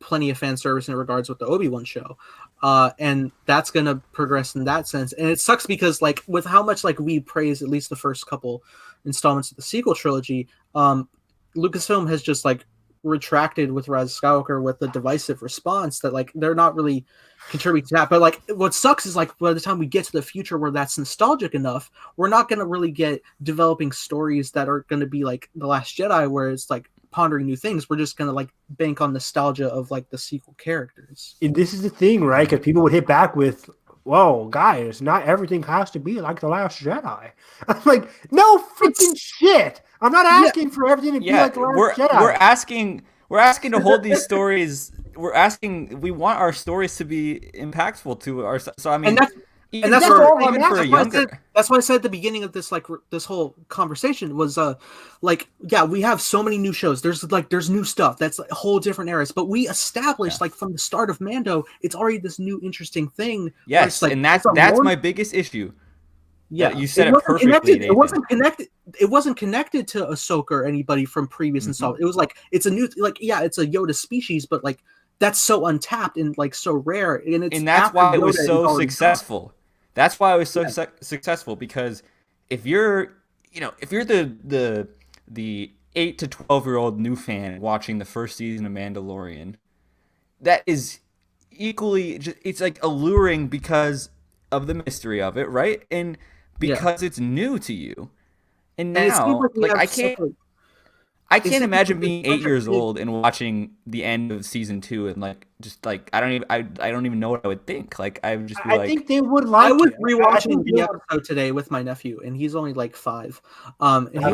Speaker 1: plenty of fan service in regards with the Obi-Wan show. And that's going to progress in that sense. And it sucks because like with how much like we praise at least the first couple installments of the sequel trilogy, Lucasfilm has just like retracted with Rise of Skywalker with the divisive response that like they're not really contributing to that. But like what sucks is like by the time we get to the future where that's nostalgic enough, we're not going to really get developing stories that are going to be like The Last Jedi where it's like pondering new things. We're just gonna like bank on nostalgia of like the sequel characters.
Speaker 3: And this is the thing, right? Because people would hit back with, "Whoa, guys, not everything has to be like The Last Jedi." I'm like, no freaking shit. I'm not asking for everything to be like The Last Jedi.
Speaker 2: We're asking to hold these stories. We want our stories to be impactful to our. So I mean. That's
Speaker 1: why I said at the beginning of this, like this whole conversation was, we have so many new shows. There's new stuff that's like whole different eras, but we established like from the start of Mando, it's already this new interesting thing.
Speaker 2: Yes,
Speaker 1: like,
Speaker 2: and that's my biggest issue.
Speaker 1: Yeah,
Speaker 2: you said it perfectly.
Speaker 1: It wasn't connected. It wasn't connected to Ahsoka or anybody from previous installments. It was like it's a new, it's a Yoda species, but like that's so untapped and like so rare, and
Speaker 2: that's why it was so successful. That's why it was so successful, because if you're the 8 to 12-year-old new fan watching the first season of Mandalorian, that is equally it's like alluring because of the mystery of it, right? And because it's new to you. And now I can't imagine being 8 years old and watching the end of season 2 and like just like I don't even know what I would think. Like I would just be
Speaker 3: I think they would like.
Speaker 1: I was rewatching the episode today with my nephew, and he's only like 5. And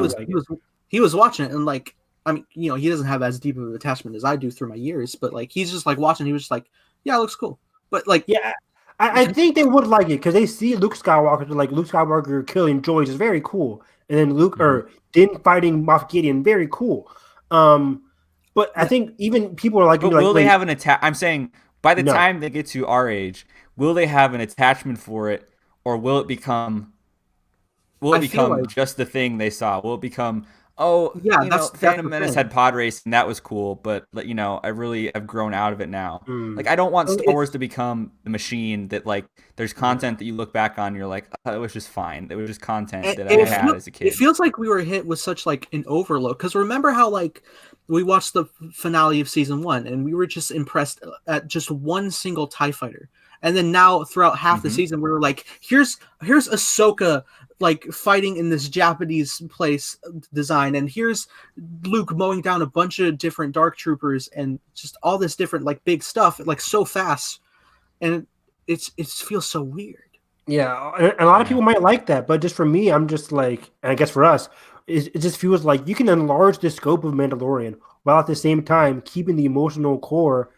Speaker 1: he was watching it, and like I mean, he doesn't have as deep of an attachment as I do through my years, but like he's just like watching. He was just like, yeah, it looks cool. But like,
Speaker 3: yeah, I think they would like it because they see Luke Skywalker, like Luke Skywalker killing droids is very cool, and then Luke or Din fighting Moff Gideon, very cool. But I think even people are like,
Speaker 2: but will they have an attack? I'm saying by the time they get to our age, will they have an attachment for it, or will it become just the thing they saw? Will it become Phantom Menace had pod racing, that was cool, but I really have grown out of it now. Like I don't want Star Wars to become the machine that like there's content that you look back on and you're like, oh, it was just fine. It was just content that I had as a kid.
Speaker 1: It feels like we were hit with such like an overload, because remember how like we watched the finale of season 1 and we were just impressed at just one single TIE fighter. And then now throughout half the season, we were like, here's Ahsoka like fighting in this Japanese place design, and here's Luke mowing down a bunch of different dark troopers and just all this different like big stuff like so fast, and it feels so weird.
Speaker 3: Yeah, a lot of people might like that, but just for me, I'm just like, and I guess for us, it just feels like you can enlarge the scope of Mandalorian while at the same time keeping the emotional core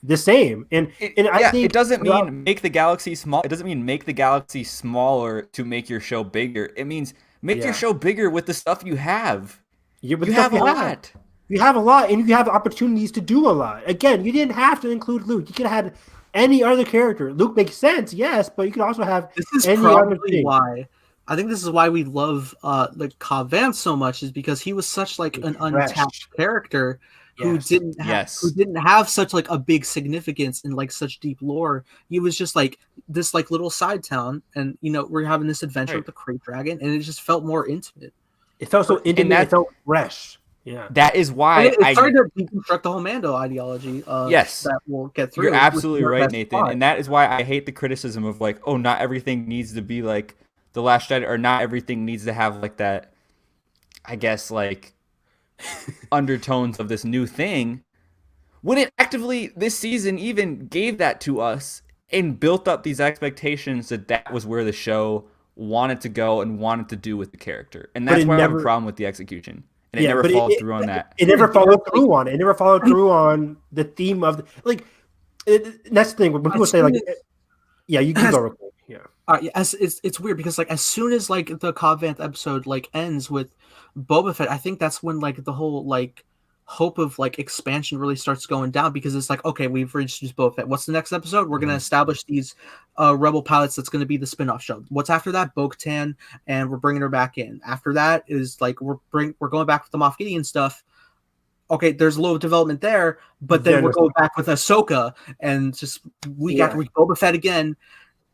Speaker 3: the same. And I think
Speaker 2: it doesn't mean make the galaxy small. It doesn't mean make the galaxy smaller to make your show bigger. It means make your show bigger with the stuff you have. You have a lot.
Speaker 3: You have a lot, and you have opportunities to do a lot. Again, you didn't have to include Luke. You could have had any other character. Luke makes sense, yes, but you could also have
Speaker 1: any other thing. Why I think this is why we love like Cobb Vanth so much, is because he was such like an untapped character who didn't have such like a big significance in like such deep lore. He was just like this like little side town, and we're having this adventure with the Krayt Dragon, and it just felt more intimate.
Speaker 3: It felt so intimate. It felt fresh. Yeah,
Speaker 2: that is why
Speaker 1: it started to deconstruct the whole Mando ideology.
Speaker 2: Yes,
Speaker 1: that we'll get through.
Speaker 2: You're absolutely right, Nathan, and that is why I hate the criticism of like, oh, not everything needs to be like The Last Jedi, or not everything needs to have like that. I guess like undertones of this new thing, when it actively this season even gave that to us and built up these expectations that was where the show wanted to go and wanted to do with the character, and that's why I have a problem with the execution. And it never followed through on that.
Speaker 3: It never followed through on it. It never followed through on the theme of that's the thing when people say like, yeah, you can go real quick. Yeah.
Speaker 1: It's weird because like as soon as like the Cobb Vanth episode like ends with Boba Fett, I think that's when like the whole like hope of like expansion really starts going down, because it's like, okay, we've introduced Boba Fett. What's the next episode? We're gonna establish these rebel pilots. That's gonna be the spin-off show. What's after that? Bo-Katan, and we're bringing her back in. After that is like we're going back with the Moff Gideon stuff. Okay, there's a little development there, but then we're going back with Ahsoka, and just week after week Boba Fett again.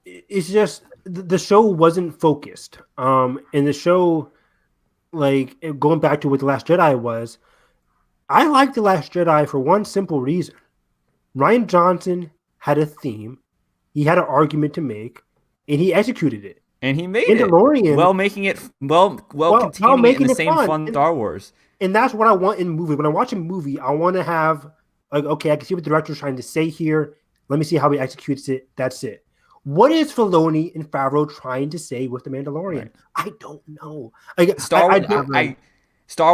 Speaker 3: It's just the show wasn't focused. And the show, like going back to what The Last Jedi was, I like The Last Jedi for one simple reason. Rian Johnson had a theme, he had an argument to make, and he executed it.
Speaker 2: And he made Mandalorian, it making it containing it in the same fun Star Wars.
Speaker 3: And that's what I want in a movie. When I watch a movie, I want to have like, okay, I can see what the director's trying to say here. Let me see how he executes it. That's it. What is Filoni and Favreau trying to say with The Mandalorian? Right. I don't know. Like,
Speaker 2: Star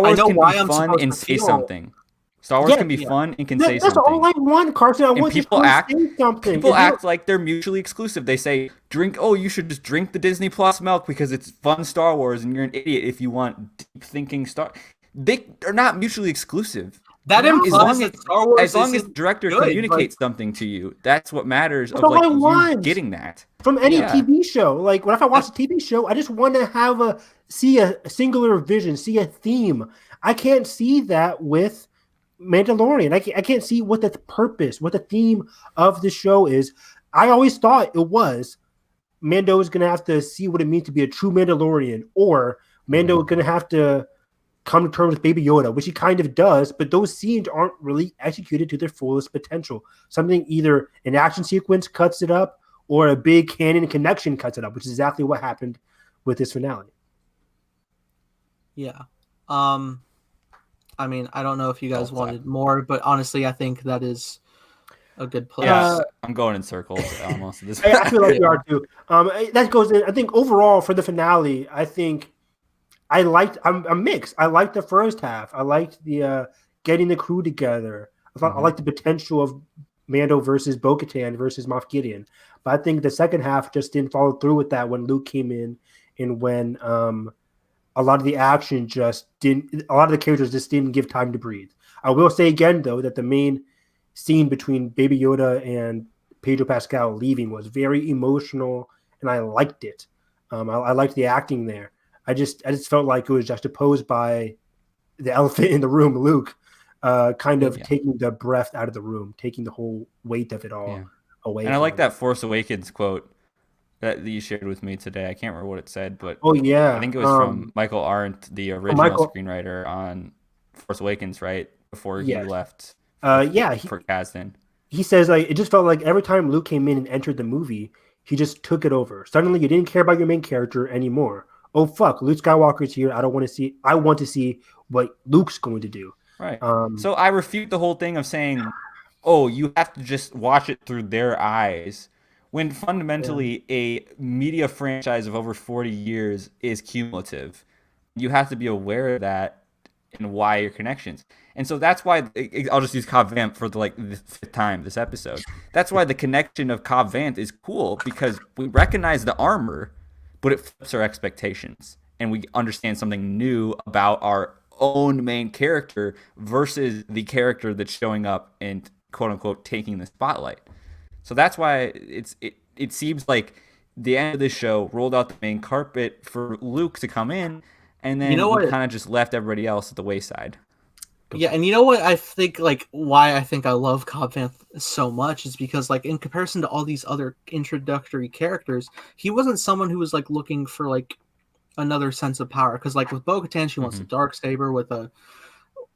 Speaker 2: Wars can be fun and say something. Star Wars can be fun and can say something.
Speaker 3: That's all I want, Carson. I want people to say something.
Speaker 2: People act like they're mutually exclusive. They say, you should just drink the Disney Plus milk because it's fun Star Wars, and you're an idiot if you want deep thinking Star. They are not mutually exclusive.
Speaker 1: That implies that Star Wars,
Speaker 2: as long as the director communicates something to you, that's what matters. Of like you getting that
Speaker 3: from any TV show. Like if I watch a TV show, I just want to see a singular vision, see a theme. I can't see that with Mandalorian. I can't see what the purpose, what the theme of the show is. I always thought it was Mando is going to have to see what it means to be a true Mandalorian, or Mando is going to have to come to terms with Baby Yoda, which he kind of does, but those scenes aren't really executed to their fullest potential. Something either an action sequence cuts it up, or a big canon connection cuts it up, which is exactly what happened with this finale.
Speaker 1: Yeah. I mean, I don't know if you guys wanted more, but honestly, I think that is a good place.
Speaker 2: Yeah, I'm going in circles almost.
Speaker 3: I feel like we are too. That goes in. I think overall for the finale, I think I'm mixed. I liked the first half. I liked the getting the crew together. I liked the potential of Mando versus Bo-Katan versus Moff Gideon. But I think the second half just didn't follow through with that when Luke came in, and when a lot of the action a lot of the characters just didn't give time to breathe. I will say again, though, that the main scene between Baby Yoda and Pedro Pascal leaving was very emotional, and I liked it. I liked the acting there. I just felt like it was juxtaposed by the elephant in the room, Luke, taking the breath out of the room, taking the whole weight of it all away.
Speaker 2: And I like that Force Awakens quote that you shared with me today. I can't remember what it said, but I think it was from Michael Arndt, the original screenwriter on Force Awakens, right? Before he left for Katan. He
Speaker 3: says like it just felt like every time Luke came in and entered the movie, he just took it over. Suddenly you didn't care about your main character anymore. Oh fuck, Luke Skywalker's here. I want to see what Luke's going to do.
Speaker 2: Right. So I refute the whole thing of saying, oh, you have to just watch it through their eyes, when fundamentally a media franchise of over 40 years is cumulative. You have to be aware of that and why your connections. And so that's why I'll just use Cobb Vanth for the fifth time this episode. That's why the connection of Cobb Vanth is cool, because we recognize the armor, but it flips our expectations, and we understand something new about our own main character versus the character that's showing up and quote unquote taking the spotlight. So that's why it seems like the end of the show, rolled out the main carpet for Luke to come in, and then
Speaker 1: You know
Speaker 2: we
Speaker 1: what?
Speaker 2: kind of just left everybody else at the wayside.
Speaker 1: Yeah, and you know what I think, like, why I think I love Cobb Vanth so much is because, like, in comparison to all these other introductory characters, he wasn't someone who was, like, looking for, like, another sense of power. Because, like, with Bo-Katan, she wants a Darksaber.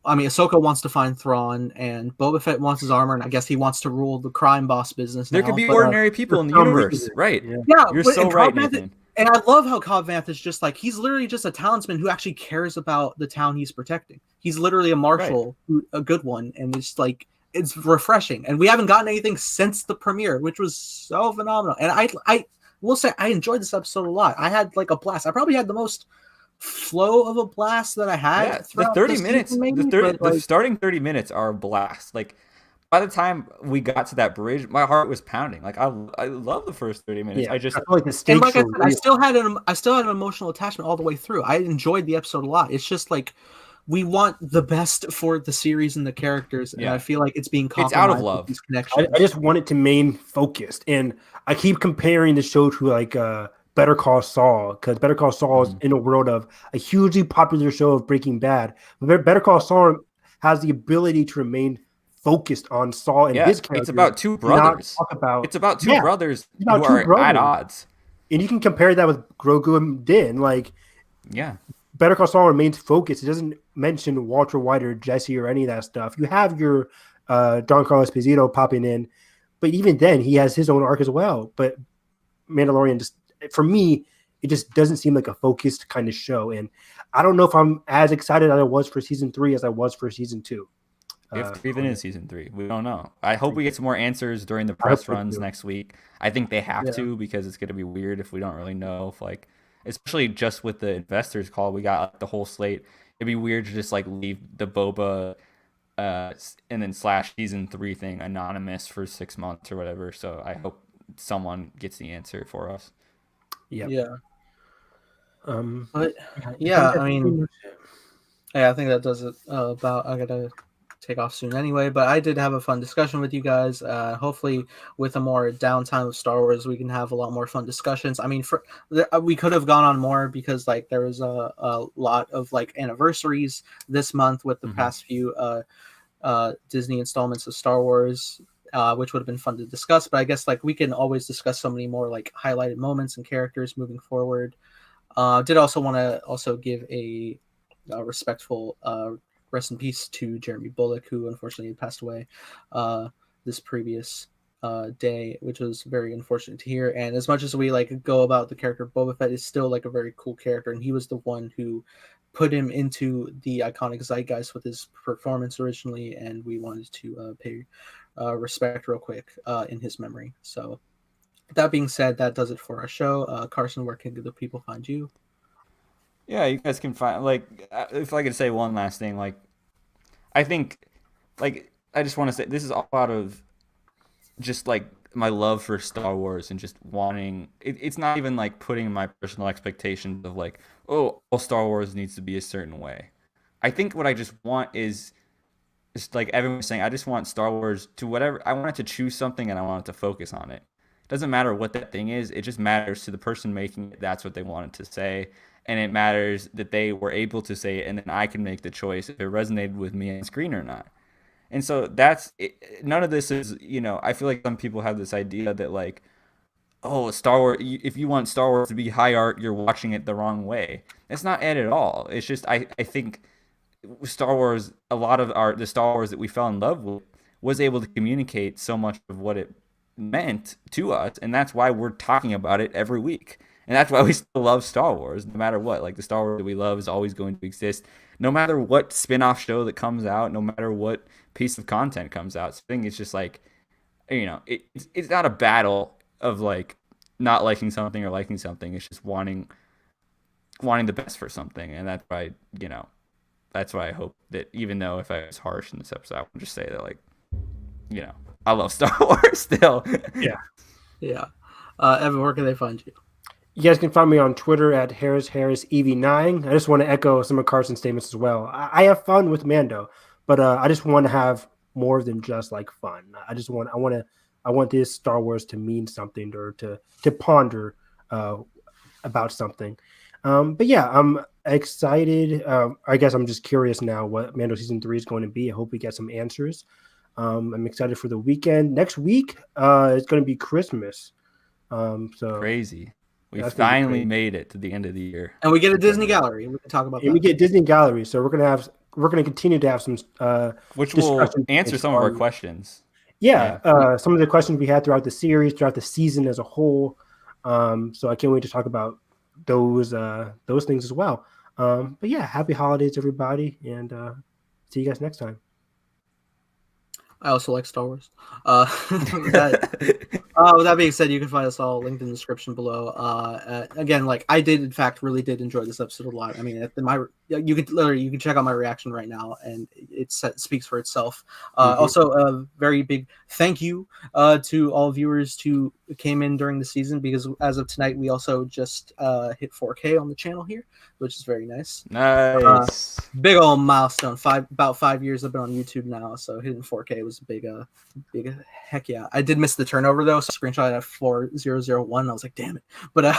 Speaker 1: Ahsoka wants to find Thrawn, and Boba Fett wants his armor, and I guess he wants to rule the crime boss business
Speaker 2: There
Speaker 1: now.
Speaker 2: could be
Speaker 1: But,
Speaker 2: ordinary people in the universe, right?
Speaker 1: yeah,
Speaker 2: You're
Speaker 1: but-
Speaker 2: so
Speaker 1: and
Speaker 2: right,
Speaker 1: Cobb Vanth-
Speaker 2: Nathan.
Speaker 1: And I love how Cobb Vanth is just like, he's literally just a townsman who actually cares about the town he's protecting. He's literally a marshal, a good one, and it's like, it's refreshing. And we haven't gotten anything since the premiere, which was so phenomenal. And I will say, I enjoyed this episode a lot. I had like a blast. I probably had the most flow of a blast that I had.
Speaker 2: Yeah, the
Speaker 1: throughout
Speaker 2: 30
Speaker 1: the
Speaker 2: minutes,
Speaker 1: season, maybe,
Speaker 2: the starting 30 minutes are a blast. Like, by the time we got to that bridge, my heart was pounding. Like, I love the first 30 minutes.
Speaker 3: Yeah,
Speaker 2: I just
Speaker 3: I feel like the
Speaker 1: and
Speaker 3: stakes
Speaker 1: like I
Speaker 3: were
Speaker 1: said, I still had an emotional attachment all the way through. I enjoyed the episode a lot. It's just like, we want the best for the series and the characters, and
Speaker 2: Yeah.
Speaker 1: I feel like it's being
Speaker 2: It's out of
Speaker 1: compromised with
Speaker 2: love.
Speaker 1: these connections.
Speaker 3: I just want it to remain focused, and I keep comparing the show to like Better Call Saul, because Better Call Saul is in a world of a hugely popular show of Breaking Bad. But Better Call Saul has the ability to remain focused on Saul and his character.
Speaker 2: It's about two brothers. It's about two brothers who are at odds.
Speaker 3: And you can compare that with Grogu and Din. Like,
Speaker 2: yeah,
Speaker 3: Better Call Saul remains focused. It doesn't mention Walter White or Jesse or any of that stuff. You have your Don Carlos Esposito popping in, but even then, he has his own arc as well. But Mandalorian, just for me, it just doesn't seem like a focused kind of show. And I don't know if I'm as excited as I was for season 3 as I was for season 2.
Speaker 2: If even in season 3, we don't know. I hope we get some more answers during the press runs next week. I think they have to, because it's going to be weird if we don't really know if, like, especially just with the investors call, we got like, the whole slate. It'd be weird to just like leave the Boba and then / season 3 thing anonymous for 6 months or whatever. So I hope someone gets the answer for us.
Speaker 1: Yeah.
Speaker 3: But
Speaker 1: yeah, I mean, yeah, I think that does it. About I gotta take off soon anyway, but I did have a fun discussion with you guys. Hopefully, with a more downtime of Star Wars, we can have a lot more fun discussions. I mean, we could have gone on more because like there was a lot of like anniversaries this month with the past few Disney installments of Star Wars. Which would have been fun to discuss, but I guess like we can always discuss so many more like highlighted moments and characters moving forward. Did also want to give a respectful rest in peace to Jeremy Bullock, who unfortunately passed away this previous day, which was very unfortunate to hear. And as much as we like go about the character of Boba Fett, is still like a very cool character, and he was the one who put him into the iconic zeitgeist with his performance originally, and we wanted to pay respect real quick in his memory. So that being said, that does it for our show. Carson, where can the people find you?
Speaker 2: Yeah, you guys can find, like, if I could say one last thing, like, I think, like, I just want to say this is all out of just like my love for Star Wars and just wanting it's not even like putting my personal expectations of like, oh, all Star Wars needs to be a certain way. I think what I just want is just like everyone's saying, I just want Star Wars to whatever, I want it to choose something and I want it to focus on it. It doesn't matter what that thing is, it just matters to the person making it, that's what they wanted to say. And it matters that they were able to say it, and then I can make the choice if it resonated with me on screen or not. And so that's it. None of this is, I feel like some people have this idea that like, oh, Star Wars, if you want Star Wars to be high art, you're watching it the wrong way. It's not it at all. It's just, I think Star Wars, a lot of the Star Wars that we fell in love with was able to communicate so much of what it meant to us. And that's why we're talking about it every week. And that's why we still love Star Wars, no matter what. Like, the Star Wars that we love is always going to exist, no matter what spin-off show that comes out, no matter what piece of content comes out. So I think it's just like, it's not a battle of like not liking something or liking something. It's just wanting the best for something. And that's why, that's why I hope that, even though if I was harsh in this episode, I would just say that, like, I love Star Wars still.
Speaker 1: Yeah. Evan, where can they find you?
Speaker 3: You guys can find me on Twitter at HarrisEV9. I just want to echo some of Carson's statements as well. I have fun with Mando, but I just want to have more than just like fun. I want this Star Wars to mean something or to ponder about something. But yeah, I'm excited. I guess I'm just curious now what Mando season 3 is going to be. I hope we get some answers. I'm excited for the weekend. Next week, it's going to be Christmas. So
Speaker 2: Crazy. We
Speaker 3: that's gonna be
Speaker 2: finally
Speaker 3: great.
Speaker 2: made it to the end of the year.
Speaker 1: And we get a Disney gallery. We can talk about
Speaker 3: And
Speaker 1: that.
Speaker 3: we get Disney Gallery, so we're gonna continue to have some
Speaker 2: Which will
Speaker 3: discussion
Speaker 2: answer some of our
Speaker 3: on-
Speaker 2: questions.
Speaker 3: some of the questions we had throughout the series, throughout the season as a whole. So I can't wait to talk about those things as well. But yeah, happy holidays, everybody, and see you guys next time.
Speaker 1: I also like Star Wars. With that being said, you can find us all linked in the description below. Again, like I did, in fact, really did enjoy this episode a lot. I mean, you can check out my reaction right now, and it speaks for itself. Also, a very big thank you to all viewers who came in during the season, because as of tonight, we also just hit 4K on the channel here, which is very nice.
Speaker 2: Nice.
Speaker 1: Big old milestone. About 5 years I've been on YouTube now, so hitting 4K was a big heck yeah. I did miss the turnover though, so I screenshot at 4001. I was like, damn it. But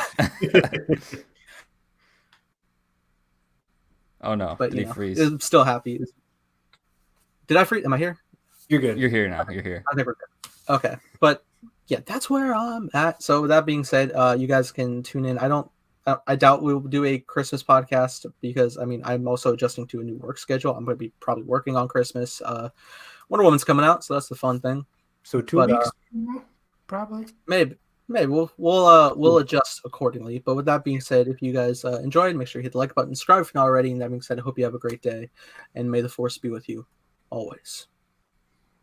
Speaker 2: Oh no,
Speaker 1: but
Speaker 2: did he freeze?
Speaker 1: I'm still happy. Did I freeze? Am I here?
Speaker 3: You're good.
Speaker 2: You're here now. You're here.
Speaker 1: I think we're good. Okay. But yeah, that's where I'm at. So with that being said, you guys can tune in. I doubt we'll do a Christmas podcast, because I mean I'm also adjusting to a new work schedule. I'm going to be probably working on Christmas. Wonder Woman's coming out, so that's the fun thing.
Speaker 3: So 2 weeks, probably.
Speaker 1: Maybe we'll adjust accordingly. But with that being said, if you guys enjoyed, make sure you hit the like button, subscribe if you're not already. And that being said, I hope you have a great day, and may the Force be with you always.